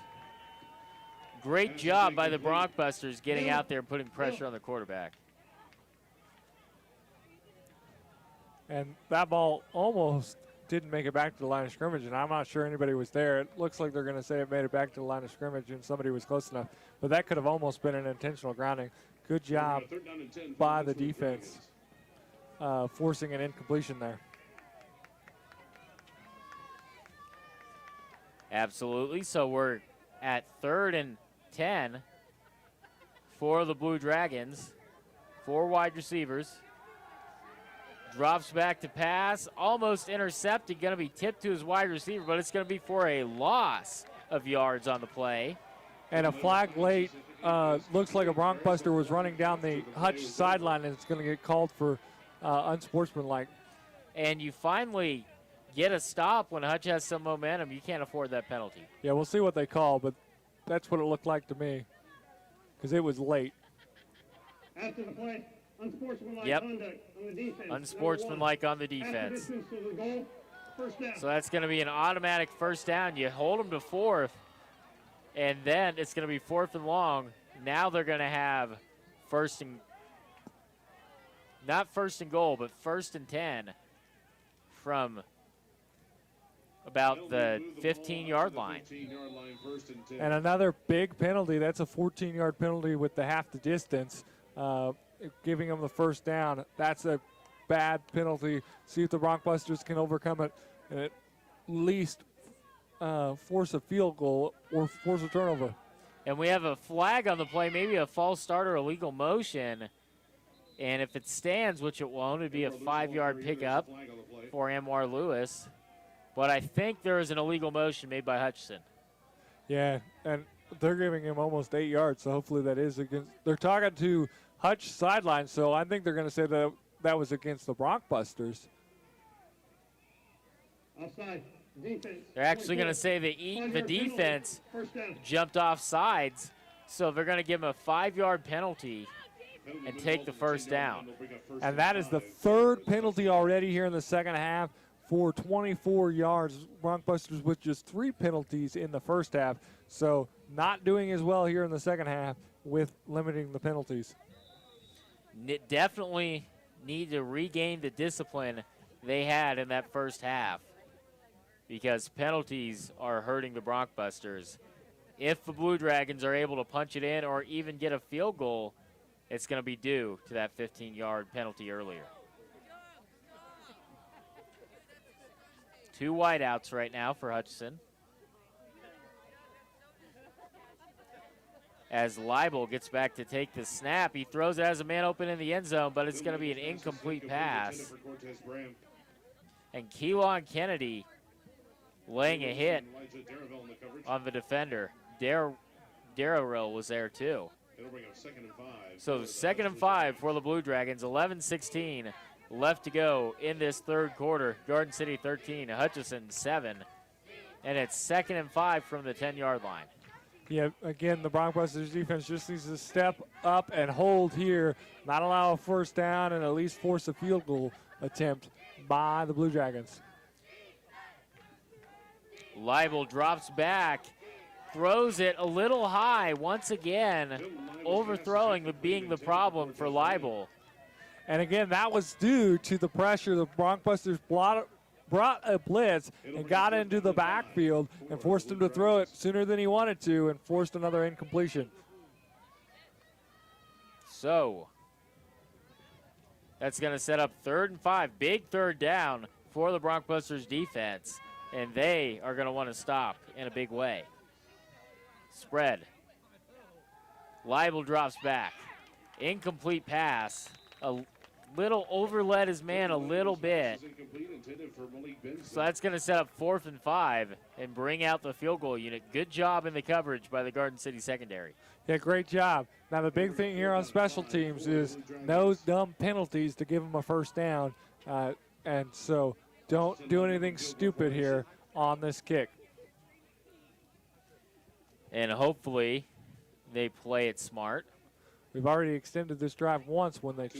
Great job by the Broncbusters getting out there and putting pressure on the quarterback. And that ball almost didn't make it back to the line of scrimmage, and I'm not sure anybody was there. It looks like they're going to say it made it back to the line of scrimmage and somebody was close enough. But that could have almost been an intentional grounding. Good job by the defense forcing an incompletion there. Absolutely. So we're at 3rd and 10 for the Blue Dragons. 4 wide receivers. Drops back to pass, almost intercepted, going to be tipped to his wide receiver, but it's going to be for a loss of yards on the play. And a flag late. Looks like a Bronc Buster was running down the Hutch sideline, and it's going to get called for unsportsmanlike. And you finally get a stop when Hutch has some momentum. You can't afford that penalty. Yeah, we'll see what they call, but that's what it looked like to me because it was late. After the play, unsportsmanlike Yep. conduct on the defense. Unsportsmanlike on the defense. After distance to the goal, first down. So that's going to be an automatic first down. You hold them to 4th, and then it's going to be 4th and long. Now they're going to have not first and goal, but 1st and 10 from about the 15-yard line. And another big penalty. That's a 14-yard penalty with the half the distance, giving them the first down. That's a bad penalty. See if the Bronc Busters can overcome it and at least force a field goal or force a turnover. And we have a flag on the play, maybe a false start or illegal motion. And if it stands, which it won't, it'd be a 5-yard pickup for Anwar Lewis. But I think there is an illegal motion made by Hutchinson. Yeah, and they're giving him almost 8 yards, so hopefully that is against. They're talking to Hutch sideline, so I think they're going to say that that was against the Bronc Busters. Offside. Defense. They're actually going to say the defense jumped off sides, so they're going to give him a 5-yard penalty and take the first down. And that is the 3rd penalty already here in the second half for 24 yards. Bronc Busters with just 3 penalties in the first half, so not doing as well here in the second half with limiting the penalties. Definitely need to regain the discipline they had in that first half, because penalties are hurting the Bronc Busters. if the Blue Dragons are able to punch it in or even get a field goal, it's going to be due to that 15-yard penalty earlier. 2 wideouts right now for Hutchinson. As Leibel gets back to take the snap, he throws it as a man open in the end zone, but it's going to be an incomplete pass. And Keelan Kennedy laying a hit on the defender. Darrell was there too. So 2nd and 5 for the Blue Dragons. 11-16 left to go in this third quarter. Garden City 13, Hutchinson 7. And it's 2nd and 5 from the 10-yard line. Yeah, again, the Broncbusters defense just needs to step up and hold here, not allow a first down, and at least force a field goal attempt by the Blue Dragons. Leibel drops back, throws it a little high once again, overthrowing being the problem for Leibel. And again, that was due to the pressure. The Broncbusters brought a blitz and got into the backfield and forced him to throw it sooner than he wanted to and forced another incompletion. So that's going to set up 3rd and 5, big 3rd down for the Broncbusters defense, and they are going to want to stop in a big way. Spread. Leibel drops back. Incomplete pass. A little overled his man a little bit. So that's going to set up 4th and 5 and bring out the field goal unit. Good job in the coverage by the Garden City secondary. Yeah, great job. Now the big thing here on special teams is no dumb penalties to give them a first down. And so don't do anything stupid here on this kick. And hopefully they play it smart. We've already extended this drive once when they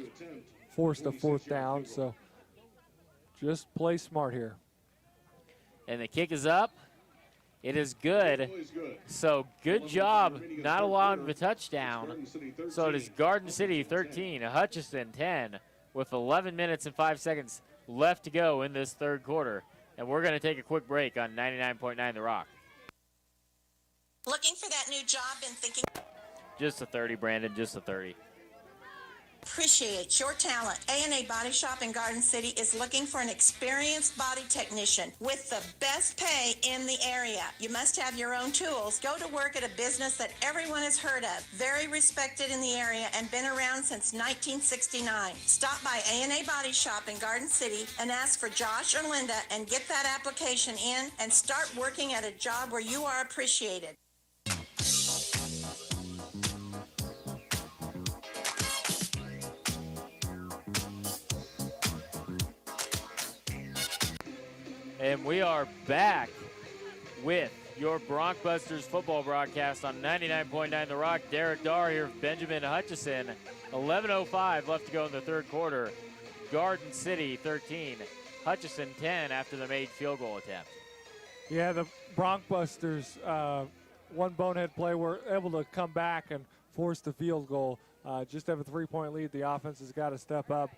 forced a 4th down, so just play smart here. And the kick is up. It is good. So good job not allowing the touchdown. So it is Garden City 13, Hutchinson 10, with 11 minutes and 5 seconds left to go in this third quarter. And we're going to take a quick break on 99.9 The Rock. Looking for that new job and thinking... Just a 30, Brandon, just a 30. Appreciate your talent. A&A Body Shop in Garden City is looking for an experienced body technician with the best pay in the area. You must have your own tools. Go to work at a business that everyone has heard of, very respected in the area and been around since 1969. Stop by A&A Body Shop in Garden City and ask for Josh or Linda and get that application in and start working at a job where you are appreciated. And we are back with your Broncbusters football broadcast on 99.9 The Rock. Derek Darr here, Benjamin Hutchinson. 11:05 left to go in the third quarter. Garden City 13, Hutchinson 10 after the made field goal attempt. Yeah, the Broncbusters, one bonehead play, were able to come back and force the field goal. Just have a 3-point lead. The offense has got to step up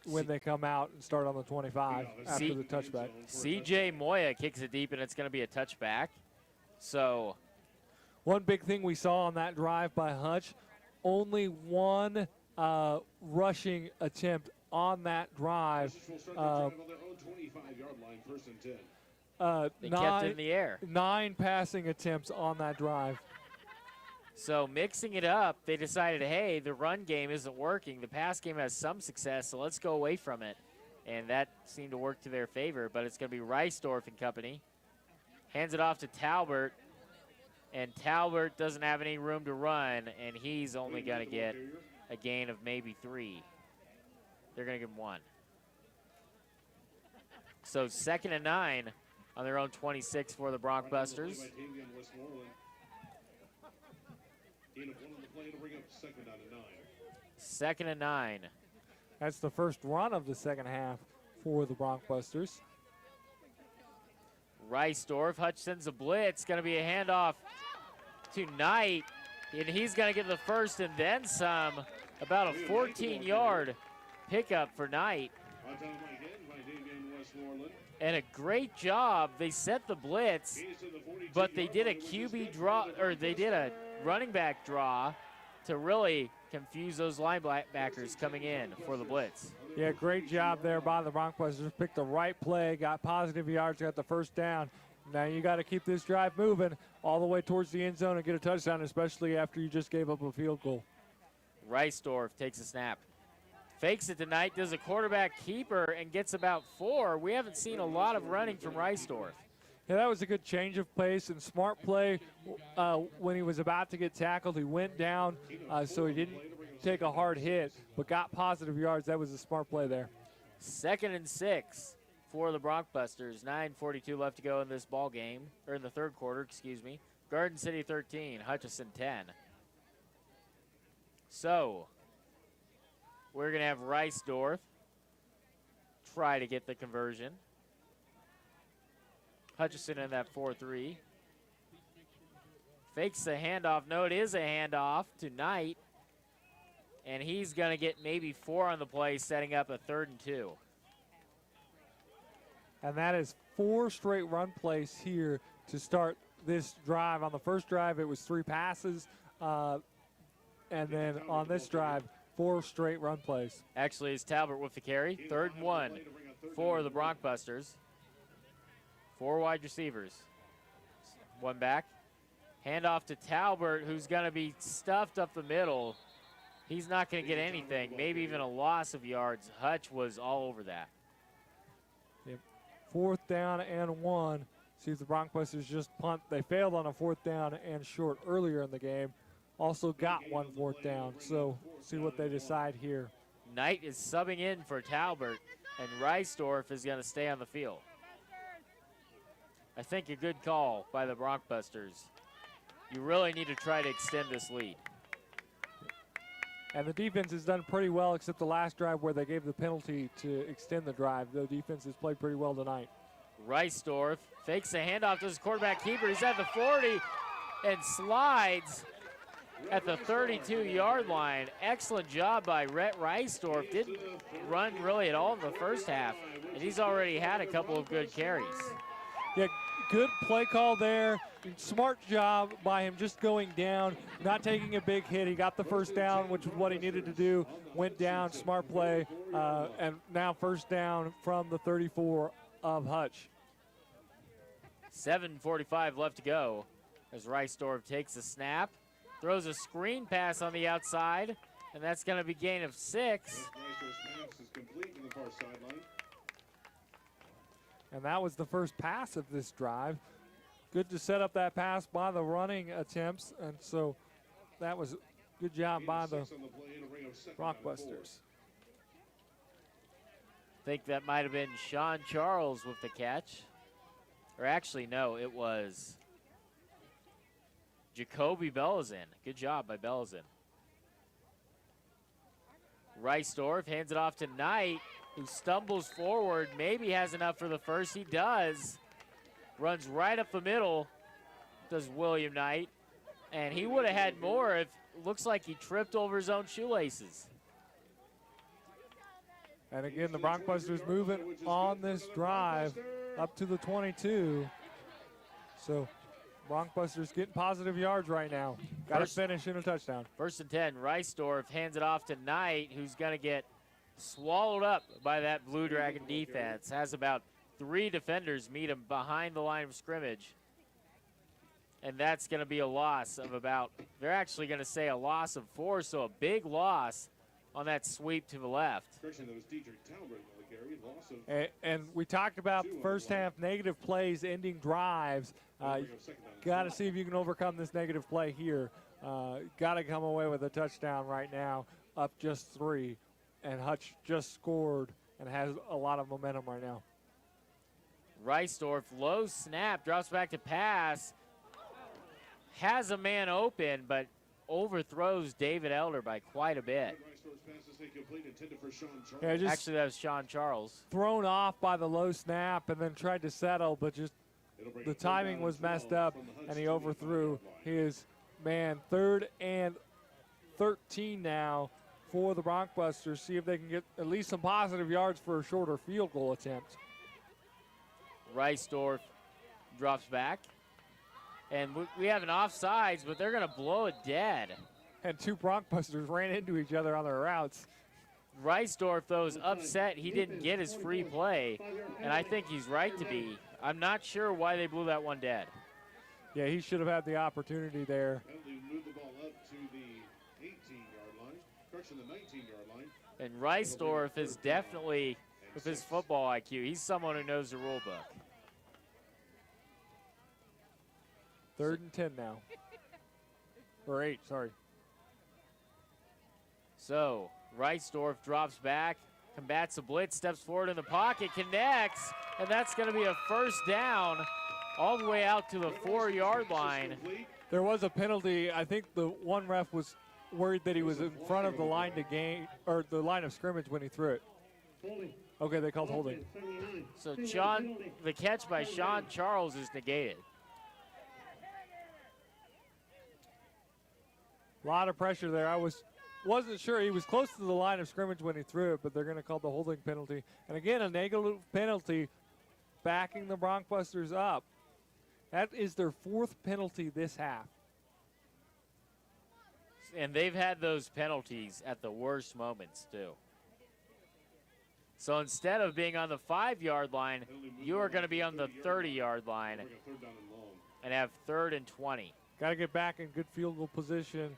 when they come out and start on the 25 after the touchback. C.J. Moya kicks it deep, and it's going to be a touchback. So one big thing we saw on that drive by Hutch, only one rushing attempt on that drive. They kept it in the air. 9 passing attempts on that drive. So mixing it up, they decided, hey, the run game isn't working. The pass game has some success, so let's go away from it. And that seemed to work to their favor, but it's going to be Reisdorf and company. Hands it off to Talbert, and Talbert doesn't have any room to run, and he's only going to get a gain of maybe 3. They're going to give him 1. So 2nd and 9 on their own 26 for the Broncbusters. Second and 9. That's the first run of the second half for the Broncbusters. Reisdorf, Hutchinson's a blitz. Going to be a handoff to Knight, and he's going to get the first and then some. About a 14-yard pickup for Knight. And a great job. They set the blitz, but they did a QB draw, or they did a running back draw to really confuse those linebackers coming in for the blitz. Yeah, great job there by the Bronxbusters. Picked the right play, got positive yards, got the first down. Now you got to keep this drive moving all the way towards the end zone and get a touchdown, especially after you just gave up a field goal. Reisdorf takes a snap. Fakes it tonight, does a quarterback keeper, and gets about 4. We haven't seen a lot of running from Reisdorf. Yeah, that was a good change of pace and smart play. When he was about to get tackled, he went down, so he didn't take a hard hit, but got positive yards. That was a smart play there. 2nd and 6 for the Bronxbusters. 9:42 left to go in this ball game, or in the third quarter, excuse me. Garden City 13, Hutchinson 10. So, we're going to have Reisdorf try to get the conversion. Hutchinson in that 4-3. Fakes the handoff. No, it is a handoff to Knight. And he's going to get maybe 4 on the play, setting up a 3rd and 2. And that is 4 straight run plays here to start this drive. On the first drive, it was 3 passes. And then on this drive, 4 straight run plays. Actually, it's Talbot with the carry. 3rd and 1 for the Bronxbusters. 4 wide receivers. 1 back. Handoff to Talbot, who's going to be stuffed up the middle. He's not going to get anything, maybe even a loss of yards. Hutch was all over that. Yep. 4th down and 1. See if the Bronxbusters just punt. They failed on a 4th down and short earlier in the game. Also got 1 4th down, so see what they decide here. Knight is subbing in for Talbot, and Reisdorf is going to stay on the field. I think a good call by the Bronxbusters. You really need to try to extend this lead. And the defense has done pretty well, except the last drive where they gave the penalty to extend the drive. The defense has played pretty well tonight. Reisdorf fakes a handoff to his quarterback keeper. He's at the 40 and slides at the 32-yard line. Excellent job by Rhett Reisdorf. Didn't run really at all in the first half, and he's already had a couple of good carries. Yeah, good play call there. Smart job by him just going down, not taking a big hit. He got the first down, which is what he needed to do. Went down, smart play, and now first down from the 34 of Hutch. 7:45 left to go as Reisdorf takes a snap, throws a screen pass on the outside, and that's going to be gain of 6. And that was the first pass of this drive. Good to set up that pass by the running attempts, and so that was good job by the Bronxbusters. I think that might have been Sean Charles with the catch. Or actually, no, it was Jacoby Bellazin. Good job by Bellazin. Reisdorf hands it off to Knight, who stumbles forward, maybe has enough for the first. He does. Runs right up the middle, does William Knight. And he would have had more if it looks like he tripped over his own shoelaces. And again, the Bronxbusters moving on this drive up to the 22. So Bronxbusters getting positive yards right now. Got to finish in a touchdown. 1st and 10, Reisdorf hands it off to Knight, who's going to get swallowed up by that Blue Dragon defense. Has about 3 defenders meet him behind the line of scrimmage. And that's going to be a loss of about, they're actually going to say a loss of 4, so a big loss on that sweep to the left. And we talked about the first half negative plays ending drives. Got to see if you can overcome this negative play here. Got to come away with a touchdown right now, up just 3. And Hutch just scored and has a lot of momentum right now. Reisdorf, low snap, drops back to pass. Has a man open, but overthrows David Elder by quite a bit. Yeah, actually, that was Sean Charles. Thrown off by the low snap and then tried to settle, but just the timing was messed up, and he overthrew his man. 3rd and 13 now for the Bronxbusters. See if they can get at least some positive yards for a shorter field goal attempt. Reisdorf drops back. And we have an offsides, but they're going to blow it dead. And two Broncbusters ran into each other on their routes. Reisdorf, though, is upset he didn't get his free play, and I think he's right to be. I'm not sure why they blew that one dead. Yeah, he should have had the opportunity there. Penalty moved the ball up to the 18-yard line, correction, the 19-yard line. And Reisdorf is definitely, with his football IQ, he's someone who knows the rule book. 3rd and 10 now. Or 8, sorry. So, Reisdorf drops back, combats a blitz, steps forward in the pocket, connects, and that's going to be a first down all the way out to the 4-yard line. There was a penalty. I think the one ref was worried that he was in front of the line to gain, or the line of scrimmage when he threw it. Okay, they called holding. So the catch by Sean Charles is negated. A lot of pressure there. I wasn't sure. He was close to the line of scrimmage when he threw it, but they're going to call the holding penalty. And again, a negative penalty backing the Broncbusters up. That is their 4th penalty this half. And they've had those penalties at the worst moments, too. So instead of being on the 5-yard line, you are going to be on the 30-yard line and have 3rd and 20. Got to get back in good field goal position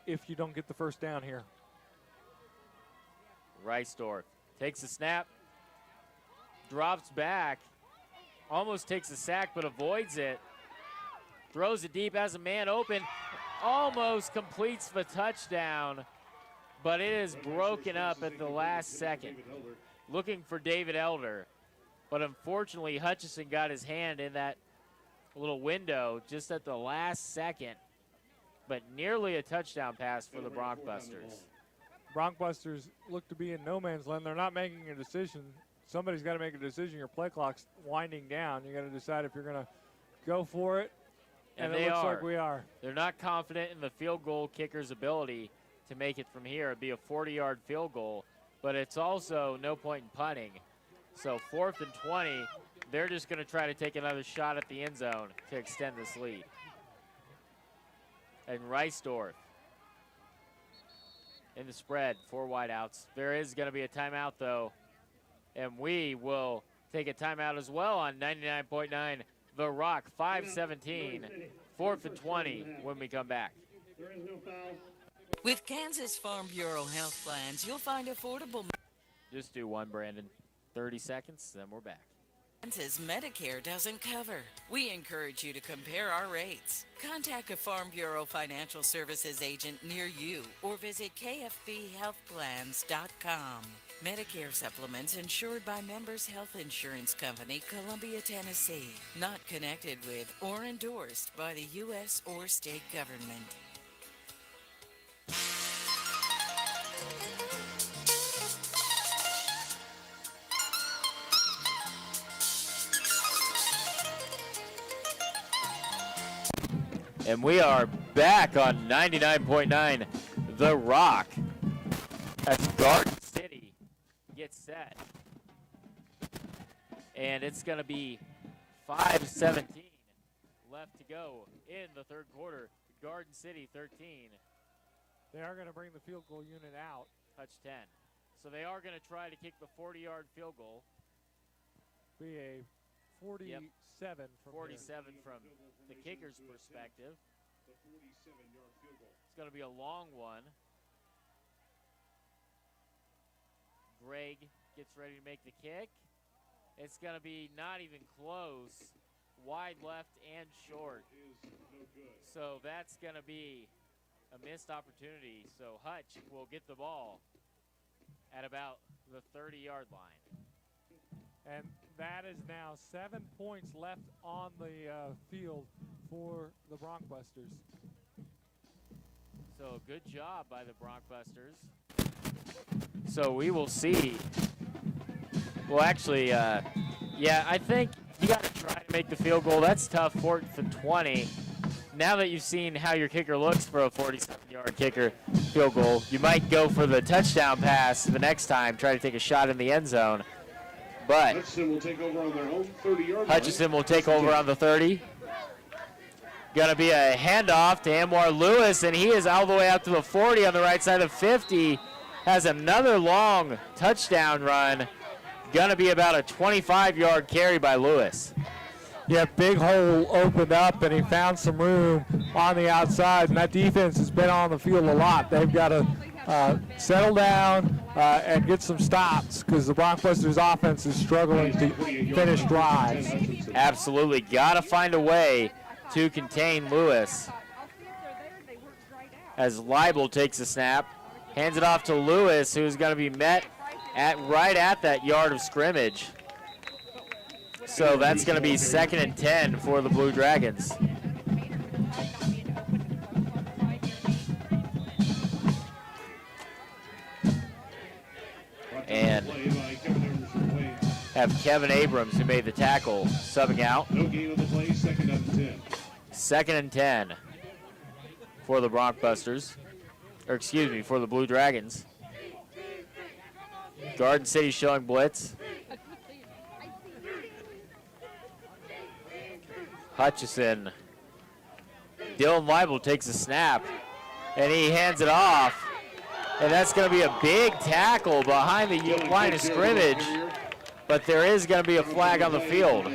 if you don't get the first down here. Reisdorf takes a snap, drops back, almost takes a sack but avoids it, throws it deep, has a man open, almost completes the touchdown, but it is broken up at the last second. Looking for David Elder, but unfortunately Hutchinson got his hand in that little window just at the last second, but nearly a touchdown pass for the Broncbusters. Broncbusters look to be in no man's land. They're not making a decision. Somebody's got to make a decision. Your play clock's winding down. You got to decide if you're going to go for it, and it looks like we are. They're not confident in the field goal kicker's ability to make it from here. It'd be a 40-yard field goal, but it's also no point in punting. So 4th and 20, they're just going to try to take another shot at the end zone to extend this lead. And Reisdorf in the spread, 4 wideouts. There is going to be a timeout, though, and we will take a timeout as well on 99.9 The Rock, 5:17, 4th and 20 when we come back. With Kansas Farm Bureau health plans, you'll find affordable. Just do one, Brandon. 30 seconds, then we're back. Kansas Medicare doesn't cover. We encourage you to compare our rates. Contact a Farm Bureau Financial Services agent near you or visit kfbhealthplans.com. Medicare supplements insured by Members Health Insurance Company, Columbia, Tennessee. Not connected with or endorsed by the U.S. or state government. And we are back on 99.9 The Rock as Garden City gets set. And it's going to be 5:17 left to go in the 3rd quarter. Garden City 13. They are going to bring the field goal unit out. Touch 10. So they are going to try to kick the 40-yard field goal. Be a 47 from 47 from the kicker's perspective. The 47-yard field goal. It's going to be a long one. Greg gets ready to make the kick. It's going to be not even close. Wide left and short. So that's going to be a missed opportunity. So Hutch will get the ball at about the 30-yard line. And that is now 7 points left on the field for the Broncbusters. So good job by the Broncbusters. So we will see. Well, actually, yeah, I think you got to try to make the field goal. That's tough, 4th and 20. Now that you've seen how your kicker looks for a 47-yard kicker field goal, you might go for the touchdown pass the next time, try to take a shot in the end zone. but Hutchinson will take over on their own 30-yard line. Hutchinson will take over on the 30. Going to be a handoff to Anwar Lewis, and he is all the way out to the 40 on the right side of 50. Has another long touchdown run. Going to be about a 25-yard carry by Lewis. Yeah, big hole opened up, and he found some room on the outside, and that defense has been on the field a lot. They've got to settle down and get some stops because the Broncbusters offense is struggling to finish drives. Absolutely. Got to find a way to contain Lewis. As Leibel takes a snap, hands it off to Lewis, who's going to be met right at that yard of scrimmage. So that's going to be 2nd and 10 for the Blue Dragons. And have Kevin Abrams, who made the tackle, subbing out. No gain on the play, 2nd and 10. 2nd and 10 for the Broncbusters, or excuse me, for the Blue Dragons. Garden City showing blitz. Hutchinson. Dylan Leibel takes a snap, and he hands it off. And that's going to be a big tackle behind the line of scrimmage, but there is going to be a flag on the field.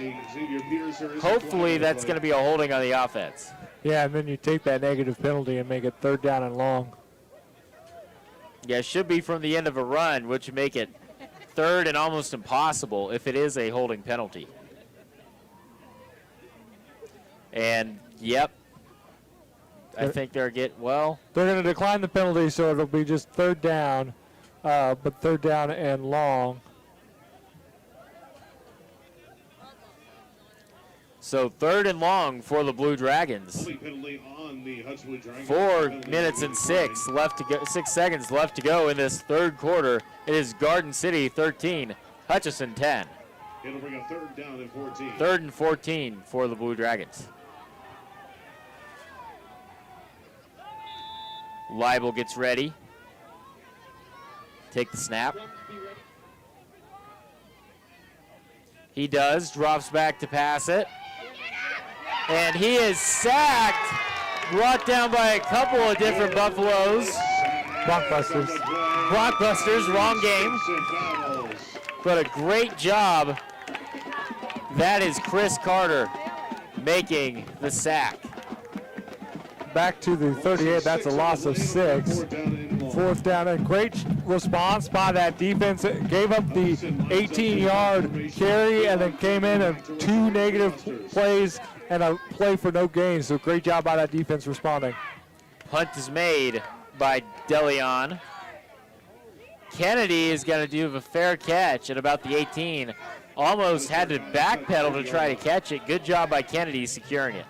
Hopefully that's going to be a holding on the offense. Yeah, and then you take that negative penalty and make it 3rd down and long. Yeah, it should be from the end of a run, which would make it 3rd and almost impossible if it is a holding penalty. And, yep, I think they're They're going to decline the penalty, so it'll be just 3rd down, but 3rd down and long. So 3rd and long for the Blue Dragons. 4 minutes and 6 seconds left to go in this 3rd quarter. It is Garden City 13, Hutchinson 10. It'll bring a 3rd down and 14. 3rd and 14 for the Blue Dragons. Leibel gets ready. Take the snap. He does, drops back to pass it. And he is sacked, brought down by a couple of different Buffaloes. Broncbusters, wrong game. But a great job. That is Chris Carter making the sack. Back to the 38, that's a loss of 6. 4th down, and great response by that defense. It gave up the 18-yard carry and then came in and 2 negative plays and a play for no gain. So great job by that defense responding. Punt is made by DeLeon. Kennedy is going to do a fair catch at about the 18. Almost had to backpedal to try to catch it. Good job by Kennedy securing it.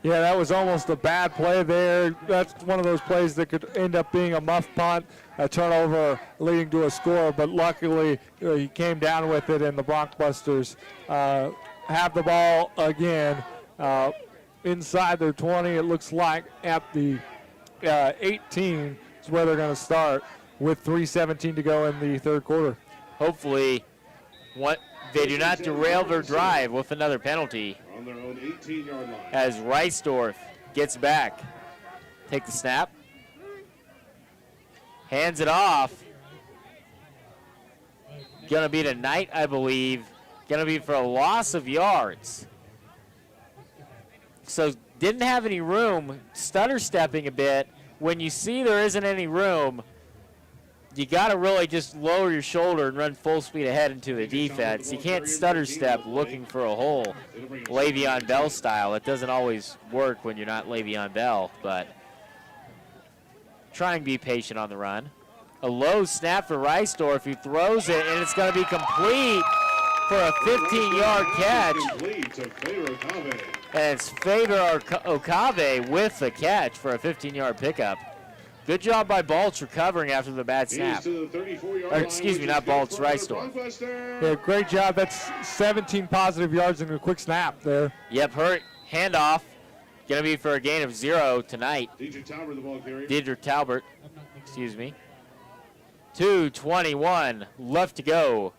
Yeah, that was almost a bad play there. That's one of those plays that could end up being a muff punt, a turnover leading to a score, but luckily he came down with it, and the Broncbusters have the ball again inside their 20. It looks like at the 18 is where they're going to start with 3:17 to go in the 3rd quarter. Hopefully they do not derail their drive with another penalty. On their own 18-yard line. As Reisdorf gets back. Take the snap. Hands it off. Going to be tonight, I believe. Going to be for a loss of yards. So didn't have any room, stutter stepping a bit. When you see there isn't any room, you got to really just lower your shoulder and run full speed ahead into the defense. You can't stutter step looking for a hole, Le'Veon Bell style. It doesn't always work when you're not Le'Veon Bell, but try and be patient on the run. A low snap for Reisdorf, who throws it, and it's going to be complete for a 15-yard catch. And it's Faber Okave with the catch for a 15-yard pickup. Good job by Baltz recovering after the bad snap. Excuse me, not Baltz, Reisdorf. Yeah, great job. That's 17 positive yards in a quick snap there. Yep, handoff. Going to be for a gain of 0 tonight. Deidre Talbert, excuse me. 2:21 left to go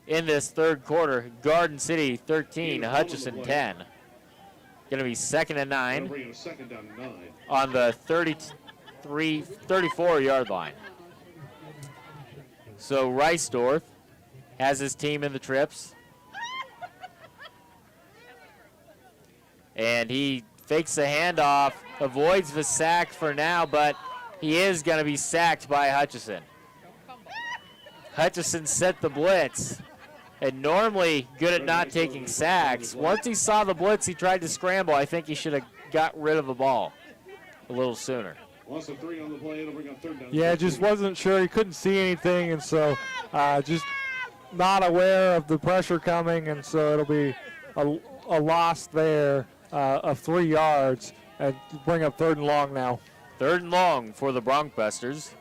in this third quarter. Garden City 13, Hutchinson 10. Going to be 2nd and 9 on the 34-yard line. So Reisdorf has his team in the trips. And he fakes the handoff, avoids the sack for now, but he is going to be sacked by Hutchinson. Hutchinson set the blitz, and normally good at not taking sacks. Once he saw the blitz, he tried to scramble. I think he should have got rid of the ball a little sooner. Yeah, just wasn't sure. He couldn't see anything, and so just not aware of the pressure coming, and so it'll be a loss there of 3 yards and bring up 3rd and long now. 3rd and long for the Broncbusters.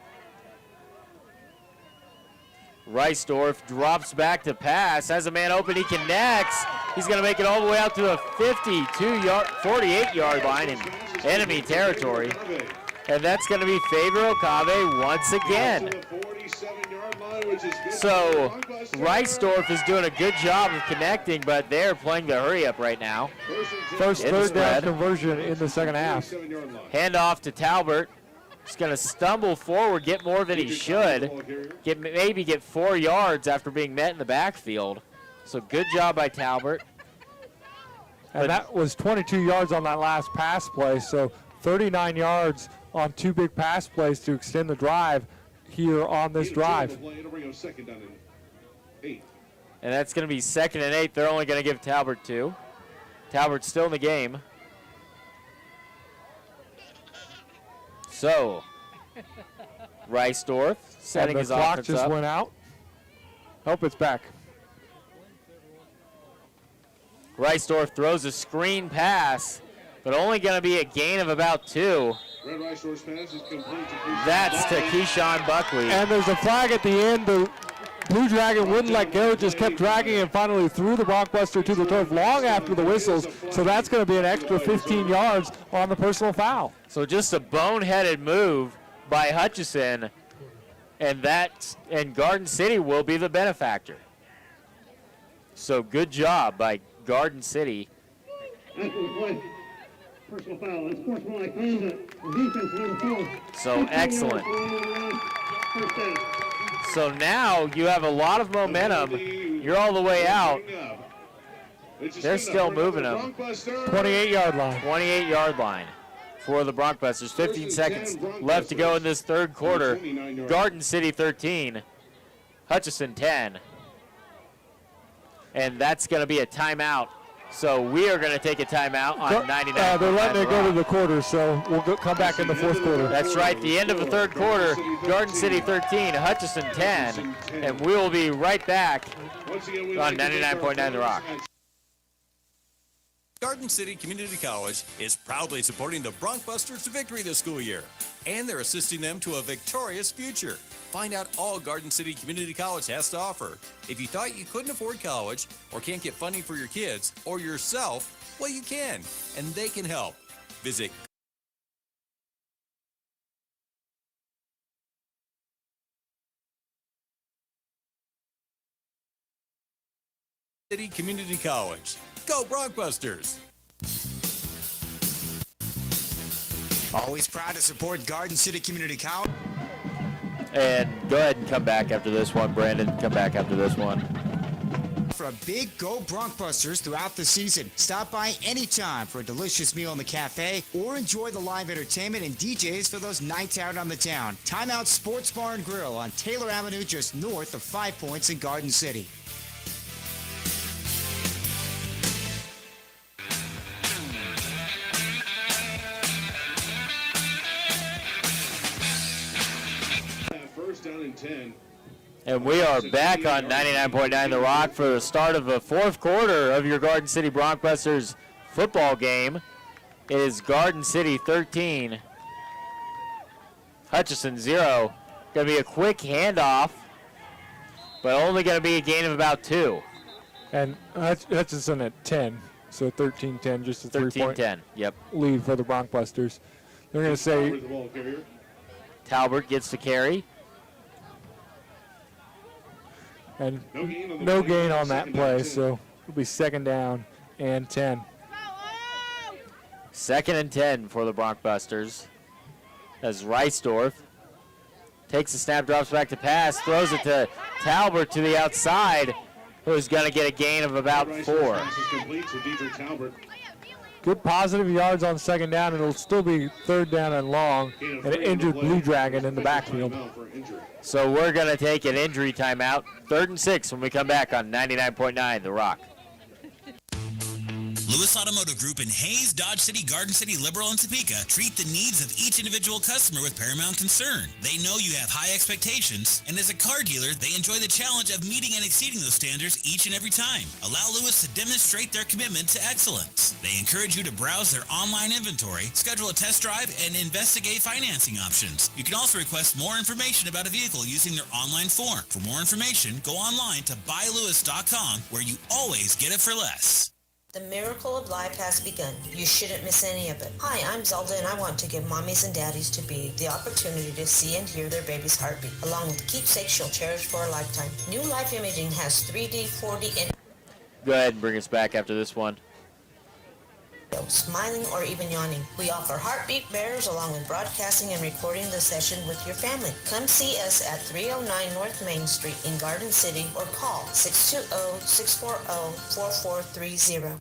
Reisdorf drops back to pass, has a man open, he connects. He's going to make it all the way out to the 48-yard line in enemy territory. And that's going to be Faber Okabe once again. So Reisdorf is doing a good job of connecting, but they're playing the hurry up right now. First third down conversion in the second half. Handoff to Talbert. He's going to stumble forward, get more than he should. Maybe get 4 yards after being met in the backfield. So good job by Talbert. And that was 22 yards on that last pass play, so 39 yards on 2 big pass plays to extend the drive here on this drive. And that's going to be 2nd and 8. They're only going to give Talbert 2. Talbert's still in the game. So, Reisdorf setting his offense up. The clock just went out. Hope it's back. Reisdorf throws a screen pass, but only going to be a gain of about 2. That's to Keyshawn Buckley. And there's a flag at the end. The Blue Dragon wouldn't let go, just kept dragging and finally threw the Broncbuster to the turf long after the whistles. So that's going to be an extra 15 yards on the personal foul. So just a boneheaded move by Hutchinson, and Garden City will be the benefactor. So good job by Garden City. Personal foul, unsportsmanlike conduct, defense number 4. So excellent. So now you have a lot of momentum. You're all the way out. They're still moving them. 28-yard line. 28-yard line for the Broncbusters. 15 seconds left to go in this third quarter. Garden City 13, Hutchinson 10. And that's going to be a timeout. So we are going to take a timeout on 99. They're letting it go to the quarter, so we'll come back in the fourth quarter. That's right, the end of the third quarter, Garden City 13, Hutchinson 10, and we will be right back on 99.9 The Rock. Garden City Community College is proudly supporting the Broncbusters to victory this school year, and they're assisting them to a victorious future. Find out all Garden City Community College has to offer. If you thought you couldn't afford college or can't get funding for your kids or yourself, well, you can, and they can help. Visit City Community College. Go Broncbusters! Always proud to support Garden City Community College. And go ahead and come back after this one, Brandon. Come back after this one. For a big Go Broncbusters throughout the season. Stop by anytime for a delicious meal in the cafe or enjoy the live entertainment and DJs for those nights out on the town. Timeout Sports Bar and Grill on Taylor Avenue just north of 5 Points in Garden City. Down in 10. And we are back on 99.9 The Rock for the start of the fourth quarter of your Garden City Broncbusters football game. It is Garden City 13, Hutchinson 0. Going to be a quick handoff, but only going to be a gain of about 2. And Hutchinson at 10, so 13-10, just a 3-point yep. lead for the Broncbusters. They're going to say Talbert gets the carry. And no gain on that play, so it'll be 2nd down and 10. 2nd and 10 for the Broncbusters. As Reisdorf takes the snap, drops back to pass, throws it to Talbert to the outside, who's going to get a gain of about 4. Good positive yards on 2nd down, and it'll still be 3rd down and long, and an injured Blue Dragon in the backfield. So we're going to take an injury timeout. 3rd and 6 when we come back on 99.9 The Rock. Lewis Automotive Group in Hayes, Dodge City, Garden City, Liberal, and Topeka treat the needs of each individual customer with paramount concern. They know you have high expectations, and as a car dealer, they enjoy the challenge of meeting and exceeding those standards each and every time. Allow Lewis to demonstrate their commitment to excellence. They encourage you to browse their online inventory, schedule a test drive, and investigate financing options. You can also request more information about a vehicle using their online form. For more information, go online to buylewis.com, where you always get it for less. The miracle of life has begun. You shouldn't miss any of it. Hi, I'm Zelda, and I want to give mommies and daddies to be the opportunity to see and hear their baby's heartbeat, along with keepsakes she'll cherish for a lifetime. New Life Imaging has 3D, 4D, and Go ahead and bring us back after this one. smiling or even yawning. We offer heartbeat bearers along with broadcasting and recording the session with your family. Come see us at 309 North Main Street in Garden City or call 620-640-4430.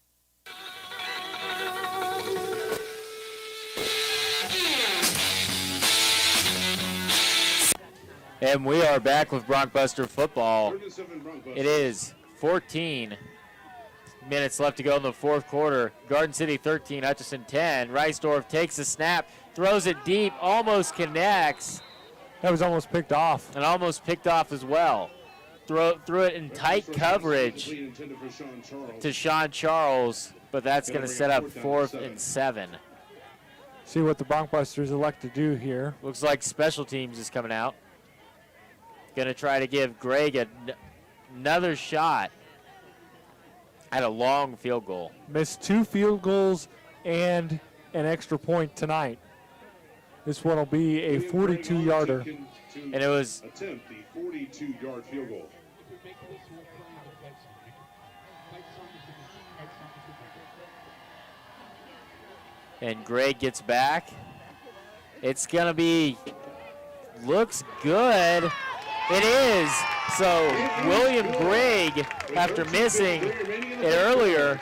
And we are back with Broncbuster football. It is 14 minutes left to go in the 4th quarter. Garden City 13, Hutchinson 10. Reisdorf takes the snap, throws it deep, almost connects. That was almost picked off. And almost picked off as well. Threw it in tight coverage to Sean Charles, but that's going to set up 4th and 7. See what the Broncbusters elect to do here. Looks like special teams is coming out. Going to try to give Greg another shot at a long field goal. Missed 2 field goals and an extra point tonight. This one will be a 42-yarder. And it was attempt the 42-yard field goal. And Greg gets back. It's going to be, looks good. It is. So William Gregg, after missing it earlier,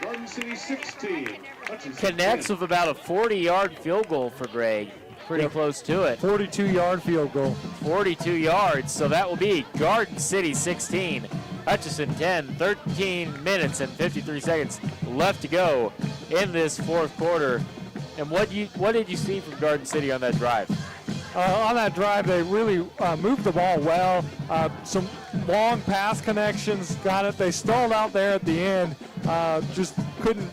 connects with about a 40-yard field goal for Gregg. Pretty close to it. 42-yard field goal. 42 yards. So that will be Garden City 16, Hutchinson 10. 13 minutes and 53 seconds left to go in this 4th quarter. And what did you see from Garden City on that drive? On that drive, they really moved the ball well. Some long pass connections, got it. They stalled out there at the end. Just couldn't.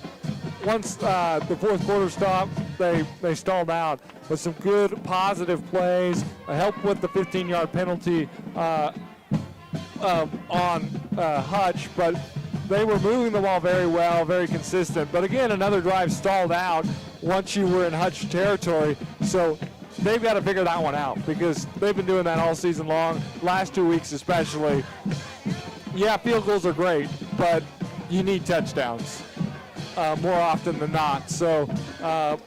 Once the 4th quarter stopped, they stalled out. But some good positive plays. Helped with the 15-yard penalty on Hutch, but they were moving the ball very well, very consistent. But again, another drive stalled out once you were in Hutch territory. So they've got to figure that one out because they've been doing that all season long, last 2 weeks especially. Yeah, field goals are great, but you need touchdowns more often than not. So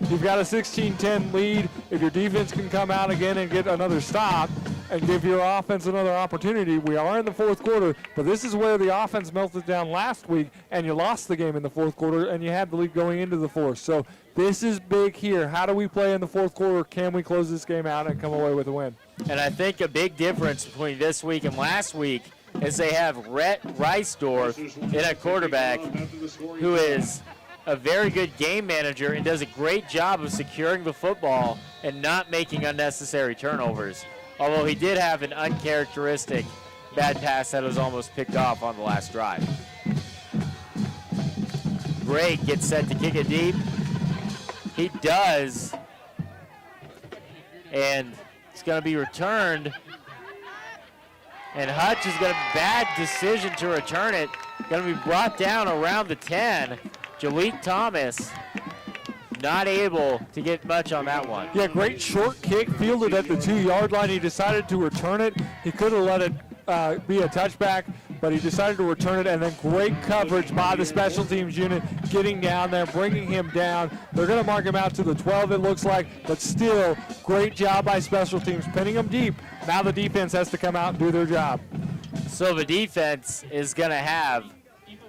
you've got a 16-10 lead. If your defense can come out again and get another stop and give your offense another opportunity, we are in the 4th quarter, but this is where the offense melted down last week, and you lost the game in the 4th quarter, and you had the lead going into the 4th. So this is big here. How do we play in the 4th quarter? Can we close this game out and come away with a win? And I think a big difference between this week and last week is they have Rhett Reisdorf in a quarterback who is a very good game manager and does a great job of securing the football and not making unnecessary turnovers. Although he did have an uncharacteristic bad pass that was almost picked off on the last drive. Greg gets set to kick it deep. He does. And it's going to be returned. And Hutch is going to, bad decision to return it. Going to be brought down around the 10. Jalik Thomas not able to get much on that one. Yeah, great short kick, fielded at the 2-yard line. He decided to return it. He could have let it be a touchback, but he decided to return it, and then great coverage by the special teams unit, getting down there, bringing him down. They're going to mark him out to the 12, it looks like, but still, great job by special teams, pinning him deep. Now the defense has to come out and do their job. So the defense is going to have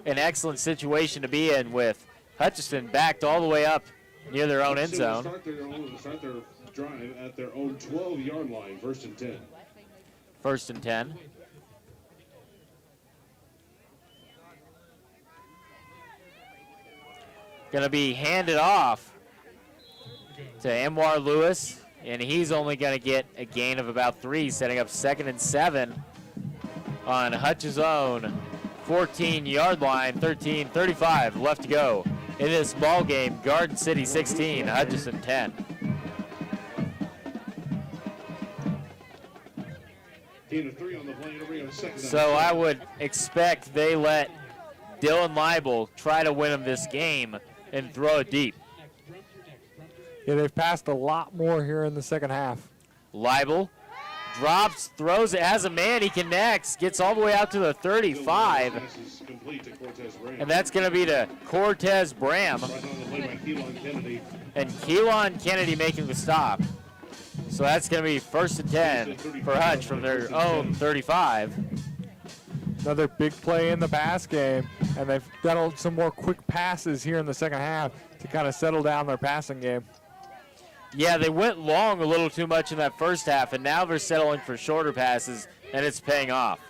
an excellent situation to be in with Hutchinson backed all the way up near their own end zone. Start their drive at their own 12-yard line, 1st and 10. 1st and 10. Going to be handed off to Anwar Lewis, and he's only going to get a gain of about 3, setting up 2nd and 7 on Hutch's own 14-yard line. 13:35 left to go in this ball game. Garden City 16, Hutchinson 10. Gain of 3 on the play. It'll bring up 2nd. So I would expect they let Dylan Leibel try to win him this game and throw it deep. Yeah, they've passed a lot more here in the second half. Leibel drops, throws it, has a man, he connects, gets all the way out to the 35. And that's going to be to Cortez Bram. And Keelan Kennedy making the stop. So that's going to be 1st and 10 for Hutch from their own 35. Another big play in the pass game, and they've done some more quick passes here in the second half to kind of settle down their passing game. Yeah, they went long a little too much in that first half, and now they're settling for shorter passes, and it's paying off.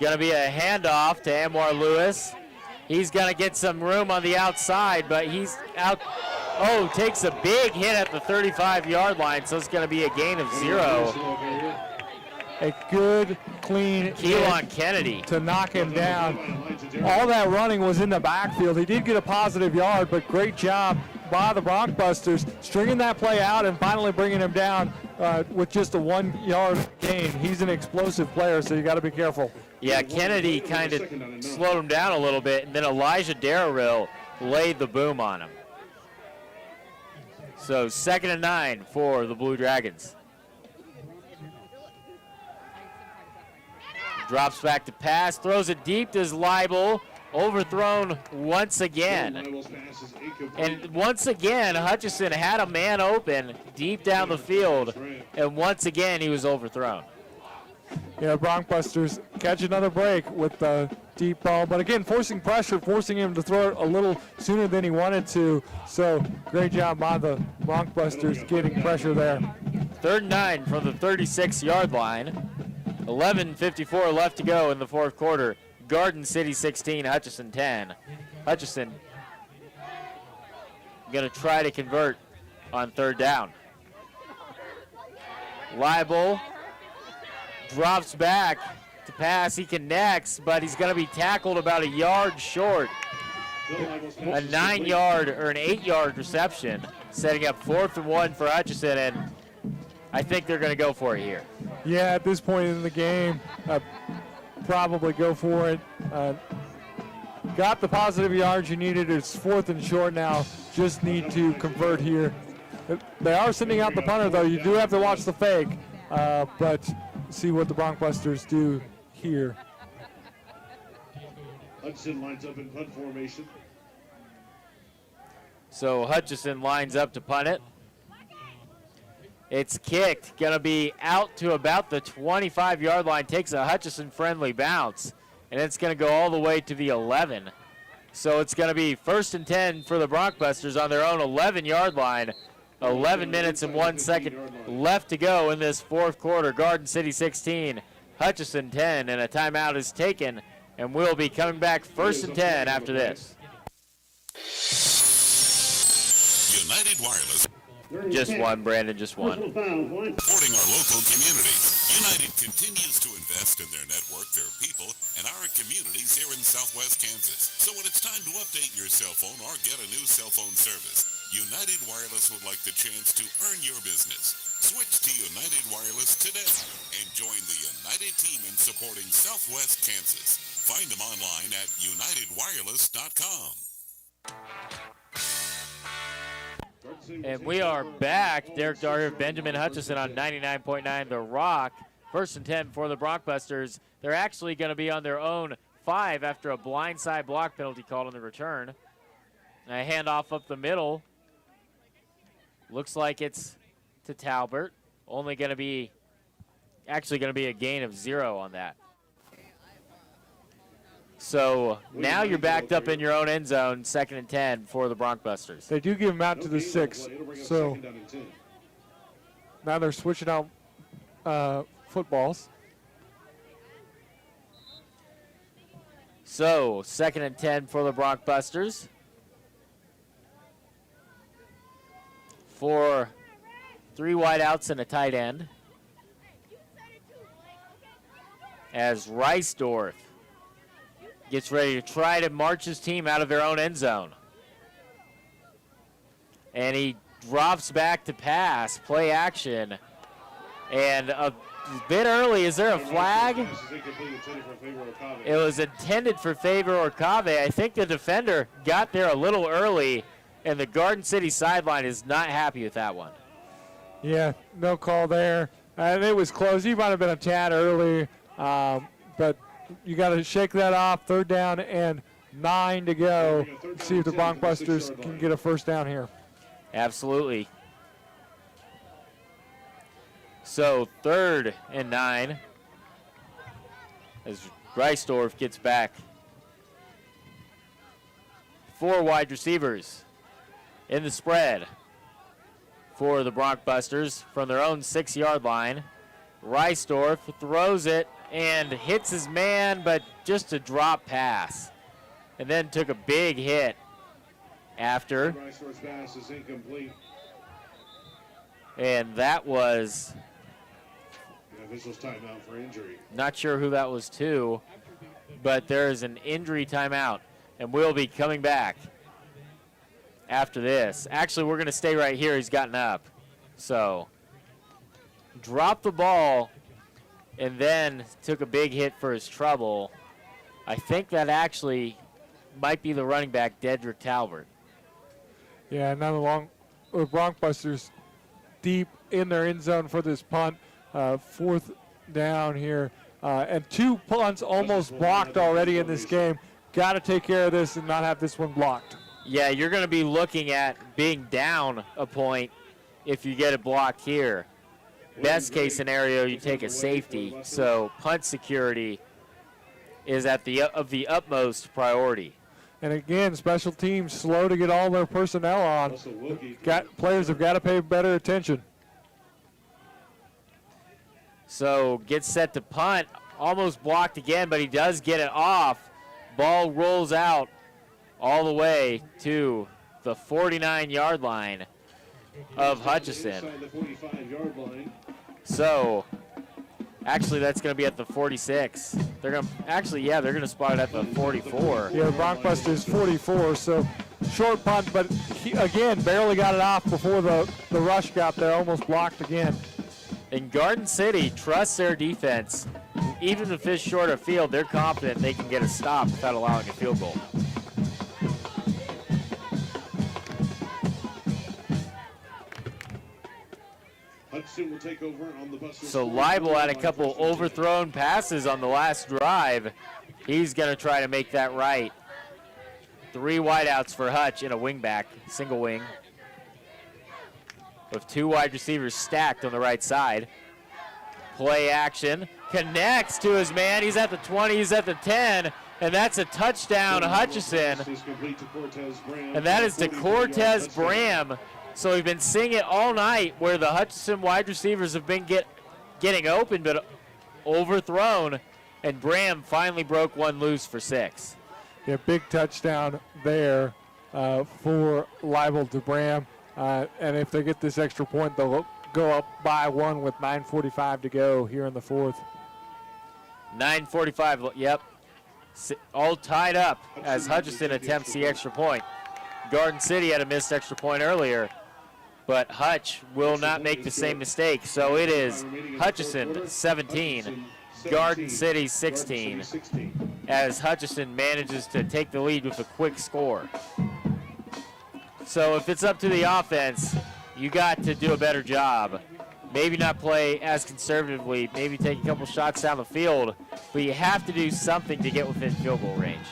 Going to be a handoff to Anwar Lewis. He's going to get some room on the outside, but he's out. Oh, takes a big hit at the 35-yard line, so it's going to be a gain of 0. A good, clean Keelan Kennedy to knock him down. All that running was in the backfield. He did get a positive yard, but great job by the Broncbusters stringing that play out and finally bringing him down with just a 1-yard gain. He's an explosive player, so you got to be careful. Yeah, Kennedy kind of slowed him down a little bit, and then Elijah Darrell laid the boom on him. So 2nd and 9 for the Blue Dragons. Drops back to pass, throws it deep to Leibel, overthrown once again. And once again, Hutchinson had a man open deep down the field, and once again he was overthrown. Yeah, Broncbusters catch another break with the deep ball, but again, forcing pressure, forcing him to throw it a little sooner than he wanted to. So great job by the Broncbusters getting pressure there. 3rd and 9 from the 36-yard line. 11:54 left to go in the 4th quarter. Garden City 16, Hutchinson 10. Hutchinson going to try to convert on 3rd down. Leibel drops back to pass. He connects, but he's going to be tackled about a yard short. A 9-yard or an 8-yard reception, setting up 4th and 1 for Hutchinson, and I think they're going to go for it here. Yeah, at this point in the game, probably go for it. Got the positive yards you needed. It's 4th and short now. Just need to convert here. They are sending out the punter, though. You do have to watch the fake, but see what the Broncbusters do here. Hutchinson lines up in punt formation. So Hutchinson lines up to punt it. It's kicked, gonna be out to about the 25-yard line, takes a Hutchinson-friendly bounce, and it's gonna go all the way to the 11. So it's gonna be 1st and 10 for the Broncbusters on their own 11-yard line. 11 minutes and 1 second left to go in this 4th quarter. Garden City 16, Hutchinson 10, and a timeout is taken, and we'll be coming back 1st and 10 after this. United Wireless. Just one, Brandon, just one. Supporting our local community. United continues to invest in their network, their people, and our communities here in Southwest Kansas. So when it's time to update your cell phone or get a new cell phone service, United Wireless would like the chance to earn your business. Switch to United Wireless today and join the United team in supporting Southwest Kansas. Find them online at unitedwireless.com. And we are back. Derek Darter, Benjamin Hutchinson on 99.9 The Rock First and 10 for the Broncbusters. They're actually going to be on their own 5 after a blindside block penalty called on the return. And a handoff up the middle. Looks like it's to Talbert. Only going to be, actually going to be a gain of 0 on that. So now you're backed up in your own end zone, 2nd and 10 for the Broncbusters. They do give them out to the 6. So now they're switching out footballs. So 2nd and 10 for the Broncbusters. For 3 wideouts and a tight end. As Reisdorf gets ready to try to march his team out of their own end zone. And he drops back to pass, play action. And a bit early, is there a flag? It was intended for Favor Orcave. I think the defender got there a little early, and the Garden City sideline is not happy with that one. Yeah, no call there. And it was close. He might have been a tad early, but you got to shake that off. 3rd down and 9 to go. See if the Broncbusters can get a first down here. Absolutely. So 3rd and 9 as Reisdorf gets back. 4 wide receivers in the spread for the Broncbusters from their own 6-yard line. Reisdorf throws it and hits his man, but just a drop pass. And then took a big hit after. Reisdorf's pass is incomplete. And that was, The official's timeout for injury. not sure who that was to, but there is an injury timeout. And we'll be coming back after this. Actually, we're going to stay right here. He's gotten up. So, dropped the ball and then took a big hit for his trouble. I think that actually might be the running back, Dedrick Talbert. Yeah, now the Broncbusters deep in their end zone for this punt. 4th down here. And 2 punts almost blocked already in this game. Got to take care of this and not have this one blocked. Yeah, you're going to be looking at being down a point if you get it blocked here. Best case scenario, you take a safety. So punt security is at of the utmost priority. And again, special teams slow to get all their personnel on. Players have got to pay better attention. So gets set to punt, almost blocked again, but he does get it off. Ball rolls out all the way to the 49-yard line of Hutchinson. So actually that's going to be at the 46. They're going to they're going to spot it at the 44. Yeah, Broncbusters 44, so short punt, but he, again, barely got it off before the rush got there, almost blocked again. And Garden City trusts their defense. Even if it's short of field, they're confident they can get a stop without allowing a field goal. Hutchinson will take over on the Busters. So Leibel had a couple overthrown passes on the last drive. He's going to try to make that right. 3 wideouts for Hutch in a wingback, single wing, with 2 wide receivers stacked on the right side. Play action, connects to his man. He's at the 20, he's at the 10, and that's a touchdown, Hutchinson. And that is to Cortez Bram. So we've been seeing it all night where the Hutchinson wide receivers have been getting open but overthrown, and Bram finally broke one loose for 6. Yeah, big touchdown there for Leibel to Bram. And if they get this extra point, they'll go up by 1 with 9:45 to go here in the 4th. 9:45, yep. All tied up as Hutchinson attempts the extra point. Garden City had a missed extra point earlier, but Hutch will not make the same mistake. So it is Hutchinson 17, Garden City 16, as Hutchinson manages to take the lead with a quick score. So if it's up to the offense, you got to do a better job maybe not play as conservatively, maybe take a couple shots down the field, but you have to do something to get within field goal range.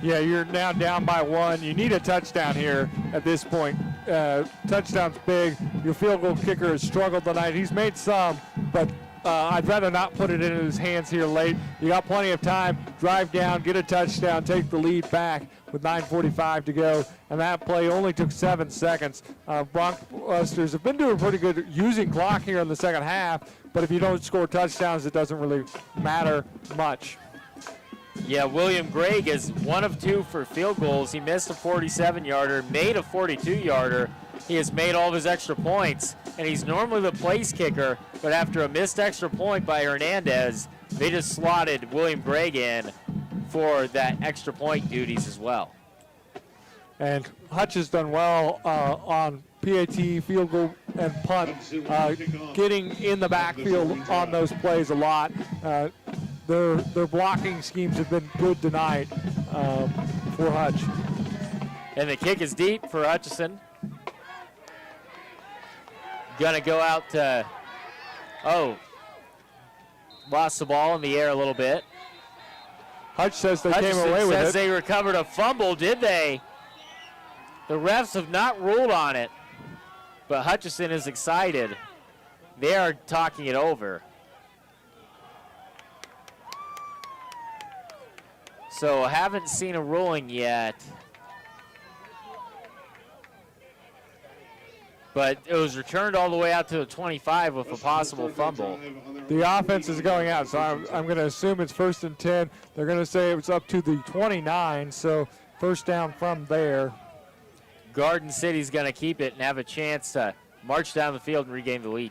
Yeah, you're now down by 1. You need a touchdown here at this point. Touchdown's big. Your field goal kicker has struggled tonight. He's made some, but I'd rather not put it in his hands here late. You got plenty of time. Drive down, get a touchdown, take the lead back with 9:45 to go. And that play only took 7 seconds. Broncbusters have been doing pretty good using clock here in the second half, but if you don't score touchdowns, it doesn't really matter much. Yeah, William Gregg is 1 of 2 for field goals. He missed a 47-yarder, made a 42-yarder. He has made all of his extra points, and he's normally the place kicker, but after a missed extra point by Hernandez, they just slotted William Gregg in for that extra point duties as well. And Hutch has done well on PAT, field goal, and punt, getting in the backfield on those plays a lot. Their blocking schemes have been good tonight for Hutch. And the kick is deep for Hutchinson. Gonna go out to, lost the ball in the air a little bit. Hutch says they Hutchinson came away with it. says they recovered a fumble, did they? The refs have not ruled on it, but Hutchinson is excited. They are talking it over. So haven't seen a ruling yet. But it was returned all the way out to the 25 with a possible fumble. The offense is going out, so I'm going to assume it's 1st and 10. They're going to say it was up to the 29, so first down from there. Garden City's going to keep it and have a chance to march down the field and regain the lead.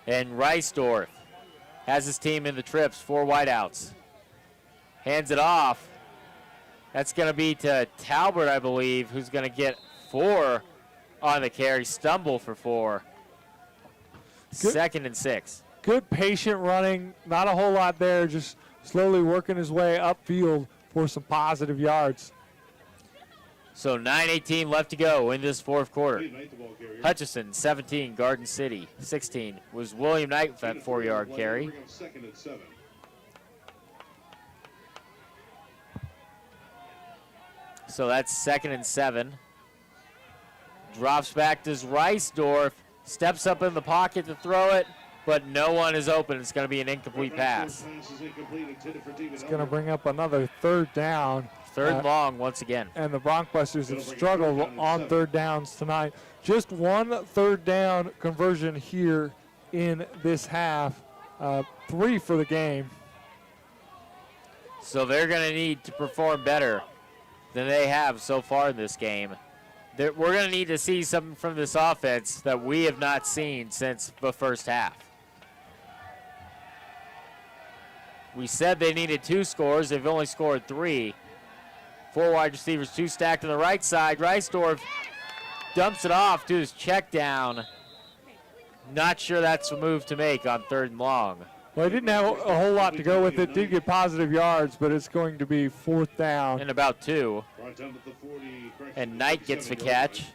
And Reisdorf has his team in the trips, 4 wideouts. Hands it off. That's going to be to Talbert, I believe, who's going to get 4 on the carry. Stumble for 4. Good. 2nd and 6. Good patient running, not a whole lot there, just slowly working his way upfield for some positive yards. So 9:18 left to go in this fourth quarter. Hutchinson, 17, Garden City, 16 was William Knight with that 4-yard carry. So that's 2nd and 7. Drops back to Reisdorf, steps up in the pocket to throw it, but no one is open. It's going to be an incomplete pass. It's going to bring up another 3rd down. 3rd and long once again. And the Broncbusters have struggled on 3rd downs tonight. Just 1 3rd down conversion here in this half. 3 for the game. So they're going to need to perform better than they have so far in this game. We're going to need to see something from this offense that we have not seen since the first half. We said they needed 2 scores. They've only scored 3. 4 wide receivers, 2 stacked on the right side. Reisdorf dumps it off to his check down. Not sure that's a move to make on 3rd and long. Well, he didn't have a whole lot to go with it. Did get positive yards, but it's going to be 4th down. And about 2. And Knight gets the catch.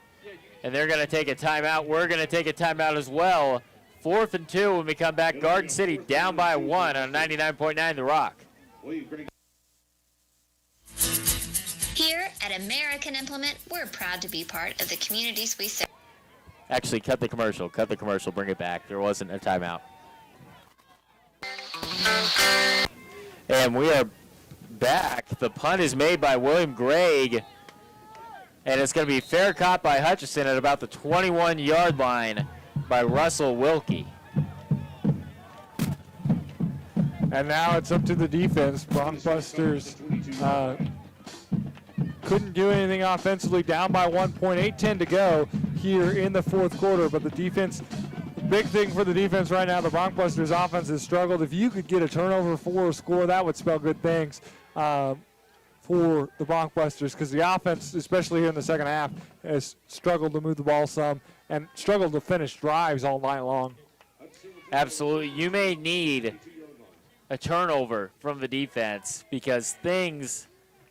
And they're going to take a timeout. We're going to take a timeout as well. 4th and 2 when we come back. Garden City down by 1 on 99.9 The Rock. Here at American Implement, we're proud to be part of the communities we serve. Actually, cut the commercial. Cut the commercial. Bring it back. There wasn't a timeout. And we are back. The punt is made by William Gregg. And it's going to be fair caught by Hutchinson at about the 21-yard line by Russell Wilkie. And now it's up to the defense. Broncbusters couldn't do anything offensively, down by 1 point, 8:10 to go here in the fourth quarter. But the defense, big thing for the defense right now, the Broncbusters offense has struggled. If you could get a turnover for a score, that would spell good things for the Broncbusters, because the offense, especially here in the second half, has struggled to move the ball some and struggled to finish drives all night long. Absolutely. You may need a turnover from the defense because things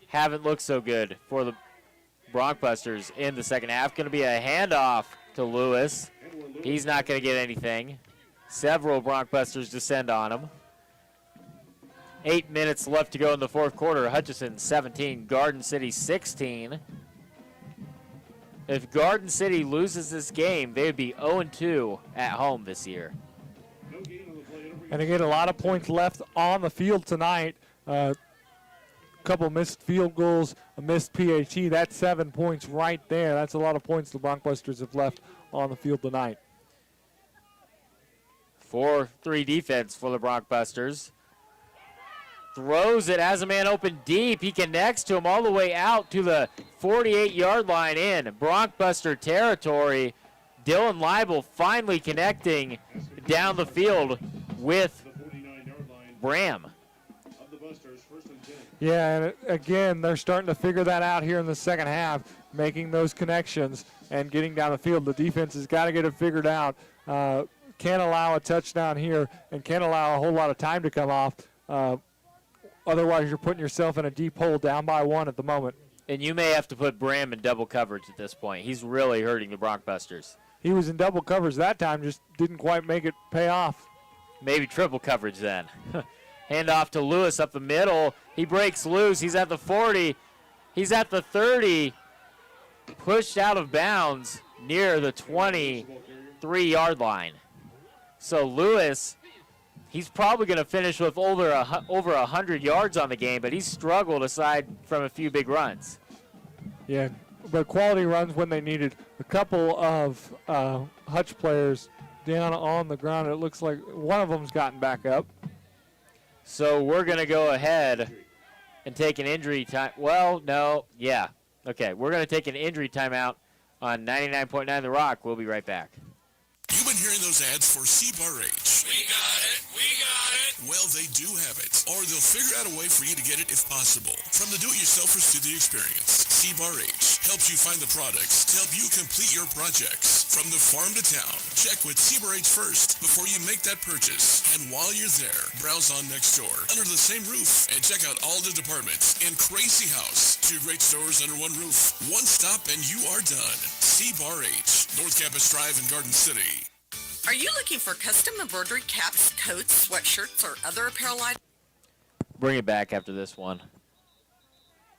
haven't looked so good for the Broncbusters in the second half. Going to be a handoff to Lewis. He's not going to get anything. Several Broncbusters descend on him. 8 minutes left to go in the fourth quarter. Hutchinson 17, Garden City 16. If Garden City loses this game, they would be 0-2 at home this year. And again, a lot of points left on the field tonight. Couple missed field goals, a missed PAT. That's 7 points right there. That's a lot of points the Broncbusters have left on the field tonight. 4-3 defense for the Broncbusters. Throws it, has a man open deep. He connects to him all the way out to the 48-yard line in Broncbuster territory. Dylan Leibel finally connecting down the field with Bram. Yeah, and again, they're starting to figure that out here in the second half, making those connections and getting down the field. The defense has got to get it figured out. Can't allow a touchdown here and can't allow a whole lot of time to come off. Otherwise, you're putting yourself in a deep hole down by 1 at the moment. And you may have to put Bram in double coverage at this point. He's really hurting the Broncbusters. He was in double coverage that time, just didn't quite make it pay off. Maybe triple coverage then. Hand off to Lewis up the middle. He breaks loose. He's at the 40. He's at the 30. Pushed out of bounds near the 23-yard line. So Lewis, he's probably going to finish with over 100 yards on the game, but he's struggled aside from a few big runs. Yeah, but quality runs when they needed. A couple of Hutch players down on the ground. It looks like one of them's gotten back up. So we're going to go ahead and take an injury time. Well, no, yeah. Okay, we're going to take an injury timeout on 99.9 The Rock. We'll be right back. You've been hearing those ads for C-Bar H. We got it. We got it. Well, they do have it, or they'll figure out a way for you to get it if possible. From the do-it-yourselfers to the experience, C-Bar H helps you find the products to help you complete your projects. From the farm to town, check with C-Bar H first before you make that purchase. And while you're there, browse on next door under the same roof and check out all the departments in Crazy House. 2 great stores under one roof. One stop and you are done. C-Bar H, North Campus Drive in Garden City. Are you looking for custom embroidery caps, coats, sweatshirts, or other apparel items? Bring it back after this one.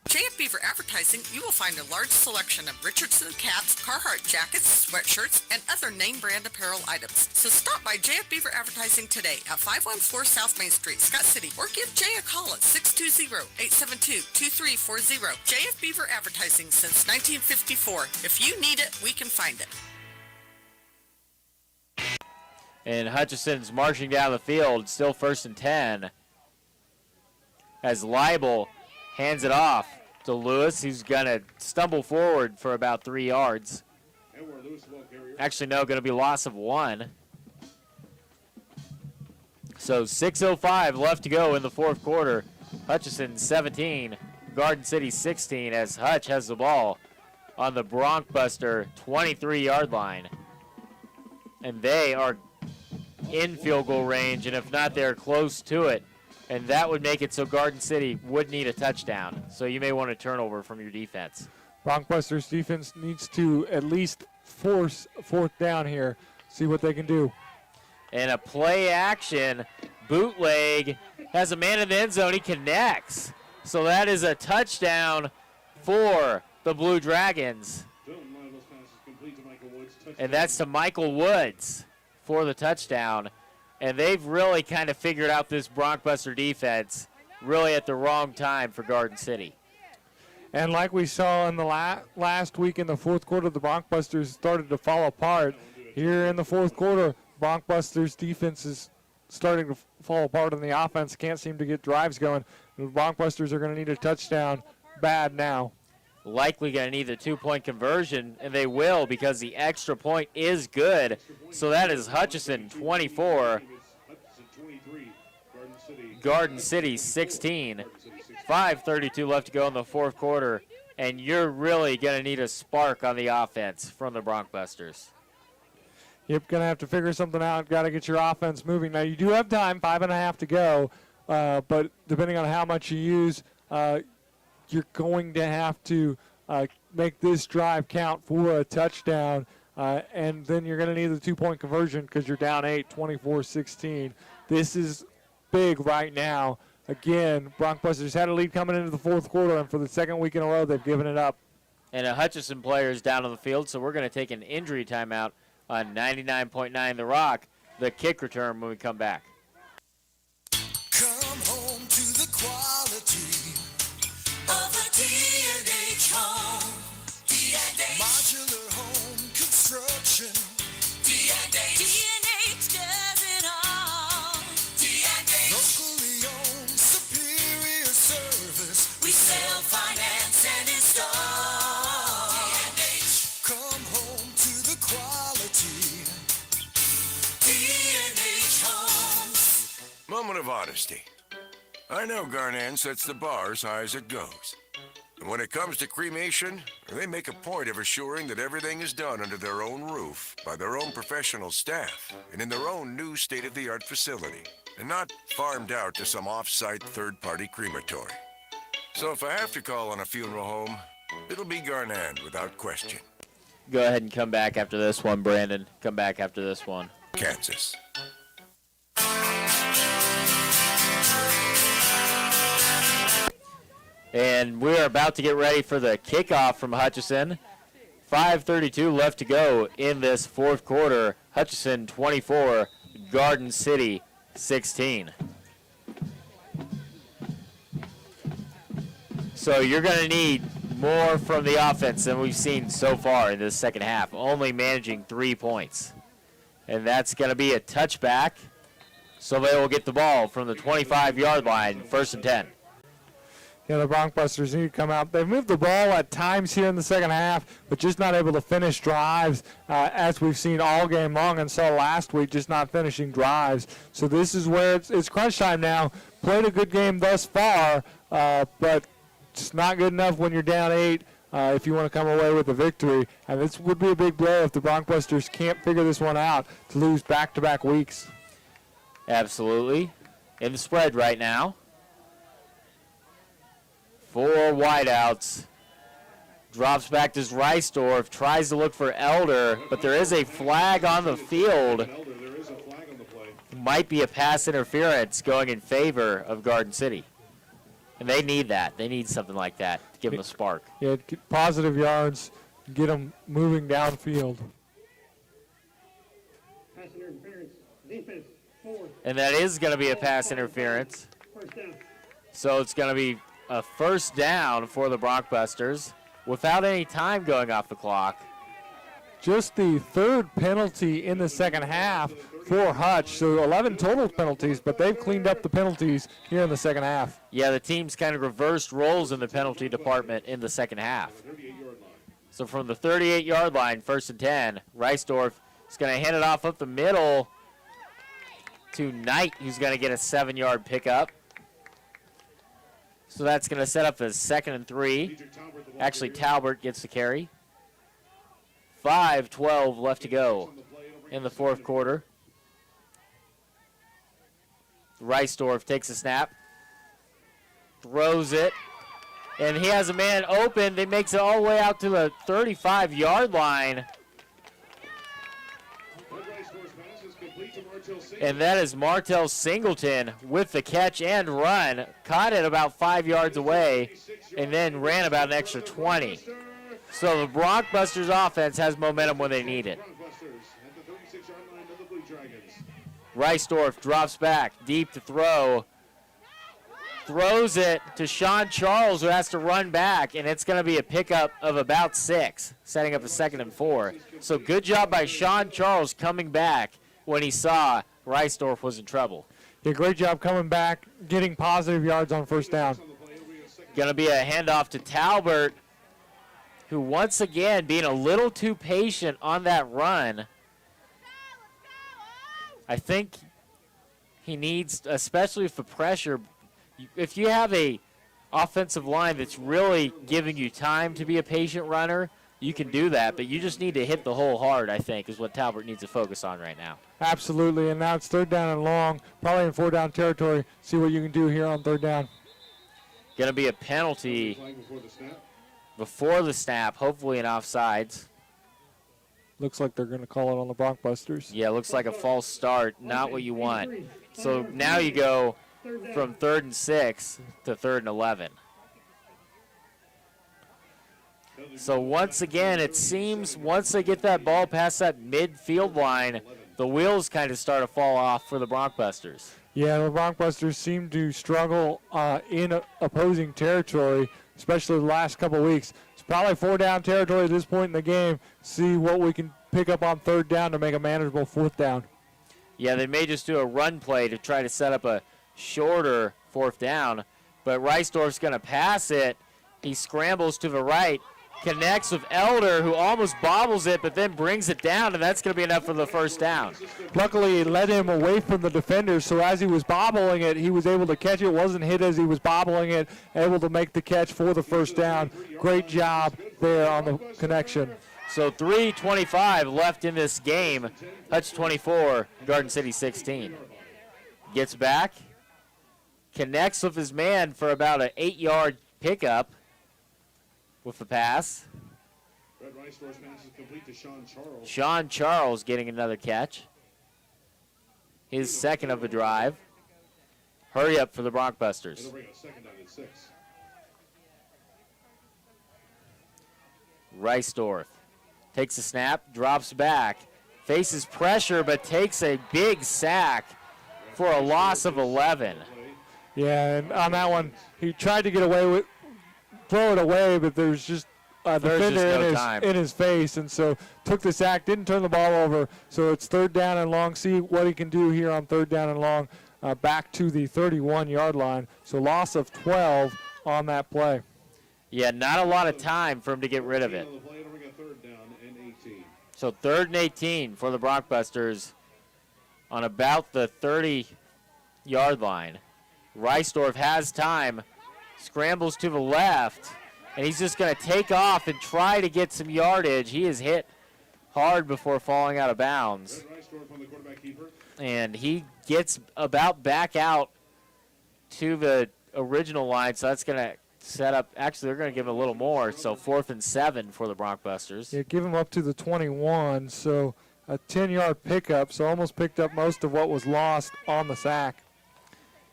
JF Beaver Advertising, you will find a large selection of Richardson caps, Carhartt jackets, sweatshirts, and other name brand apparel items. So stop by JF Beaver Advertising today at 514 South Main Street, Scott City, or give Jay a call at 620-872-2340. JF Beaver Advertising since 1954. If you need it, we can find it. And Hutchinson's marching down the field, still 1st and 10. As Leibel hands it off to Lewis, who's going to stumble forward for about 3 yards. Actually, no, going to be loss of 1. So 6:05 left to go in the fourth quarter. Hutchinson 17, Garden City 16, as Hutch has the ball on the Broncbuster 23-yard line. And they are in field goal range, and if not, they're close to it. And that would make it so Garden City would need a touchdown. So you may want a turnover from your defense. Broncbusters defense needs to at least force 4th down here, see what they can do. And a play action bootleg has a man in the end zone. He connects. So that is a touchdown for the Blue Dragons. And that's to Michael Woods for the touchdown. And they've really kind of figured out this Broncbuster defense really at the wrong time for Garden City. And like we saw in the last week in the fourth quarter, the Broncbusters started to fall apart. Here in the fourth quarter, Broncbusters defense is starting to fall apart on the offense. Can't seem to get drives going. The Broncbusters are going to need a touchdown bad now. Likely going to need a 2-point conversion, and they will because the extra point is good. So that is Hutchinson 24, Garden City 16. 5:32 left to go in the fourth quarter, and you're really going to need a spark on the offense from the Broncbusters. Yep, going to have to figure something out. Got to get your offense moving. Now, you do have time, 5.5 to go, but depending on how much you use, you're going to have to make this drive count for a touchdown. and then you're going to need the 2-point conversion because you're down 8, 24-16. This is big right now. Again, Broncbusters had a lead coming into the fourth quarter, and for the second week in a row, they've given it up. And a Hutchinson player is down on the field, so we're going to take an injury timeout on 99.9 The Rock. The kick return when we come back. Come home to the quality of a D&H home. D&H. Modular home construction. D&H. D&H does it all. D&H. Locally owned, superior service. We sell, finance, and install. D&H. Come home to the quality. D&H Homes. Moment of honesty. I know Garnan sets the bar as high as it goes. And when it comes to cremation, they make a point of assuring that everything is done under their own roof, by their own professional staff, and in their own new state-of-the-art facility, and not farmed out to some off-site third-party crematory. So if I have to call on a funeral home, it'll be Garnan without question. Go ahead and come back after this one, Brandon. Come back after this one. Kansas. And we're about to get ready for the kickoff from Hutchinson. 5:32 left to go in this fourth quarter. Hutchinson 24, Garden City 16. So you're going to need more from the offense than we've seen so far in this second half, only managing 3 points. And that's going to be a touchback. So they will get the ball from the 25-yard line, 1st and 10. Yeah, the Broncbusters need to come out. They've moved the ball at times here in the second half, but just not able to finish drives as we've seen all game long and saw last week, just not finishing drives. So this is where it's crunch time now. Played a good game thus far, but just not good enough when you're down 8 if you want to come away with a victory. And this would be a big blow if the Broncbusters can't figure this one out to lose back-to-back weeks. Absolutely. In the spread right now. 4 wideouts. Drops back to Reisdorf. Tries to look for Elder, but there is a flag on the field. Might be a pass interference going in favor of Garden City. And they need that. They need something like that to give them a spark. Yeah, get positive yards, get them moving downfield. Pass interference. Defense, 4. And that is going to be a pass interference. First down. So it's going to be a first down for the Broncbusters without any time going off the clock. Just the third penalty in the second half for Hutch. So 11 total penalties, but they've cleaned up the penalties here in the second half. Yeah, the team's kind of reversed roles in the penalty department in the second half. So from the 38-yard line, 1st and 10, Reisdorf is going to hand it off up the middle to Knight, who's going to get a 7-yard pickup. So that's going to set up a 2nd and 3. Actually, Talbert gets the carry. 5:12 left to go in the fourth quarter. Reisdorf takes a snap, throws it, and he has a man open. They makes it all the way out to the 35-yard line. And that is Martell Singleton with the catch and run. Caught it about 5 yards away and then ran about an extra 20. So the Broncbusters offense has momentum when they need it. Reisdorf drops back, deep to throw. Throws it to Sean Charles, who has to run back, and it's going to be a pickup of about 6, setting up a 2nd and 4. So good job by Sean Charles coming back when he saw Reisdorf was in trouble. Yeah, great job coming back, getting positive yards on first down. Going to be a handoff to Talbert, who once again being a little too patient on that run. I think he needs, especially for pressure, if you have a offensive line that's really giving you time to be a patient runner, you can do that, but you just need to hit the hole hard, I think, is what Talbot needs to focus on right now. Absolutely, and now it's 3rd down and long, probably in 4-down territory. See what you can do here on 3rd down. Going to be a penalty before the snap, hopefully an offsides. Looks like they're going to call it on the Broncbusters. Yeah, looks like a false start, not what you want. So now you go from 3rd and 6 to 3rd and 11. So once again, it seems once they get that ball past that midfield line, the wheels kind of start to fall off for the Broncbusters. Yeah, the Broncbusters seem to struggle in opposing territory, especially the last couple of weeks. It's probably 4-down territory at this point in the game. See what we can pick up on 3rd down to make a manageable 4th down. Yeah, they may just do a run play to try to set up a shorter 4th down, but Reisdorf's going to pass it. He scrambles to the right, connects with Elder, who almost bobbles it, but then brings it down, and that's going to be enough for the 1st down. Luckily, it led him away from the defenders, so as he was bobbling it, he was able to catch it. Wasn't hit as he was bobbling it, able to make the catch for the 1st down. Great job there on the connection. So 3:25 left in this game. Hutch 24, Garden City 16. Gets back, connects with his man for about an 8-yard pickup with the pass. Red Reisdorf's pass is complete to Sean Charles. Sean Charles getting another catch. His 2nd of the drive. Hurry up for the Broncbusters. It'll bring a 2nd down and 6. Reisdorf takes a snap, drops back, faces pressure, but takes a big sack for a loss of 11. Yeah, and on that one, he tried to get away with, throw it away, but there's just a defender in his face, and so took the sack, didn't turn the ball over, so it's 3rd down and long. See what he can do here on 3rd down and long, back to the 31-yard line. So loss of 12 on that play. Yeah, not a lot of time for him to get rid of it. So 3rd and 18 for the Broncbusters on about the 30-yard line. Reisdorf has time, scrambles to the left, and he's just going to take off and try to get some yardage. He is hit hard before falling out of bounds. And he gets about back out to the original line, so that's going to set up. Actually, they're going to give him a little more, so 4th and 7 for the Broncbusters. Yeah, give him up to the 21, so a 10-yard pickup, so almost picked up most of what was lost on the sack.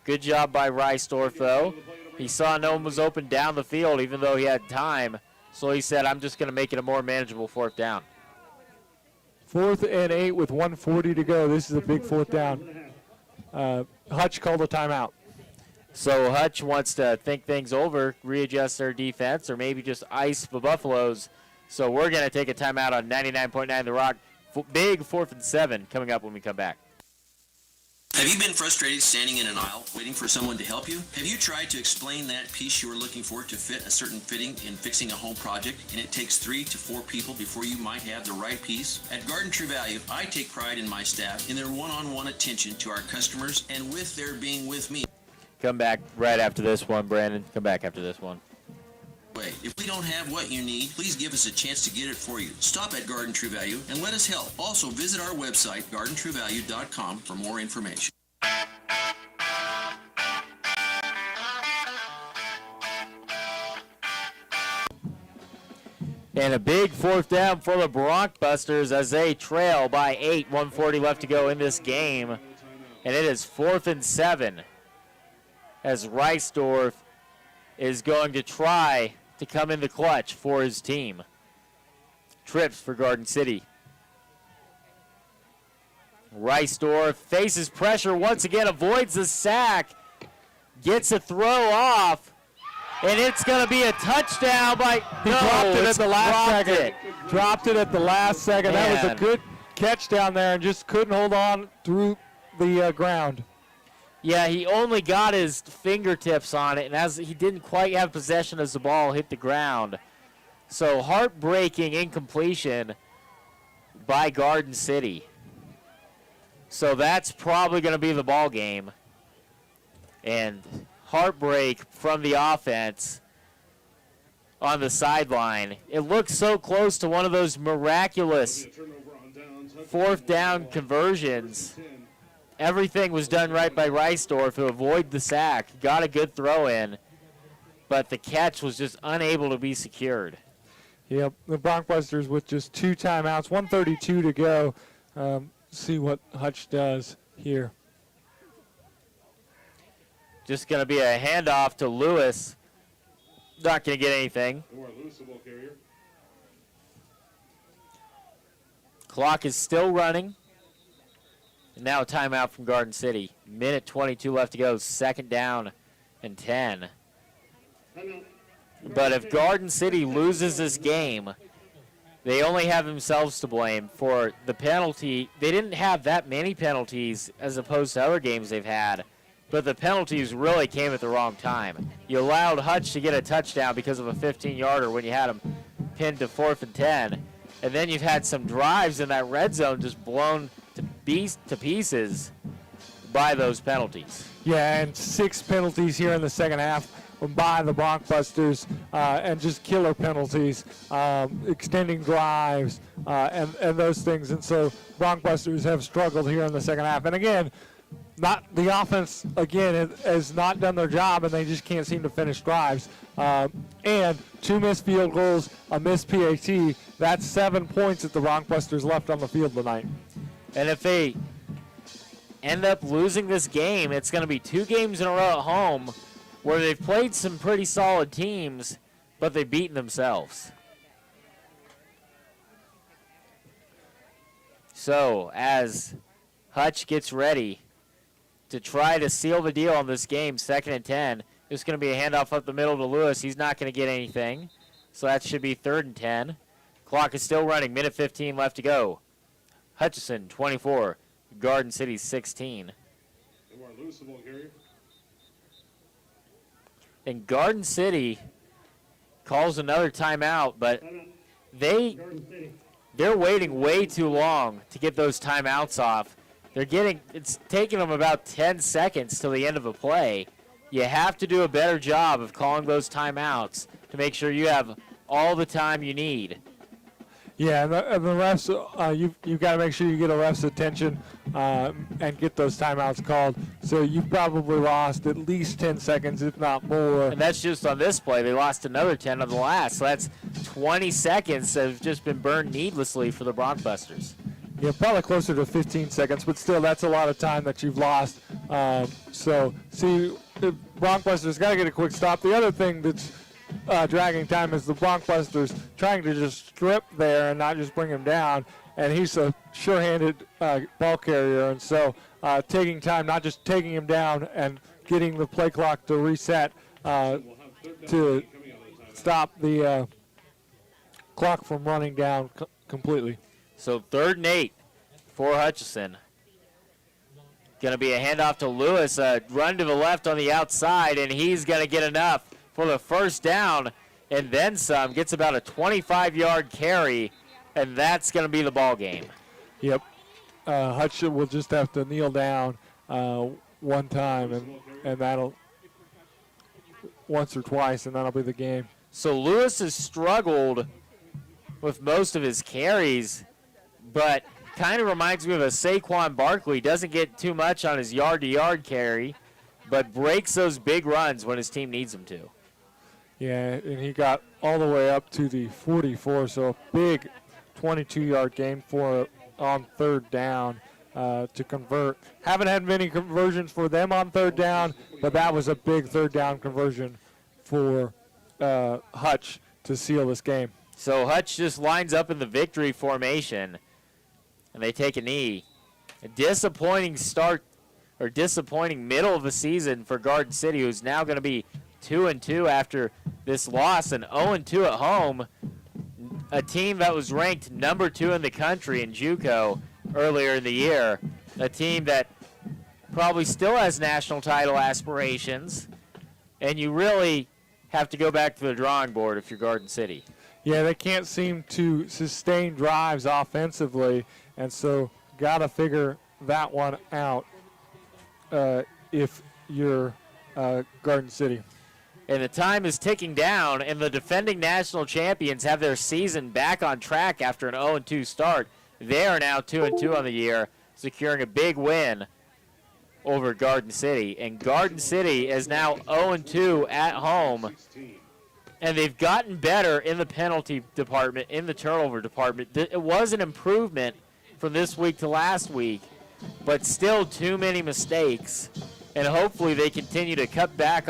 Good job by Reisdorf, though. He saw no one was open down the field, even though he had time, so he said, I'm just going to make it a more manageable 4th down. 4th and 8 with 1:40 to go. This is a big 4th down. Hutch called a timeout. So Hutch wants to think things over, readjust their defense, or maybe just ice the Buffaloes. So we're going to take a timeout on 99.9 The Rock. Big 4th and 7 coming up when we come back. Have you been frustrated standing in an aisle waiting for someone to help you? Have you tried to explain that piece you are looking for to fit a certain fitting in fixing a home project, and it takes 3 to 4 people before you might have the right piece? At Garden True Value, I take pride in my staff in their one-on-one attention to our customers and with their being with me. Come back right after this one, Brandon. Come back after this one. If we don't have what you need, please give us a chance to get it for you. Stop at Garden True Value and let us help. Also, visit our website, gardentruevalue.com, for more information. And a big 4th down for the Broncbusters as they trail by 8. 1:40 left to go in this game. And it is 4th and 7 as Reisdorf is going to try to come in the clutch for his team. Trips for Garden City. Reisdorf faces pressure once again, avoids the sack, gets a throw off, and it's going to be a touchdown by... He dropped it at the last second. Dropped it at the last second. Man. That was a good catch down there and just couldn't hold on through the ground. Yeah, he only got his fingertips on it, and as he didn't quite have possession as the ball hit the ground. So heartbreaking incompletion by Garden City. So that's probably going to be the ball game. And heartbreak from the offense on the sideline. It looks so close to one of those miraculous 4th down conversions. Everything was done right by Reisdorf to avoid the sack. Got a good throw in, but the catch was just unable to be secured. Yep, the Broncbusters with just 2 timeouts, 1:32 to go. See what Hutch does here. Just going to be a handoff to Lewis. Not going to get anything. Lewis, the ball carrier. Clock is still running. And now a timeout from Garden City. Minute 22 left to go. 2nd down and 10. But if Garden City loses this game, they only have themselves to blame for the penalty. They didn't have that many penalties as opposed to other games they've had, but the penalties really came at the wrong time. You allowed Hutch to get a touchdown because of a 15-yarder when you had him pinned to 4th and 10, and then you've had some drives in that red zone just blown to pieces by those penalties. Yeah, and 6 penalties here in the second half by the Broncbusters, and just killer penalties, extending drives, and those things. And so Broncbusters have struggled here in the second half. And again, the offense, again, has not done their job, and they just can't seem to finish drives. And 2 missed field goals, a missed PAT. That's 7 points that the Broncbusters left on the field tonight. And if they end up losing this game, it's going to be 2 games in a row at home where they've played some pretty solid teams, but they've beaten themselves. So as Hutch gets ready to try to seal the deal on this game, 2nd and 10, it's going to be a handoff up the middle to Lewis. He's not going to get anything, so that should be 3rd and 10. Clock is still running, minute 15 left to go. Hutchinson, 24, Garden City, 16. Lewis, the ball carrier. And Garden City calls another timeout, but they're waiting way too long to get those timeouts off. It's taking them about 10 seconds till the end of a play. You have to do a better job of calling those timeouts to make sure you have all the time you need. Yeah, and the refs, you've got to make sure you get a ref's attention and get those timeouts called. So you've probably lost at least 10 seconds, if not more. And that's just on this play. They lost another 10 on the last. So that's 20 seconds that have just been burned needlessly for the Broncbusters. Yeah, probably closer to 15 seconds, but still, that's a lot of time that you've lost. So, see, the Broncbusters got to get a quick stop. The other thing that's dragging time is the Broncbusters trying to just strip there and not just bring him down. And he's a sure-handed ball carrier, and so taking time, not just taking him down and getting the play clock to reset to stop the clock from running down completely. So 3rd and 8 for Hutchinson. Going to be a handoff to Lewis, a run to the left on the outside, and he's going to get enough for the 1st down and then some. Gets about a 25-yard carry, and that's going to be the ball game. Yep. Hutchinson will just have to kneel down one time, and that'll once or twice, and that'll be the game. So Lewis has struggled with most of his carries, but kind of reminds me of a Saquon Barkley. Doesn't get too much on his yard-to-yard carry, but breaks those big runs when his team needs him to. Yeah, and he got all the way up to the 44, so a big 22-yard gain for on 3rd down to convert. Haven't had many conversions for them on 3rd down, but that was a big 3rd down conversion for Hutch to seal this game. So Hutch just lines up in the victory formation, and they take a knee. A disappointing start, or disappointing middle of the season for Garden City, who's now going to be 2-2 after this loss, and 0-2 at home. A team that was ranked number 2 in the country in JUCO earlier in the year. A team that probably still has national title aspirations, and you really have to go back to the drawing board if you're Garden City. Yeah, they can't seem to sustain drives offensively, and so got to figure that one out if you're Garden City. And the time is ticking down, and the defending national champions have their season back on track after an 0-2 start. They are now 2-2 on the year, securing a big win over Garden City. And Garden City is now 0-2 at home And they've gotten better in the penalty department, in the turnover department. It was an improvement from this week to last week, but still too many mistakes. And hopefully they continue to cut back